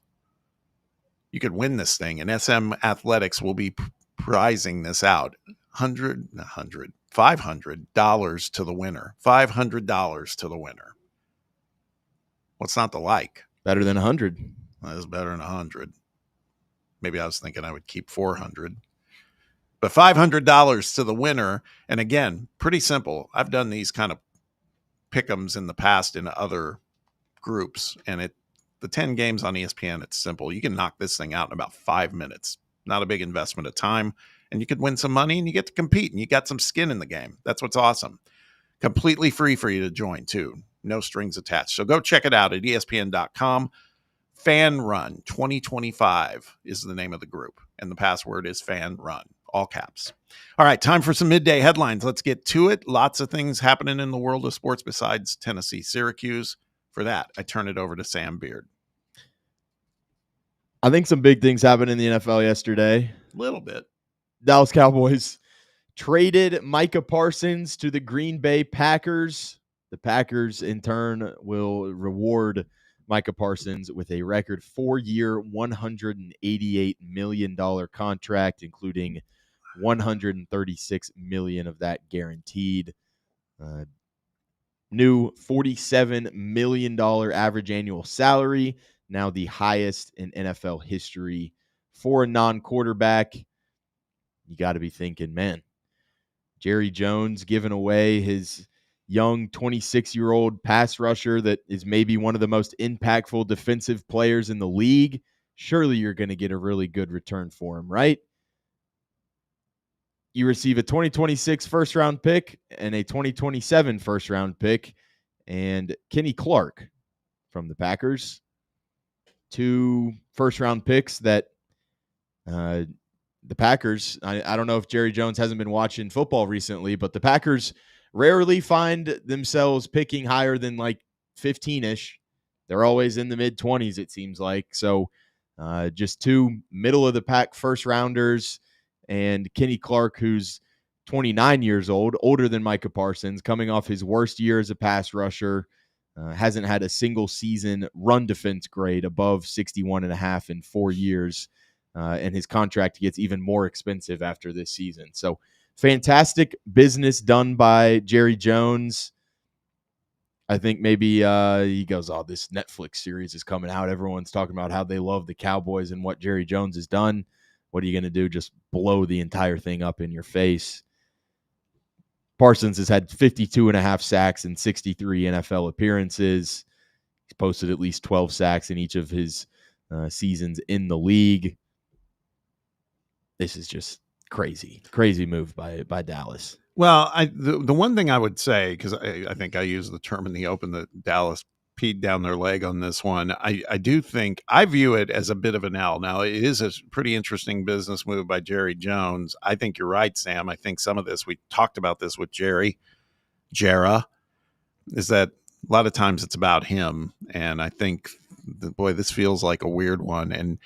you could win this thing, and SM Athletics will be prizing this out. $500 to the winner. $500 to the winner. What's not to like? Better than 100. That is better than 100. Maybe I was thinking I would keep 400. But $500 to the winner. And again, pretty simple. I've done these kind of pick'ems in the past in other groups, and the 10 games on ESPN, it's simple. You can knock this thing out in about 5 minutes. Not a big investment of time, and you could win some money, and you get to compete, and you got some skin in the game. That's what's awesome. Completely free for you to join, too. No strings attached. So go check it out at ESPN.com. Fan Run 2025 is the name of the group, and the password is Fan Run, all caps. All right, time for some midday headlines. Let's get to it. Lots of things happening in the world of sports besides Tennessee, Syracuse. For that, I turn it over to Sam Beard. I think some big things happened in the NFL yesterday. A little bit. Dallas Cowboys traded Micah Parsons to the Green Bay Packers. The Packers, in turn, will reward Micah Parsons with a record 4-year, $188 million contract, including $136 million of that guaranteed. New $47 million average annual salary, now the highest in NFL history for a non-quarterback. You got to be thinking, man, Jerry Jones giving away his young 26-year-old pass rusher that is maybe one of the most impactful defensive players in the league. Surely you're going to get a really good return for him, right? You receive a 2026 first-round pick and a 2027 first-round pick, and Kenny Clark from the Packers. 2 first-round picks that the Packers, I don't know if Jerry Jones hasn't been watching football recently, but the Packers rarely find themselves picking higher than like 15-ish. They're always in the mid-20s, it seems like. So just 2 middle-of-the-pack first-rounders, and Kenny Clark, who's 29 years old, older than Micah Parsons, coming off his worst year as a pass rusher, hasn't had a single season run defense grade above 61.5 in 4 years, and his contract gets even more expensive after this season. So fantastic business done by Jerry Jones. I think maybe he goes, oh, this Netflix series is coming out. Everyone's talking about how they love the Cowboys and what Jerry Jones has done. What are you going to do? Just blow the entire thing up in your face. Parsons has had 52.5 sacks in 63 NFL appearances. He's posted at least 12 sacks in each of his seasons in the league. This is just crazy move by Dallas. Well, the one thing I would say, because I think I used the term in the open that Dallas peed down their leg on this one. I do think I view it as a bit of an L. Now, it is a pretty interesting business move by Jerry Jones. I think you're right, Sam. I think some of this, we talked about this with Jera, is that a lot of times it's about him. And I think, this feels like a weird one. And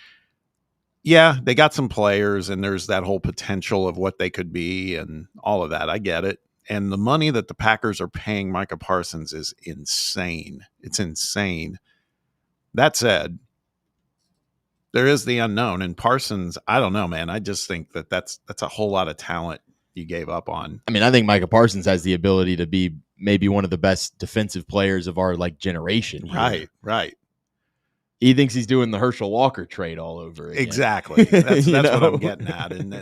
yeah, they got some players and there's that whole potential of what they could be and all of that. I get it. And the money that the Packers are paying Micah Parsons is insane. It's insane. That said, there is the unknown. And Parsons, I don't know, man. I just think that's a whole lot of talent you gave up on. I mean, I think Micah Parsons has the ability to be maybe one of the best defensive players of our generation here. Right. He thinks he's doing the Herschel Walker trade all over again. Exactly. That's what I'm getting at. And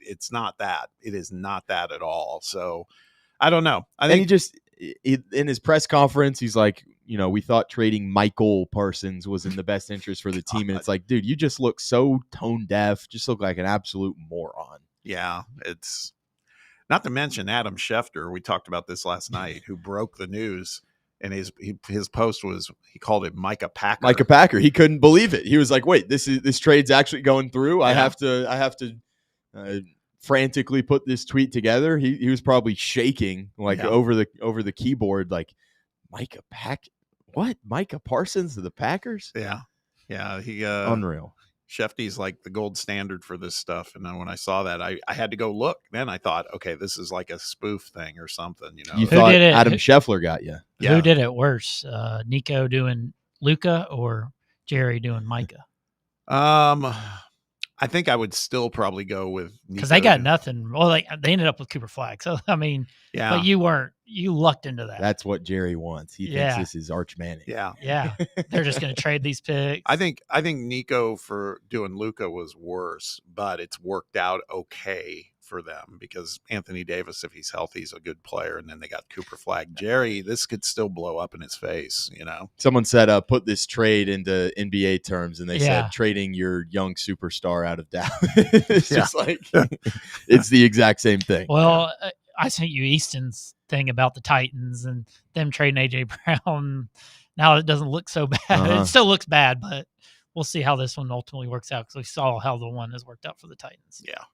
it's not that. It is not that at all. So I don't know. I think in his press conference, he's like, we thought trading Michael Parsons was in the best interest for the team. And it's like, dude, you just look so tone deaf. Just look like an absolute moron. Yeah. It's not to mention Adam Schefter. We talked about this last night, who broke the news. And his post was, he called it Micah Packer. Micah Packer. He couldn't believe it. He was like, "Wait, this trade's actually going through. Yeah. I have to frantically put this tweet together." He was probably shaking over the keyboard, like, Micah what? Micah Parsons to the Packers? Yeah. He unreal. Shefty's like the gold standard for this stuff. And then when I saw that, I had to go look. Then I thought, okay, this is like a spoof thing or something. You thought Adam Scheffler got you. Yeah. Who did it worse? Nico doing Luka or Jerry doing Micah? I think I would still probably go with Nico. Because they got nothing. Well, they ended up with Cooper Flagg. So, I mean, yeah. But you lucked into that. That's what Jerry wants. He thinks this is Arch Manning. Yeah. They're just going to trade these picks. I think Nico for doing Luka was worse, but it's worked out okay for them because Anthony Davis, if he's healthy, is a good player. And then they got Cooper Flagg. Jerry, this could still blow up in his face, Someone said, put this trade into NBA terms, and they said trading your young superstar out of Dallas. It's just like, it's the exact same thing. Well, I sent you Easton's thing about the Titans and them trading A.J. Brown. Now it doesn't look so bad. It still looks bad, but we'll see how this one ultimately works out because we saw how the one has worked out for the Titans. Yeah.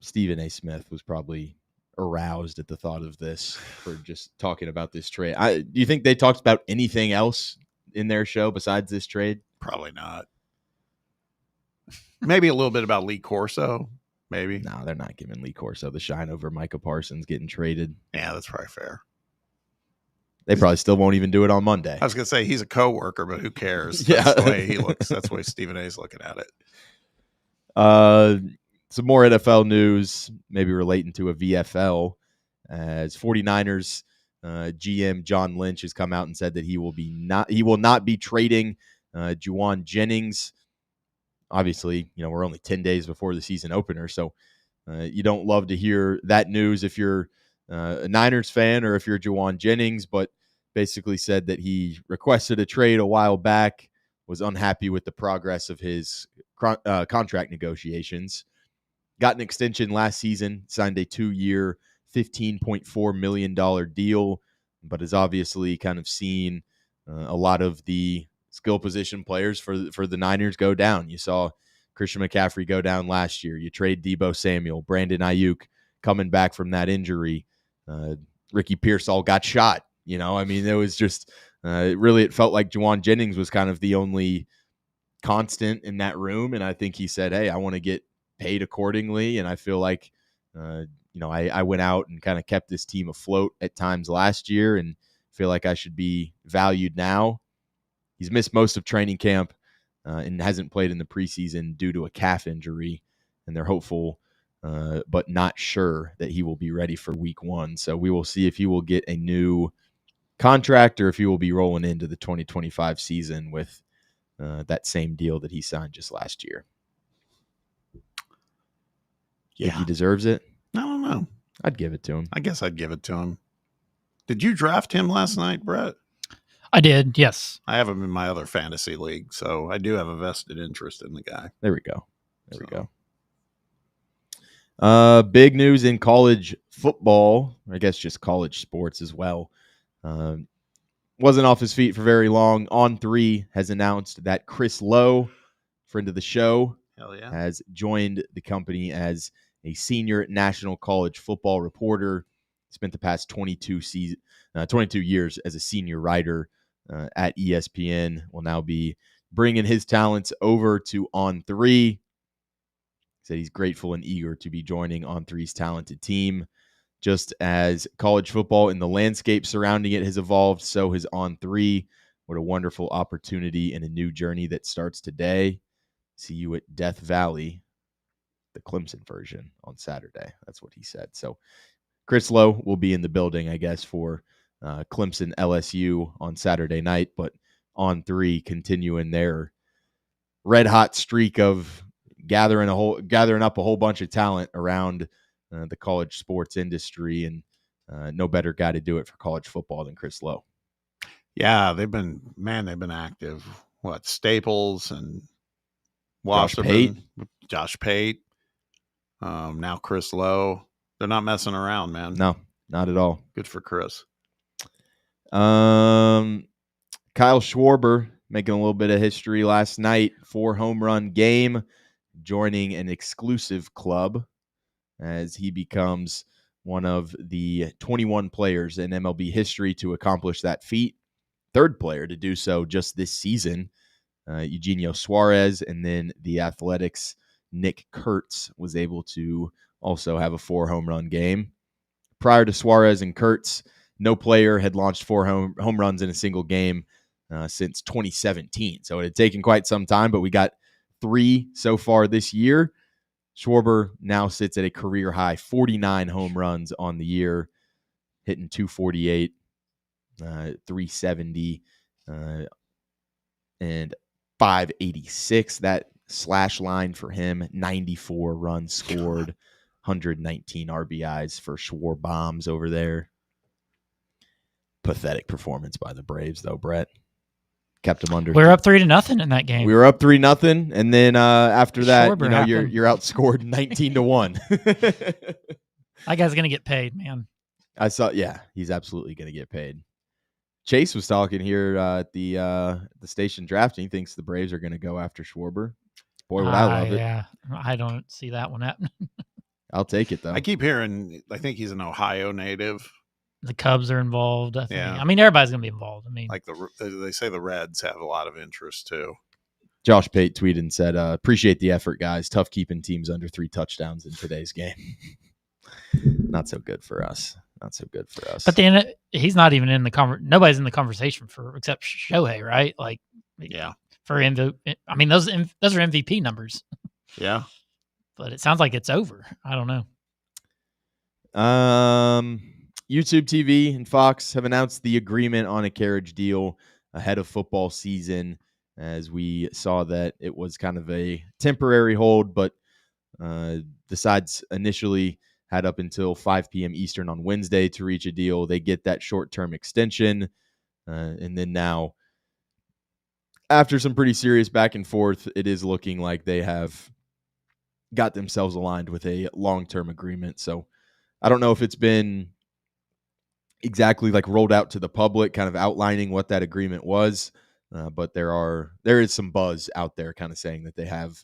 Stephen A. Smith was probably aroused at the thought of this for just talking about this trade. Do you think they talked about anything else in their show besides this trade? Probably not. Maybe a little bit about Lee Corso. Maybe. No, they're not giving Lee Corso the shine over Micah Parsons getting traded. Yeah, that's probably fair. They probably still won't even do it on Monday. I was going to say he's a coworker, but who cares? Yeah. That's the way he looks. That's the way Stephen A is looking at it. Some more NFL news, maybe relating to a VFL. As 49ers GM John Lynch has come out and said that he will not be trading Juwan Jennings. Obviously, we're only 10 days before the season opener, so you don't love to hear that news if you're a Niners fan or if you're Juwan Jennings, but basically said that he requested a trade a while back, was unhappy with the progress of his contract negotiations, got an extension last season, signed a 2-year, $15.4 million deal, but has obviously kind of seen a lot of the skill position players for the Niners go down. You saw Christian McCaffrey go down last year. You trade Deebo Samuel, Brandon Ayuk coming back from that injury. Ricky Pearsall got shot. It was just it felt like Juwan Jennings was kind of the only constant in that room. And I think he said, hey, I want to get paid accordingly. And I feel like, I went out and kind of kept this team afloat at times last year and feel like I should be valued now. He's missed most of training camp and hasn't played in the preseason due to a calf injury. And they're hopeful, but not sure that he will be ready for week 1. So we will see if he will get a new contract or if he will be rolling into the 2025 season with that same deal that he signed just last year. Yeah. Think he deserves it? I don't know. I'd give it to him. I guess I'd give it to him. Did you draft him last night, Brett? I did, yes. I have him in my other fantasy league, so I do have a vested interest in the guy. There we go. We go. Big news in college football, I guess just college sports as well. Wasn't off his feet for very long. On3 has announced that Chris Lowe, friend of the show, Hell yeah, has joined the company as a senior national college football reporter. Spent the past 22 years as a senior writer at ESPN. Will now be bringing his talents over to On3. Said he's grateful and eager to be joining On3's talented team. Just as college football and the landscape surrounding it has evolved, so has On3. What a wonderful opportunity and a new journey that starts today. See you at Death Valley, the Clemson version, on Saturday. That's what he said. So Chris Lowe will be in the building, I guess, for Clemson LSU on Saturday night, but On3 continuing their red hot streak of gathering up a whole bunch of talent around the college sports industry, and no better guy to do it for college football than Chris Lowe. Yeah, they've been active. What, Staples and Wasserman, Josh Pate, now Chris Lowe. They're not messing around, man. No, not at all. Good for Chris. Kyle Schwarber making a little bit of history last night. 4-home run game, joining an exclusive club as he becomes one of the 21 players in MLB history to accomplish that feat. Third player to do so just this season. Eugenio Suarez, and then the Athletics' Nick Kurtz was able to also have a 4-home run game. Prior to Suarez and Kurtz, no player had launched 4 home runs in a single game since 2017. So it had taken quite some time, but we got 3 so far this year. Schwarber now sits at a career high 49 home runs on the year, hitting 248, 370, and 586. That slash line for him, 94 runs scored, 119 RBIs for Schwarbombs over there. Pathetic performance by the Braves, though, Brett. Kept them under. We were up 3-0 in that game. We were up 3-0, and then after that, Schwarber you're outscored 19-1. That guy's gonna get paid, man. I saw. Yeah, he's absolutely gonna get paid. Chase was talking here at the station drafting. He thinks the Braves are gonna go after Schwarber. Boy, would I love it. Yeah, I don't see that one happening. I'll take it though. I keep hearing. I think he's an Ohio native. The Cubs are involved. I think. Yeah. I mean, everybody's gonna be involved. I mean, Like they say, the Reds have a lot of interest too. Josh Pate tweeted and said, appreciate the effort, guys. Tough keeping teams under 3 touchdowns in today's game. Not so good for us. But then he's not even in the nobody's in the conversation for except Shohei, right? Like, yeah. For MVP, I mean those are MVP numbers. Yeah. But it sounds like it's over. I don't know. YouTube TV and Fox have announced the agreement on a carriage deal ahead of football season, as we saw that it was kind of a temporary hold, but the sides initially had up until 5 p.m. Eastern on Wednesday to reach a deal. They get that short-term extension, and then now, after some pretty serious back and forth, it is looking like they have got themselves aligned with a long-term agreement. So I don't know if it's been exactly like rolled out to the public, kind of outlining what that agreement was, but there is some buzz out there kind of saying that they have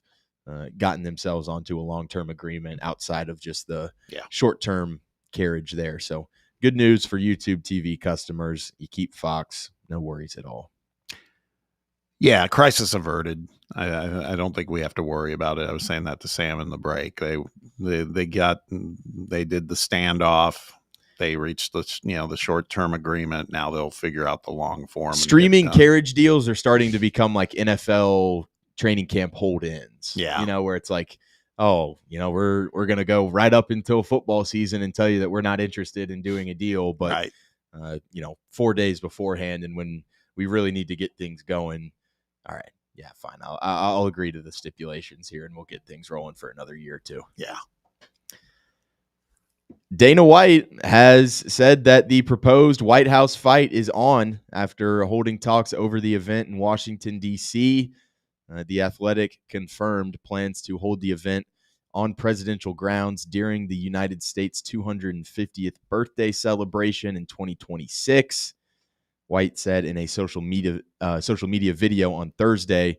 gotten themselves onto a long-term agreement outside of just the short-term carriage there. So good news for YouTube TV customers. You keep Fox, no worries at all. Yeah, crisis averted. I don't think we have to worry about it. I was saying that to Sam in the break. They did the standoff. They reached the short-term agreement. Now they'll figure out the long form. Streaming carriage deals are starting to become like NFL training camp hold-ins. Yeah. Where it's like, oh, we're going to go right up until football season and tell you that we're not interested in doing a deal, but 4 days beforehand, and when we really need to get things going, all right, yeah, fine. I'll agree to the stipulations here, and we'll get things rolling for another year or two. Yeah. Dana White has said that the proposed White House fight is on after holding talks over the event in Washington, D.C. The Athletic confirmed plans to hold the event on presidential grounds during the United States' 250th birthday celebration in 2026. White said in a social media video on Thursday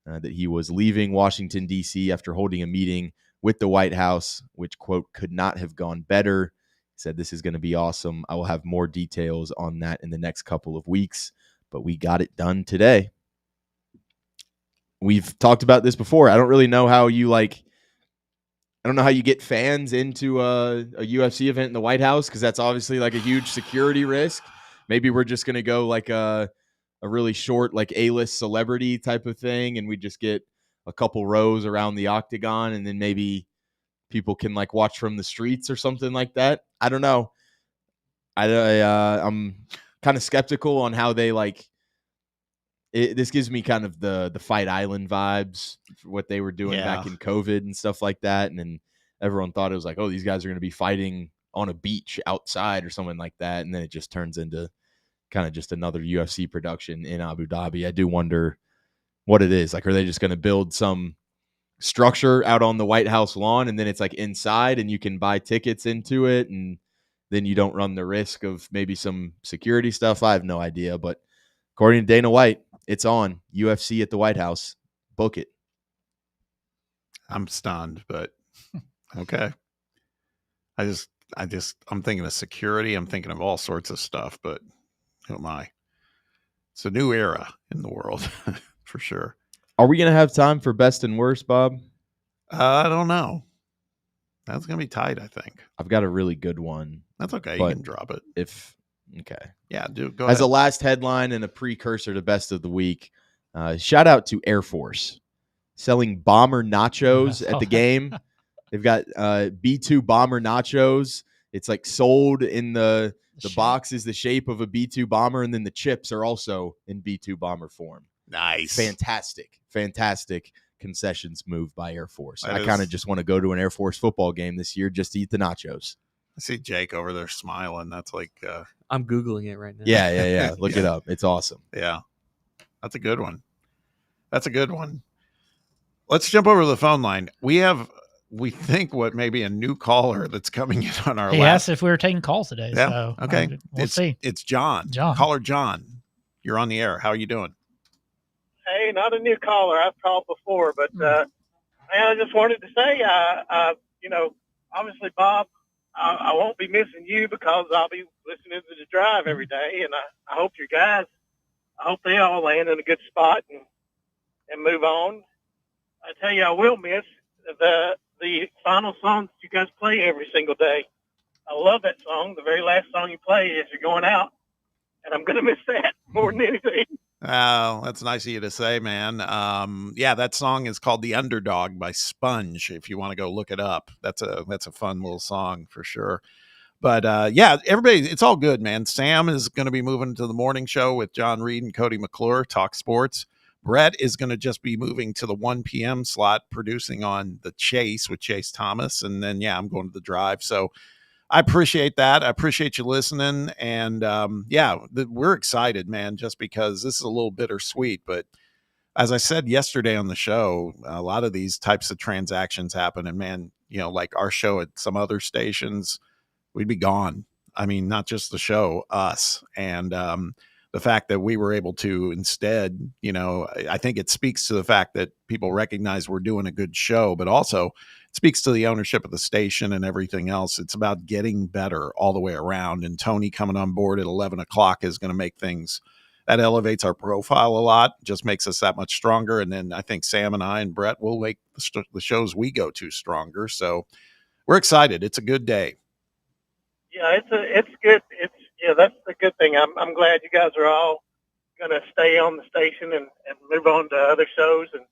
that he was leaving Washington, D.C. after holding a meeting with the White House, which, quote, could not have gone better. He said, this is going to be awesome. I will have more details on that in the next couple of weeks, but we got it done today. We've talked about this before. I don't really know how you get fans into a UFC event in the White House, because that's obviously like a huge security risk. Maybe we're just going to go like a really short, like A-list celebrity type of thing, and we just get a couple rows around the octagon, and then maybe people can like watch from the streets or something like that. I don't know. I'm kind of skeptical on how they this gives me kind of the Fight Island vibes for what they were doing back in COVID and stuff like that. And then everyone thought it was like, oh, these guys are going to be fighting on a beach outside or something like that. And then it just turns into kind of just another UFC production in Abu Dhabi. I do wonder what it is. Like, are they just going to build some structure out on the White House lawn, and then it's like inside and you can buy tickets into it, and then you don't run the risk of maybe some security stuff? I have no idea, but according to Dana White, it's on. UFC at the White House. Book it. I'm stunned, but okay. I'm thinking of security. I'm thinking of all sorts of stuff, but who am I? It's a new era in the world for sure. Are we going to have time for best and worst, Bob? I don't know. That's going to be tight, I think. I've got a really good one. That's okay. You can drop it. Okay. Yeah, go As ahead. a last headline and a precursor to best of the week, shout out to Air Force selling bomber nachos at the game. They've got B-2 bomber nachos. It's like sold in the box is the shape of a B-2 bomber, and then the chips are also in B-2 bomber form. Nice. Fantastic concessions move by Air Force. I kind of just want to go to an Air Force football game this year just to eat the nachos. I see Jake over there smiling. That's like I'm Googling it right now. Yeah. Look it up. It's awesome. Yeah. That's a good one. Let's jump over to the phone line. We think what maybe a new caller that's coming in on our He asked if we were taking calls today. Yeah. So Okay. we'll see. It's John. Caller John. You're on the air. How are you doing? Hey, not a new caller. I've called before, but man, I just wanted to say, obviously, Bob, I won't be missing you because I'll be listening to the drive every day, and I hope your guys, I hope they all land in a good spot, and and move on. I tell you, I will miss the final song that you guys play every single day. I love that song. The very last song you play as you're going out, and I'm going to miss that more than anything. Oh, that's nice of you to say, man. Yeah, that song is called "The Underdog" by Sponge. If you want to go look it up, that's a fun little song for sure. But yeah, everybody, it's all good, man. Sam is going to be moving to the morning show with John Reed and Cody McClure, Talk Sports. Brett is going to just be moving to the 1 p.m. slot, producing on The Chase with Chase Thomas. And then, yeah, I'm going to The Drive. So I appreciate that. I appreciate you listening. And yeah, we're excited, man, just because this is a little bittersweet. But as I said yesterday on the show, a lot of these types of transactions happen. And man, you know, like our show at some other stations, we'd be gone. I mean, not just the show, us. And the fact that we were able to instead, you know, I think it speaks to the fact that people recognize we're doing a good show, but also it speaks to the ownership of the station and everything else. It's about getting better all the way around. And Tony coming on board at 11 o'clock is going to make things that elevates our profile a lot, just makes us that much stronger. And then I think Sam and I and Brett will make the shows we go to stronger. So we're excited. It's a good day. Yeah, it's good. That's the good thing. I'm glad you guys are all going to stay on the station and move on to other shows and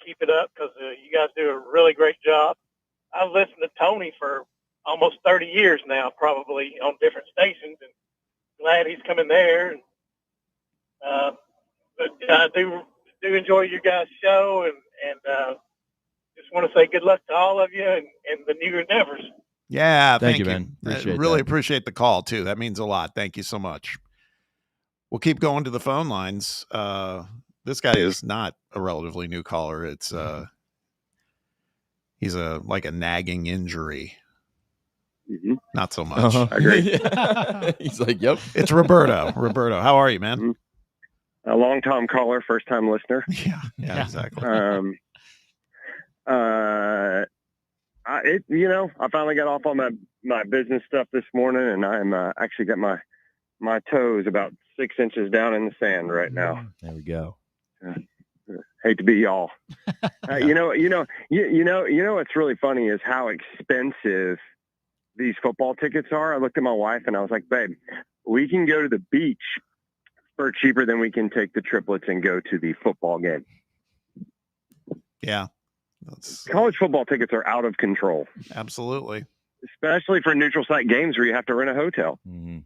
keep it up, because you guys do a really great job. I've listened to Tony for almost 30 years now, probably on different stations, and glad he's coming there. And, but I do enjoy your guys' show, and just want to say good luck to all of you and the new endeavors. Yeah, thank you, man. Appreciate the call too. That means a lot. Thank you so much. We'll keep going to the phone lines. This guy is not a relatively new caller. It's he's like a nagging injury. Mm-hmm. Not so much. I agree. He's like, yep. It's Roberto. Roberto, how are you, man? Mm-hmm. A long-time caller, first-time listener. Yeah, exactly. I finally got off on my business stuff this morning, and I'm actually got my toes about 6 inches down in the sand right now. There we go. Hate to be y'all. You know what's really funny is how expensive these football tickets are. I looked at my wife and I was like, babe, we can go to the beach for cheaper than we can take the triplets and go to the football game. Yeah. College football tickets are out of control. Absolutely. Especially for neutral site games where you have to rent a hotel. Mm-hmm.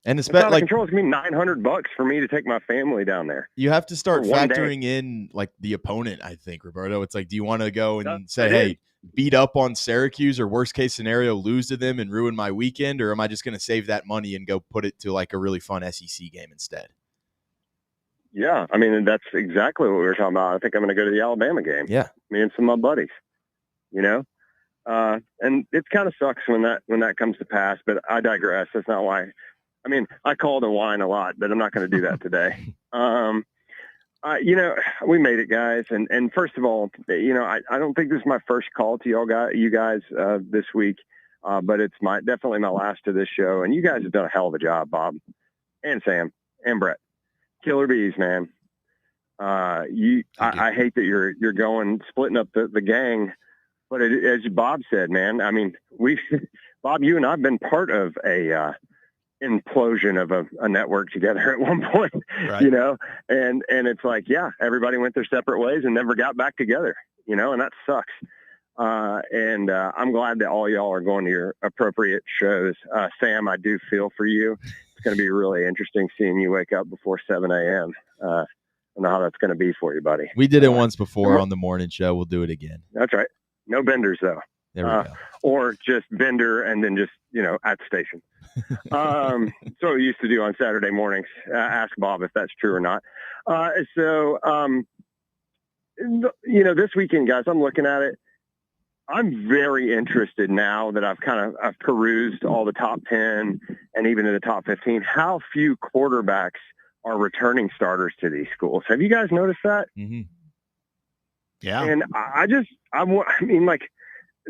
And it's out of control. It's going to be $900 for me to take my family down there. You have to start factoring in like the opponent, I think, Roberto. It's like, do you want to go and say, hey, beat up on Syracuse, or worst case scenario, lose to them and ruin my weekend? Or am I just going to save that money and go put it to like a really fun SEC game instead? Yeah, I mean, that's exactly what we were talking about. I think I'm going to go to the Alabama game. Yeah. Me and some of my buddies, and it kind of sucks when that comes to pass, but I digress. That's not why. I mean, I called and whine a lot, but I'm not going to do that today. We made it, guys. And first of all, I don't think this is my first call to you guys this week, but it's definitely my last to this show. And you guys have done a hell of a job, Bob and Sam and Brett. Killer bees, man. I hate that you're splitting up the gang, but as Bob said, man, I mean, Bob, you and I've been part of a implosion of a network together at one point, right. And it's like, yeah, everybody went their separate ways and never got back together, and that sucks. And I'm glad that all y'all are going to your appropriate shows. Sam, I do feel for you. It's going to be really interesting seeing you wake up before 7 a.m. I don't know how that's going to be for you, buddy. We did it once before on the morning show. We'll do it again. That's right. No benders, though. There we go. Or just bender and then just, at the station. So we used to do on Saturday mornings. Ask Bob if that's true or not. This weekend, guys, I'm looking at it. I'm very interested now that I've perused all the top 10 and even in the top 15, how few quarterbacks are returning starters to these schools. Have you guys noticed that? Mm-hmm. Yeah. And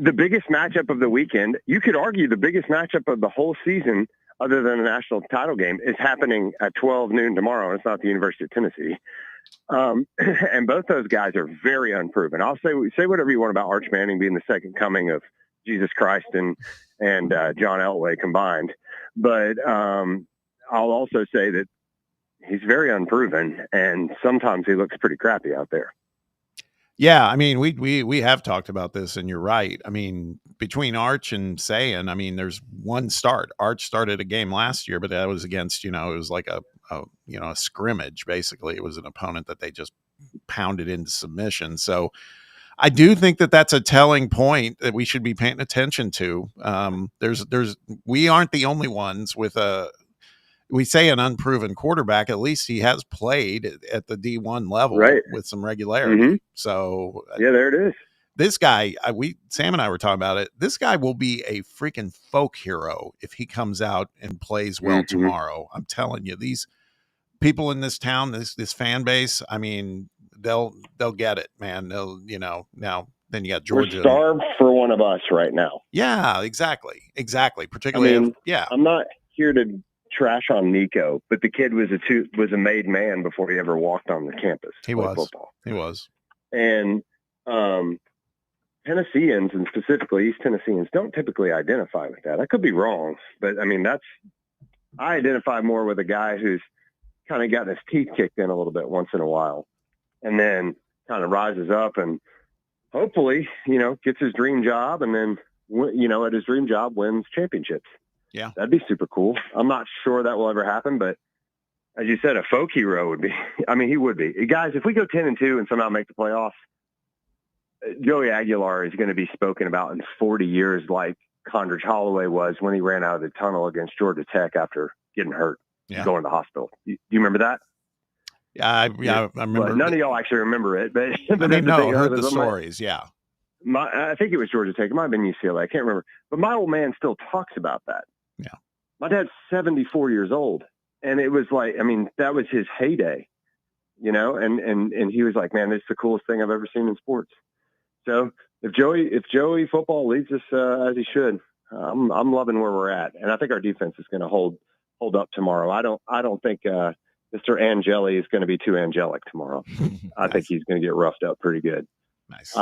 the biggest matchup of the weekend, you could argue the biggest matchup of the whole season, other than the national title game, is happening at 12 noon tomorrow. And it's not the University of Tennessee. And both those guys are very unproven. I'll say whatever you want about Arch Manning being the second coming of Jesus Christ and John Elway combined, but I'll also say that he's very unproven, and sometimes he looks pretty crappy out there. Yeah, I mean, we have talked about this, and you're right. I mean, between Arch and Sayan, I mean, there's one start. Arch started a game last year, but that was against, it was like a scrimmage, basically. It was an opponent that they just pounded into submission. So I do think that that's a telling point that we should be paying attention to. We aren't the only ones with we say an unproven quarterback. At least he has played at the D1 level with some regularity. Mm-hmm. So yeah, there it is. This guy, Sam and I were talking about it. This guy will be a freaking folk hero if he comes out and plays well tomorrow. I'm telling you, these people in this town, this fan base, I mean, they'll get it, man. They'll, now then you got Georgia. We're starved for one of us right now. Yeah, exactly. Particularly, I'm not here to trash on Nico, but the kid was a made man before he ever walked on the campus. He was. And Tennesseans, and specifically East Tennesseans, don't typically identify with that. I could be wrong, but I mean, I identify more with a guy who's kind of gotten his teeth kicked in a little bit once in a while, and then kind of rises up and hopefully, gets his dream job, and then, at his dream job wins championships. Yeah. That'd be super cool. I'm not sure that will ever happen, but as you said, a folk hero would be, he would be. Guys, if we go 10-2 and somehow make the playoffs, Joey Aguilar is going to be spoken about in 40 years like Condridge Holloway was when he ran out of the tunnel against Georgia Tech after getting hurt, going to the hospital. Do you remember that? Yeah, I remember. Well, none of y'all actually remember it, but I heard the stories. I think it was Georgia Tech. It might have been UCLA. I can't remember. But my old man still talks about that. Yeah. My dad's 74 years old, and it was like, that was his heyday, and he was like, man, it's the coolest thing I've ever seen in sports. So if Joey football leads us as he should, I'm loving where we're at, and I think our defense is going to hold up tomorrow. I don't think Mr. Angeli is going to be too angelic tomorrow. I think he's going to get roughed up pretty good. Nice.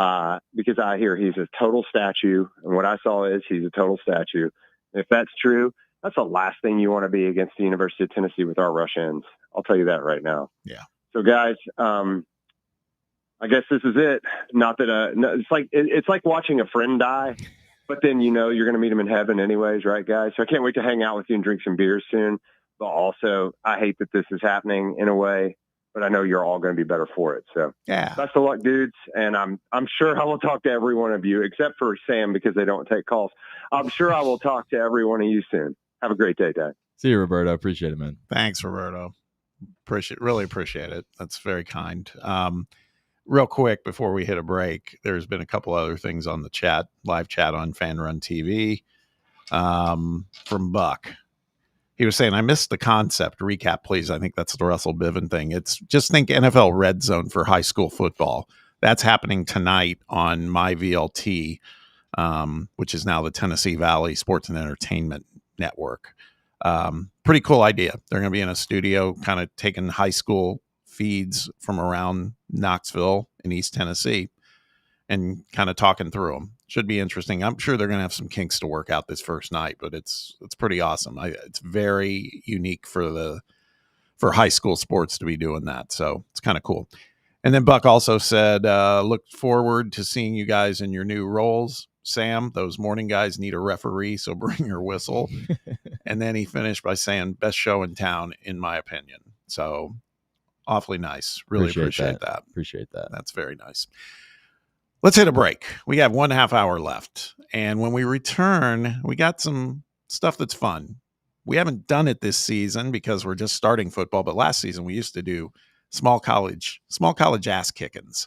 Because I hear he's a total statue, and what I saw is he's a total statue. And if that's true, that's the last thing you want to be against the University of Tennessee with our rush ends. I'll tell you that right now. Yeah. So guys, I guess this is it. Not that it's like watching a friend die, but then you're going to meet him in heaven anyways, right, guys? So I can't wait to hang out with you and drink some beers soon. But also, I hate that this is happening in a way, but I know you're all going to be better for it. So yeah, best of luck, dudes. And I'm sure I will talk to every one of you, except for Sam, because they don't take calls. I'm sure I will talk to every one of you soon. Have a great day, Dad. See you, Roberto. Appreciate it, man. Thanks, Roberto. Really appreciate it. That's very kind. Real quick before we hit a break, there's been a couple other things on the live chat on Fan Run TV from Buck. He was saying, I missed the concept. Recap, please. I think that's the Russell Biven thing. It's just think NFL Red Zone for high school football. That's happening tonight on MyVLT, which is now the Tennessee Valley Sports and Entertainment Network. Pretty cool idea. They're going to be in a studio kind of taking high school feeds from around Knoxville in East Tennessee and kind of talking through them. Should be interesting. I'm sure they're going to have some kinks to work out this first night, but it's pretty awesome. It's very unique for high school sports to be doing that. So it's kind of cool. And then Buck also said, look forward to seeing you guys in your new roles. Sam, those morning guys need a referee, so bring your whistle. And then he finished by saying, best show in town, in my opinion. So awfully nice. Really appreciate that. Appreciate that. That's very nice. Let's hit a break. We have 1.5 hours left. And when we return, we got some stuff that's fun. We haven't done it this season because we're just starting football. But last season, we used to do small college ass kickings.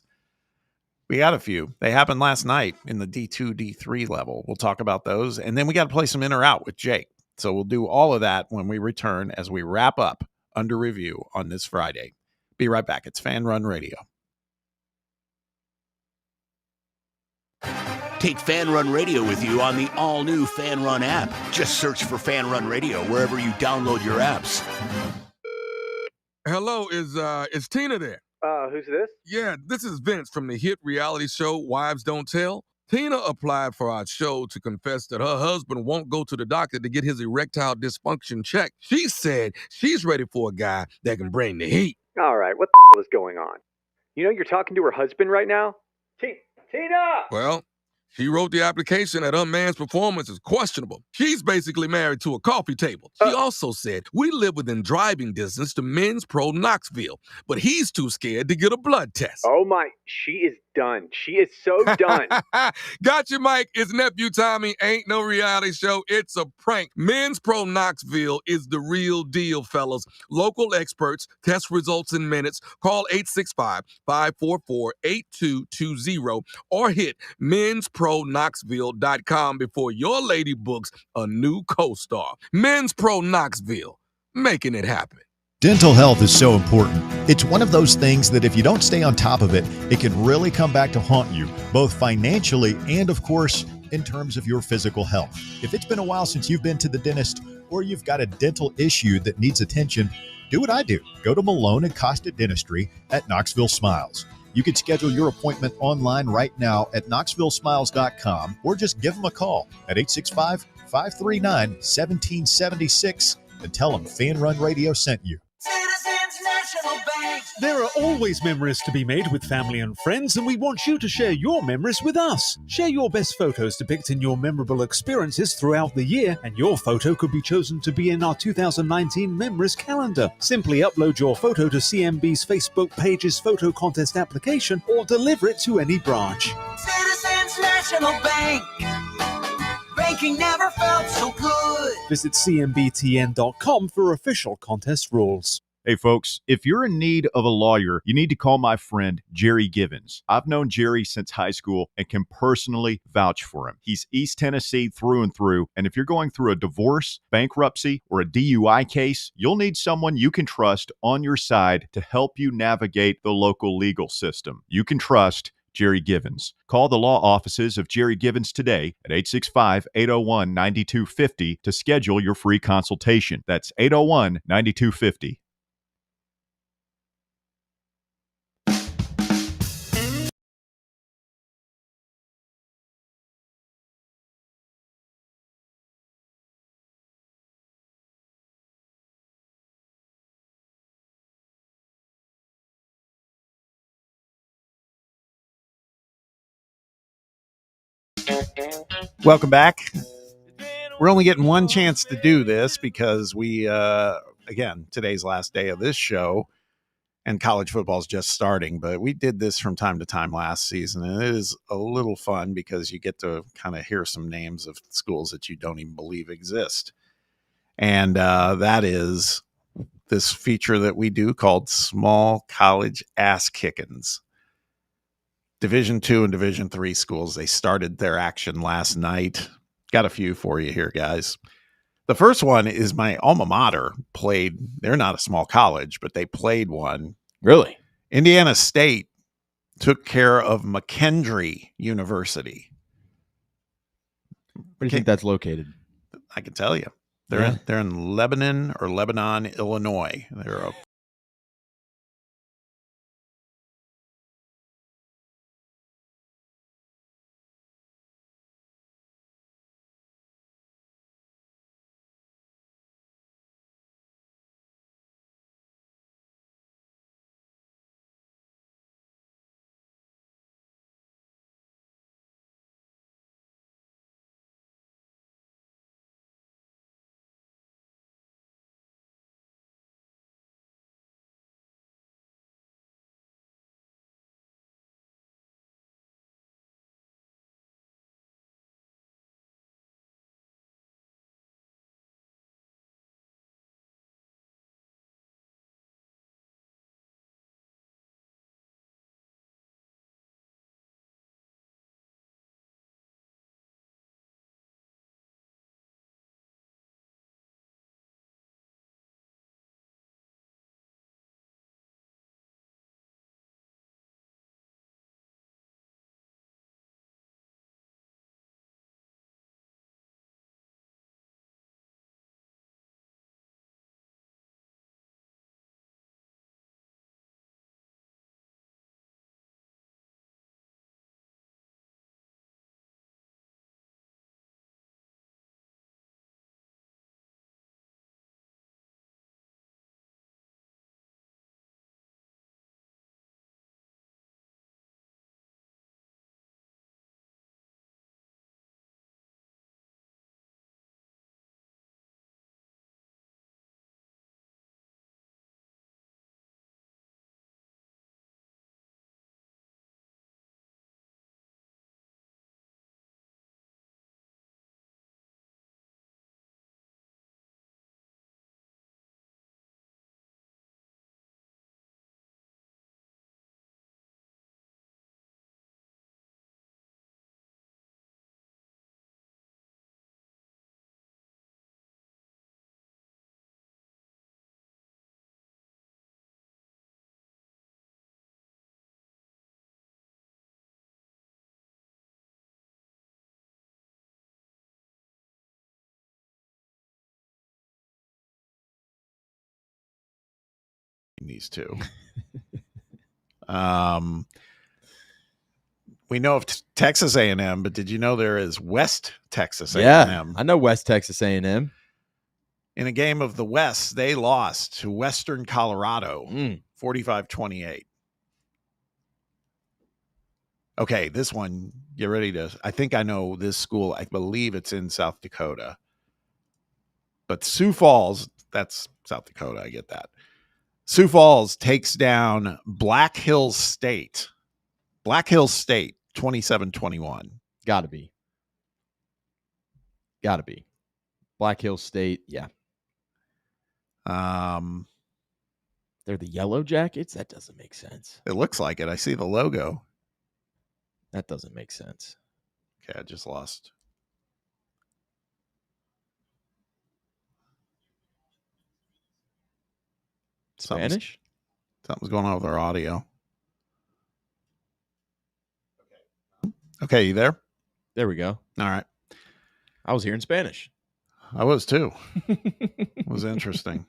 We got a few. They happened last night in the D2, D3 level. We'll talk about those. And then we got to play some in or out with Jake. So we'll do all of that when we return as we wrap up Under Review on this Friday. Be right back. It's Fan Run Radio. Take Fan Run Radio with you on the all-new Fan Run app. Just search for Fan Run Radio wherever you download your apps. Hello, is Tina there? Who's this? Yeah, this is Vince from the hit reality show Wives Don't Tell. Tina applied for our show to confess that her husband won't go to the doctor to get his erectile dysfunction checked. She said she's ready for a guy that can bring the heat. All right, what the is going on? You know you're talking to her husband right now? Tina! Well, she wrote the application that her man's performance is questionable. She's basically married to a coffee table. She also said, we live within driving distance to Men's Pro Knoxville, but he's too scared to get a blood test. Oh my, she is done. She is so done. Got you, Mike. It's Nephew Tommy. Ain't no reality show. It's a prank. Men's Pro Knoxville is the real deal, fellas. Local experts, test results in minutes. Call 865-544-8220 or hit menspronknoxville.com before your lady books a new co-star. Men's Pro Knoxville, making it happen. Dental health is so important. It's one of those things that if you don't stay on top of it, it can really come back to haunt you, both financially and, of course, in terms of your physical health. If it's been a while since you've been to the dentist or you've got a dental issue that needs attention, do what I do. Go to Malone and Costa Dentistry at Knoxville Smiles. You can schedule your appointment online right now at knoxvillesmiles.com or just give them a call at 865-539-1776 and tell them Fan Run Radio sent you. Citizens National Bank. There are always memories to be made with family and friends, and we want you to share your memories with us. Share your best photos depicting your memorable experiences throughout the year, and your photo could be chosen to be in our 2019 Memories Calendar. Simply upload your photo to CMB's Facebook page's photo contest application or deliver it to any branch. Citizens National Bank. Banking never felt so good. Visit cmbtn.com for official contest rules. Hey folks, if you're in need of a lawyer, you need to call my friend Jerry Givens. I've known Jerry since high school and can personally vouch for him. He's East Tennessee through and through, and if you're going through a divorce, bankruptcy, or a DUI case, you'll need someone you can trust on your side to help you navigate the local legal system. You can trust Jerry Givens. Call the law offices of Jerry Givens today at 865-801-9250 to schedule your free consultation. That's 801-9250. Welcome back. We're only getting one chance to do this because we, again, today's last day of this show and college football is just starting, but we did this from time to time last season, and it is a little fun because you get to kind of hear some names of schools that you don't even believe exist. And that is this feature that we do called Small College Ass Kickins. Division II and Division III schools, they started their action last night. Got a few for you here, guys. The first one is my alma mater played. They're not a small college, but they played one. Really? Indiana State took care of McKendree University. Where do you think that's located? I can tell you. They're in Lebanon, Illinois. They're a these two. We know of Texas A&M, but did you know there is West Texas A&M? Yeah, I know West Texas A&M. In a game of the West, they lost to Western Colorado, 45-28. Okay, this one, get ready to, I think I know this school. I believe it's in South Dakota. But Sioux Falls, that's South Dakota, I get that. Sioux Falls takes down Black Hills State. Black Hills State, 27-21. Gotta be. Black Hills State, yeah. They're the Yellow Jackets? That doesn't make sense. It looks like it. I see the logo. That doesn't make sense. Okay, I just lost. Spanish? Something's going on with our audio. Okay, you there? There we go. All right. I was hearing Spanish. I was too. It was interesting.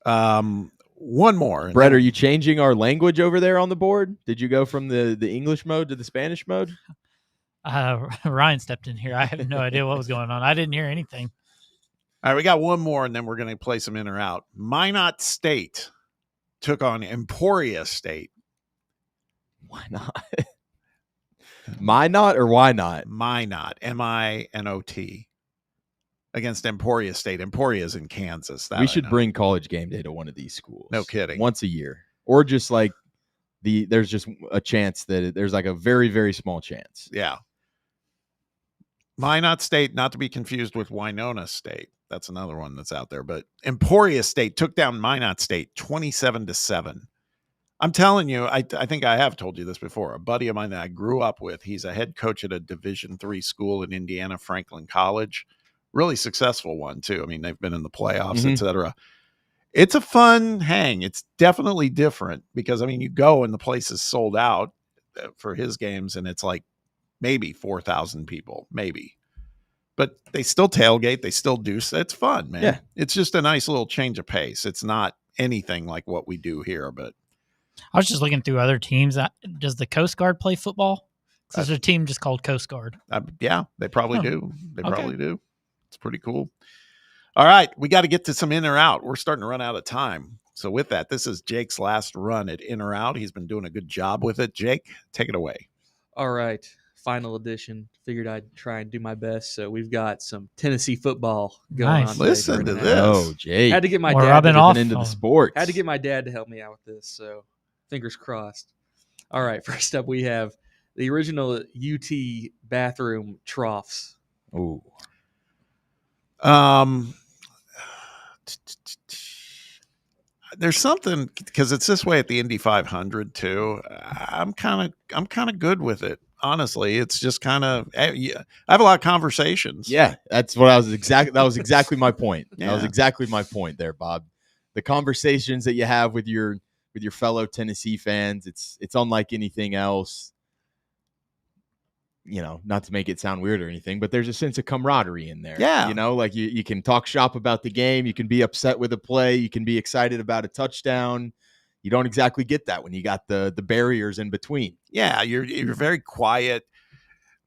One more. Brett, are you changing our language over there on the board? Did you go from the English mode to the Spanish mode? Ryan stepped in here. I have no idea what was going on. I didn't hear anything. All right, we got one more, and then we're going to play some in or out. Minot State took on Emporia State. Why not? Minot or why not? Minot, M-I-N-O-T, against Emporia State. Emporia is in Kansas. We should bring College Game Day to one of these schools. No kidding. Once a year. Or just like there's just a chance that there's like a very, very small chance. Yeah. Minot State, not to be confused with Winona State. That's another one that's out there. But Emporia State took down Minot State 27-7. I'm telling you, I think I have told you this before. A buddy of mine that I grew up with, he's a head coach at a Division III school in Indiana, Franklin College. Really successful one, too. I mean, they've been in the playoffs, et cetera. It's a fun hang. It's definitely different because, I mean, you go and the place is sold out for his games, and it's like maybe 4,000 people, maybe. But they still tailgate. They still do. It's fun, man. Yeah. It's just a nice little change of pace. It's not anything like what we do here, but I was just looking through other teams. Does the Coast Guard play football? There's a team just called Coast Guard. Yeah, they probably do. They probably do. It's pretty cool. All right, we got to get to some in or out. We're starting to run out of time. So with that, this is Jake's last run at in or out. He's been doing a good job with it. Jake, take it away. All right, final edition. Figured I'd try and do my best. So we've got some Tennessee football going on. Listen to this. Oh, Jake. Had to get my We're dad rubbing to off into the sports. Had to get my dad to help me out with this, so fingers crossed. All right, first up we have the original UT bathroom troughs. Ooh. There's something because it's this way at the Indy 500 too. I'm kind of good with it. Honestly, it's just kind of I have a lot of conversations. Yeah, that's what I was exactly. That was exactly my point. Yeah. That was exactly my point there, Bob. The conversations that you have with your fellow Tennessee fans, it's unlike anything else. You know, not to make it sound weird or anything, but there's a sense of camaraderie in there. Yeah. You know, like you can talk shop about the game. You can be upset with a play. You can be excited about a touchdown. You don't exactly get that when you got the barriers in between. Yeah, you're very quiet.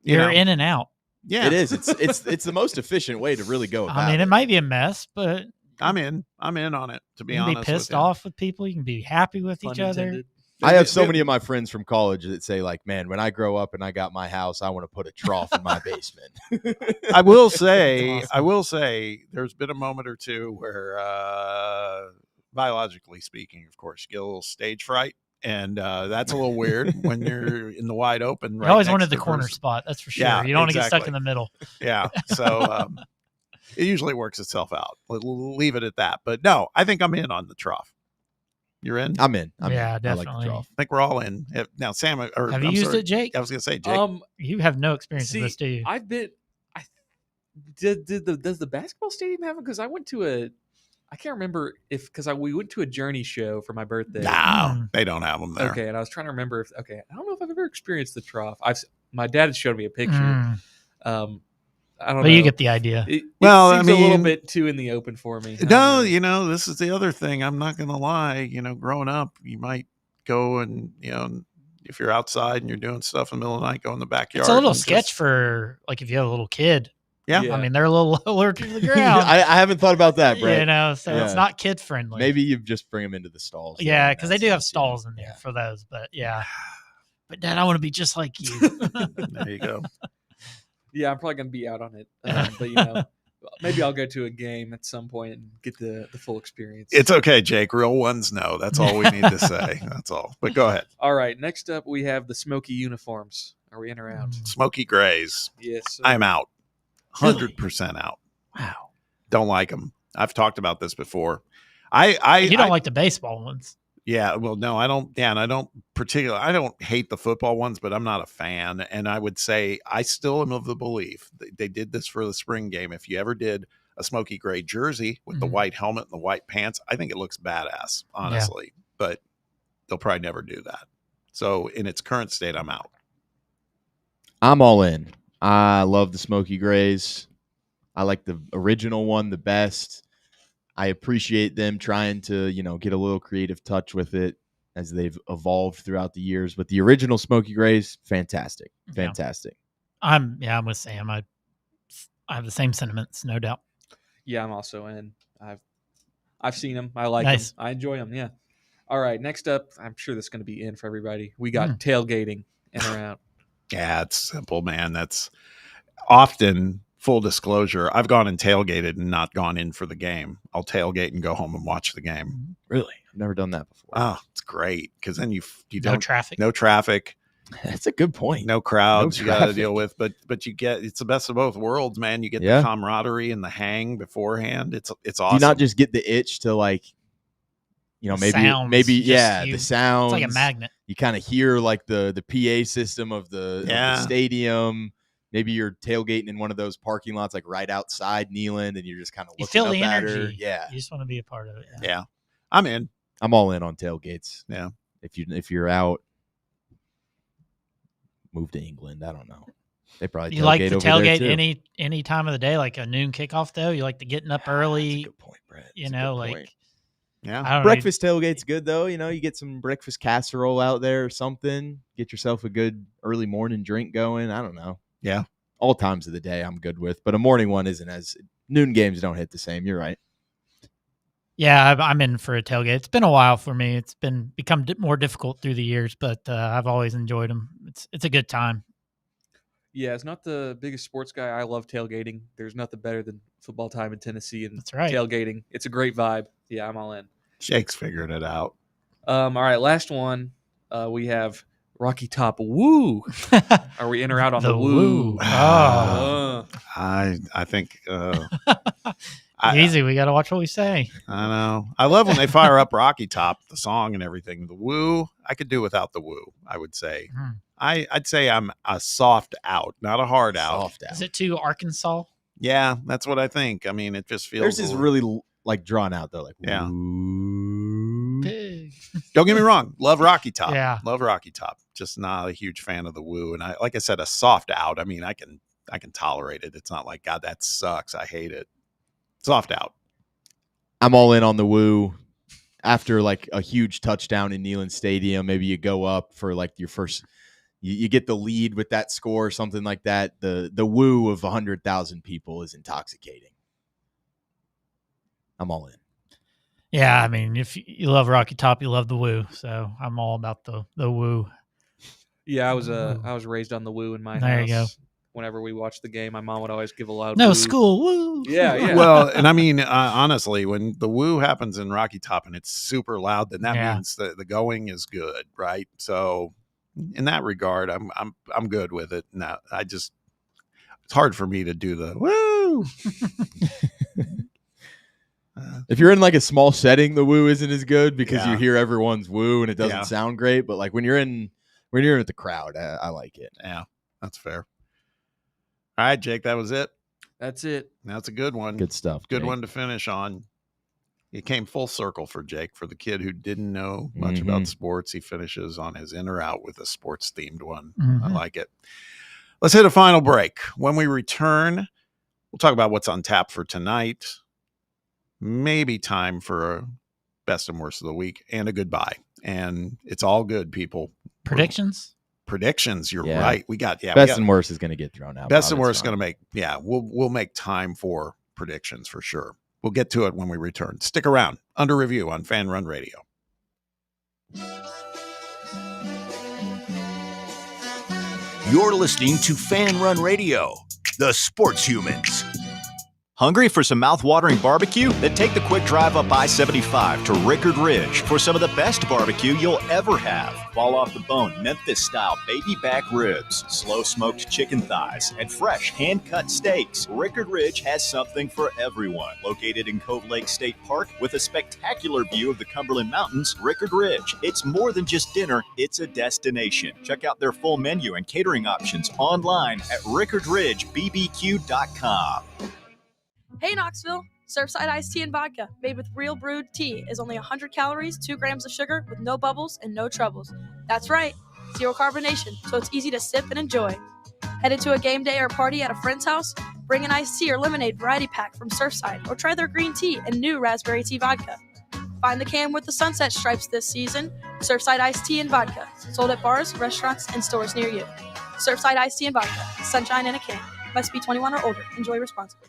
You're in and out. Yeah, it is. It's the most efficient way to really go about I mean, it might be a mess, but I'm in on it, to be you can honest. be pissed off with people. You can be happy with each other. I have so many of my friends from college that say, like, man, when I grow up and I got my house, I want to put a trough in my basement. I will say there's been a moment or two where biologically speaking, of course, you get a little stage fright. And that's a little weird when you're in the wide open. I always wanted the corner spot. That's for sure. Yeah, you don't want to get stuck in the middle. Yeah. So it usually works itself out. We'll leave it at that. But no, I think I'm in on the trough. You're in? I'm in. Yeah, in. definitely. I like the trough. I think we're all in. Now, Sam, have you used it, Jake? I was going to say, Jake. You have no experience in this, do you? Does the basketball stadium have it? Because I went to I can't remember because we went to a Journey show for my birthday. No, they don't have them there. Okay, and I was trying to remember I don't know if I've ever experienced the trough. My dad showed me a picture. I don't But know. you get the idea. It Well, I seems a little mean- bit too in the open for me. I don't No, know. this is the other thing. I'm not going to lie. Growing up, you might go and, if you're outside and you're doing stuff in the middle of the night, go in the backyard. It's a little and sketch just- for like if you have a little kid. Yeah. I mean, they're a little lower to the ground. I haven't thought about that, Brett. So it's not kid friendly. Maybe you just bring them into the stalls. Yeah, because they do have stalls in there for those. But yeah. But Dad, I want to be just like you. There you go. Yeah, I'm probably gonna be out on it, but maybe I'll go to a game at some point and get the full experience. It's okay, Jake. Real ones know. That's all we need to say. That's all. But go ahead. All right. Next up, we have the Smoky uniforms. Are we in or out? Smoky Grays. Yes. Sir. I'm out. 100% out. Wow. Don't like them. I've talked about this before. You don't like the baseball ones. Yeah, well, no, I don't. Yeah, and I don't I don't hate the football ones, but I'm not a fan. And I would say I still am of the belief they did this for the spring game. If you ever did a smoky gray jersey with the white helmet and the white pants, I think it looks badass, honestly. Yeah. But they'll probably never do that. So in its current state, I'm out. I'm all in. I love the smoky grays. I like the original one the best. I appreciate them trying to, get a little creative touch with it as they've evolved throughout the years. But the original Smoky Grays, fantastic. Fantastic. Yeah. I'm with Sam. I have the same sentiments, no doubt. Yeah, I'm also in. I've seen them. I like them. I enjoy them. Yeah. All right. Next up, I'm sure this is going to be in for everybody. We got tailgating in or out. Yeah, it's simple, man. That's often. Full disclosure, I've gone and tailgated and not gone in for the game. I'll tailgate and go home and watch the game. Really? I've never done that before. Oh, it's great because then you no don't traffic. No traffic. That's a good point. No crowds you got to deal with, but you get it's the best of both worlds, man. You get the camaraderie and the hang beforehand. It's awesome. Do you not just get the itch to maybe the sounds. It's like a magnet. You kind of hear like the PA system of the stadium. Maybe you're tailgating in one of those parking lots, like right outside Neyland, and you're just kind of looking feel up the at energy. her. Yeah, you just want to be a part of it. Yeah, I'm in. I'm all in on tailgates. Yeah, if you're out, move to England. I don't know. They probably you like to tailgate there too. any time of the day, like a noon kickoff. Though you like to getting up early. That's a good point, Brett. Yeah, breakfast tailgate's good though. You get some breakfast casserole out there or something. Get yourself a good early morning drink going. I don't know. Yeah. All times of the day I'm good with, but a morning one isn't as noon games don't hit the same. You're right. Yeah, I'm in for a tailgate. It's been a while for me. It's become more difficult through the years, but I've always enjoyed them. It's a good time. Yeah, it's not the biggest sports guy. I love tailgating. There's nothing better than football time in Tennessee and That's right. tailgating. It's a great vibe. Yeah, I'm all in. Jake's figured it out. All right, last one. We have Rocky Top Woo. Are we in or out on the woo? I think easy. We got to watch what we say. I know. I love when they fire up Rocky Top, the song and everything. The woo, I could do without the woo, I would say. I'd say I'm a soft out, not a hard out. Soft out. Is it too Arkansas? Yeah, that's what I think. I mean, it just feels. Theirs is really like drawn out though. Like yeah. Pig. Don't get me wrong. Love Rocky Top. Yeah. Love Rocky Top. Just not a huge fan of the woo. And like I said, a soft out. I mean, I can tolerate it. It's not like, God, that sucks. I hate it. Soft out. I'm all in on the woo. After like a huge touchdown in Neyland Stadium, maybe you go up for like your first, you get the lead with that score or something like that. The woo of 100,000 people is intoxicating. I'm all in. Yeah, I mean, if you love Rocky Top, you love the woo. So I'm all about the woo. Yeah, I was raised on the woo in my house. There you go. Whenever we watched the game, my mom would always give a loud no woo. school woo. Yeah. Well, and I mean, honestly, when the woo happens in Rocky Top and it's super loud, then that means that the going is good, right? So, in that regard, I'm good with it. Now, it's hard for me to do the woo. If you're in like a small setting, the woo isn't as good because Yeah. you hear everyone's woo and it doesn't Yeah. sound great. But like when you're with the crowd, I like it. Yeah, that's fair. All right, Jake, that was it. That's it. That's a good one. Good stuff. Good Jake. one to finish on. It came full circle for Jake. For the kid who didn't know much about sports, he finishes on his in or out with a sports themed one. I like it. Let's hit a final break. When we return, We'll talk about what's on tap for tonight. Maybe time for a best and worst of the week and a goodbye. And it's all good, people. Predictions? Predictions. You're right. We got best and worst is going to get thrown out. Best and worst is going to make we'll make time for predictions for sure. We'll get to it when we return. Stick around. Under review on Fan Run Radio. You're listening to Fan Run Radio, the sports humans. Hungry for some mouth-watering barbecue? Then take the quick drive up I-75 to Rickard Ridge for some of the best barbecue you'll ever have. Fall off the bone, Memphis-style baby back ribs, slow-smoked chicken thighs, and fresh hand-cut steaks. Rickard Ridge has something for everyone. Located in Cove Lake State Park with a spectacular view of the Cumberland Mountains, Rickard Ridge. It's more than just dinner, it's a destination. Check out their full menu and catering options online at rickardridgebbq.com. Hey Knoxville, Surfside iced tea and vodka made with real brewed tea is only 100 calories, 2 grams of sugar with no bubbles and no troubles. That's right, zero carbonation, so it's easy to sip and enjoy. Headed to a game day or party at a friend's house? Bring an iced tea or lemonade variety pack from Surfside or try their green tea and new raspberry tea vodka. Find the can with the sunset stripes this season. Surfside iced tea and vodka, sold at bars, restaurants, and stores near you. Surfside iced tea and vodka, sunshine in a can. Must be 21 or older. Enjoy responsibly.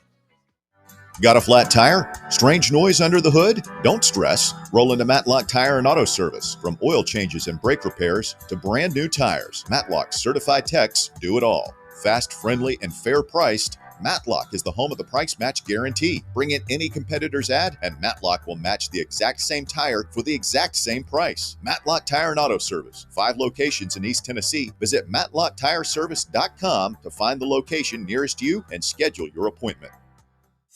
Got a flat tire? Strange noise under the hood? Don't stress. Roll into Matlock Tire and Auto Service. From oil changes and brake repairs to brand new tires, Matlock's certified techs do it all. Fast, friendly, and fair priced, Matlock is the home of the price match guarantee. Bring in any competitor's ad and Matlock will match the exact same tire for the exact same price. Matlock Tire and Auto Service. 5 locations in East Tennessee. Visit matlocktireservice.com to find the location nearest you and schedule your appointment.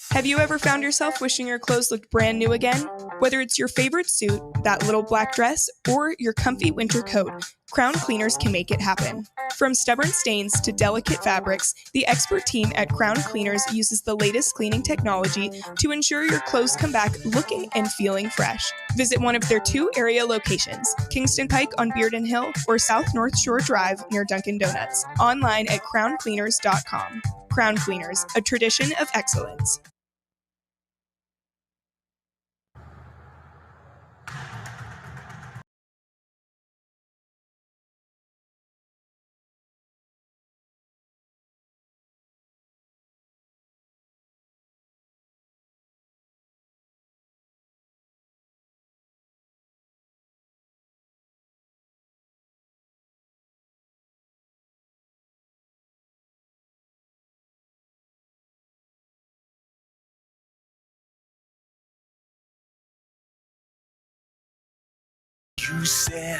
Have you ever found yourself wishing your clothes looked brand new again? Whether it's your favorite suit, that little black dress, or your comfy winter coat, Crown Cleaners can make it happen. From stubborn stains to delicate fabrics, the expert team at Crown Cleaners uses the latest cleaning technology to ensure your clothes come back looking and feeling fresh. Visit one of their 2 area locations, Kingston Pike on Bearden Hill or South North Shore Drive near Dunkin' Donuts. Online at crowncleaners.com. Crown Cleaners, a tradition of excellence.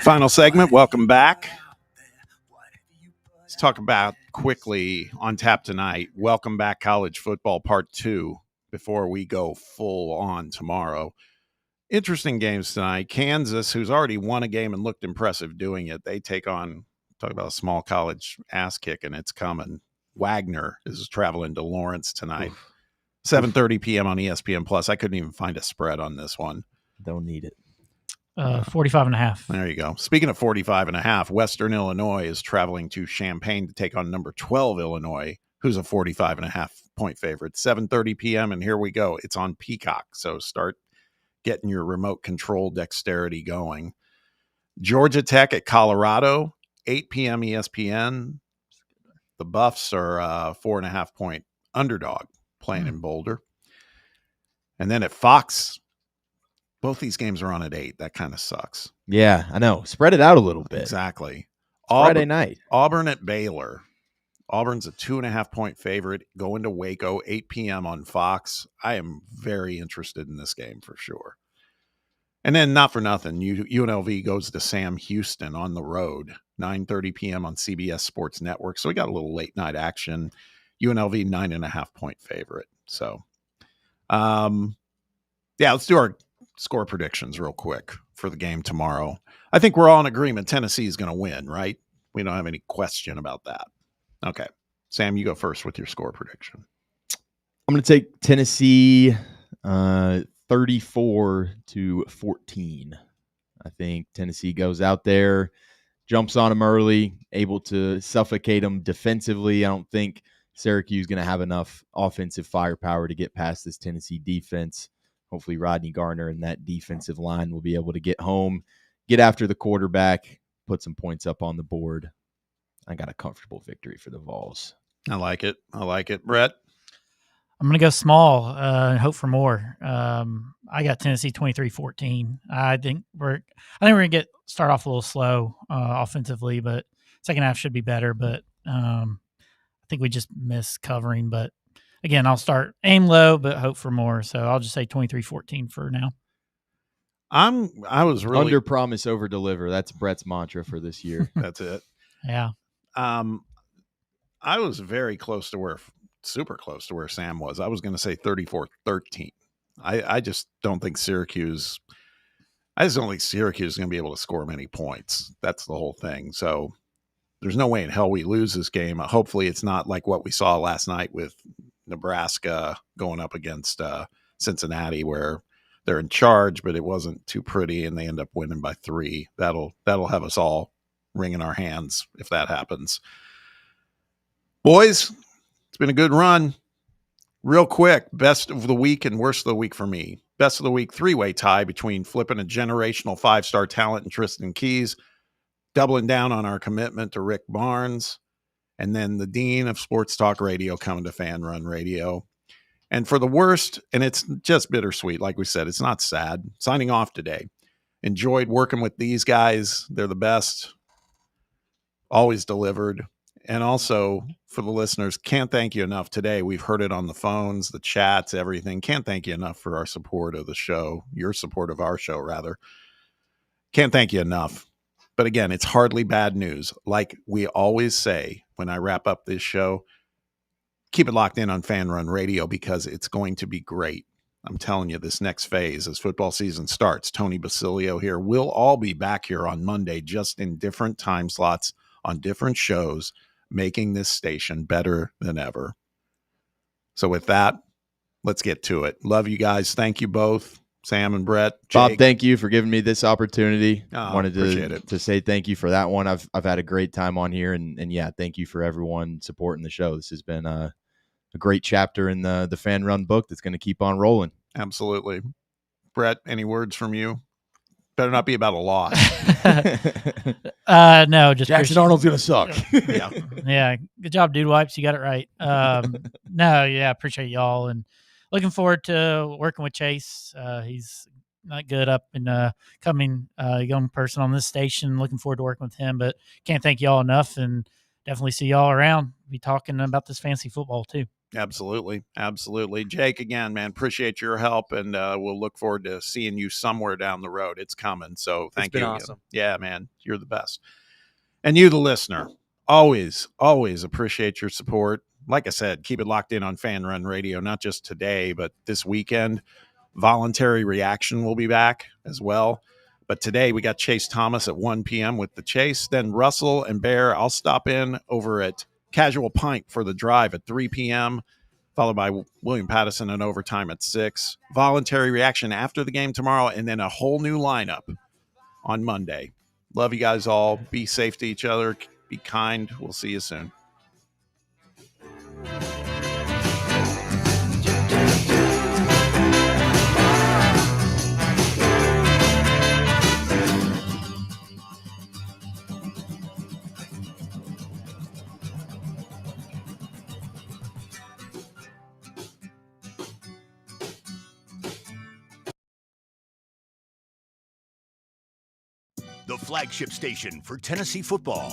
Final segment. Welcome back. Let's talk about quickly on tap tonight. Welcome back, college football part 2 before we go full on tomorrow. Interesting games tonight. Kansas, who's already won a game and looked impressive doing it, they take on, talk about a small college ass kicking. It's coming. Wagner is traveling to Lawrence tonight. 7:30 p.m. on ESPN Plus. I couldn't even find a spread on this one. Don't need it. 45.5. There you go. Speaking of 45.5, Western Illinois is traveling to Champaign to take on number 12 Illinois, who's a 45.5 point favorite. 7:30 p.m. and here we go. It's on Peacock, so start getting your remote control dexterity going. Georgia Tech at Colorado, 8 p.m. ESPN. The Buffs are 4.5 point underdog playing in Boulder. And then at Fox, both these games are on at 8. That kind of sucks. Yeah, I know. Spread it out a little bit. Exactly. Friday night. Auburn at Baylor. Auburn's a 2.5 point favorite going to Waco, 8 p.m. on Fox. I am very interested in this game for sure. And then not for nothing, UNLV goes to Sam Houston on the road, 9:30 p.m. on CBS Sports Network. So we got a little late night action. UNLV 9.5 point favorite. So, let's do our score predictions real quick for the game tomorrow. I think we're all in agreement Tennessee is going to win, right? We don't have any question about that. Okay. Sam, you go first with your score prediction. I'm going to take Tennessee 34-14. I think Tennessee goes out there, jumps on them early, able to suffocate them defensively. I don't think Syracuse going to have enough offensive firepower to get past this Tennessee defense. Hopefully Rodney Garner and that defensive line will be able to get home, get after the quarterback, put some points up on the board. I got a comfortable victory for the Vols. I like it. Brett? I'm going to go small and hope for more. I got Tennessee 23-14. I think we're going to start off a little slow offensively, but second half should be better. But I think we just miss covering. But again, I'll aim low, but hope for more. So I'll just say 23-14 for now. I was really under promise, over deliver. That's Brett's mantra for this year. That's it. Yeah. I was very close to super close to where Sam was. I was going to say 34-13. I just don't think Syracuse is going to be able to score many points. That's the whole thing. So there's no way in hell we lose this game. Hopefully it's not like what we saw last night with Nebraska going up against Cincinnati, where they're in charge, but it wasn't too pretty and they end up winning by 3. That'll have us all wringing our hands if that happens. Boys, it's been a good run. Real quick, best of the week and worst of the week for me. Best of the week, 3-way tie between flipping a generational 5-star talent and Tristan Keys, doubling down on our commitment to Rick Barnes, and then the Dean of Sports Talk Radio coming to Fan Run Radio. And for the worst, and it's just bittersweet, like we said, it's not sad, signing off today. Enjoyed working with these guys. They're the best. Always delivered. And also, for the listeners, can't thank you enough today. We've heard it on the phones, the chats, everything. Can't thank you enough for our support of the show, your support of our show, rather. Can't thank you enough. But again, it's hardly bad news. Like we always say when I wrap up this show, keep it locked in on Fan Run Radio because it's going to be great. I'm telling you, this next phase as football season starts, Tony Basilio here. We'll all be back here on Monday, just in different time slots on different shows, making this station better than ever. So with that, let's get to it. Love you guys. Thank you both, Sam and Brett. Jake. Bob, thank you for giving me this opportunity. Wanted to say thank you for that one. I've had a great time on here, and yeah, thank you for everyone supporting the show. This has been a great chapter in the Fan Run book that's going to keep on rolling. Absolutely. Brett, any words from you? Better not be about a loss. No, just Jackson Arnold's gonna suck. Yeah. Good job, Dude Wipes. You got it right. No, yeah, appreciate y'all and looking forward to working with Chase. He's not good up and coming young person on this station. Looking forward to working with him, but can't thank y'all enough and definitely see y'all around. Be talking about this fantasy football too. Absolutely. Jake, again, man, appreciate your help, and we'll look forward to seeing you somewhere down the road. It's coming, so thank you. Awesome. Yeah, man, you're the best. And you, the listener, always appreciate your support. Like I said, keep it locked in on Fan Run Radio, not just today, but this weekend. Voluntary Reaction will be back as well. But today we got Chase Thomas at 1 p.m. with The Chase. Then Russell and Bear, I'll stop in over at Casual Pint for The Drive at 3 p.m., followed by William Pattison and Overtime at 6. Voluntary Reaction after the game tomorrow, and then a whole new lineup on Monday. Love you guys all. Be safe to each other. Be kind. We'll see you soon. The flagship station for Tennessee football.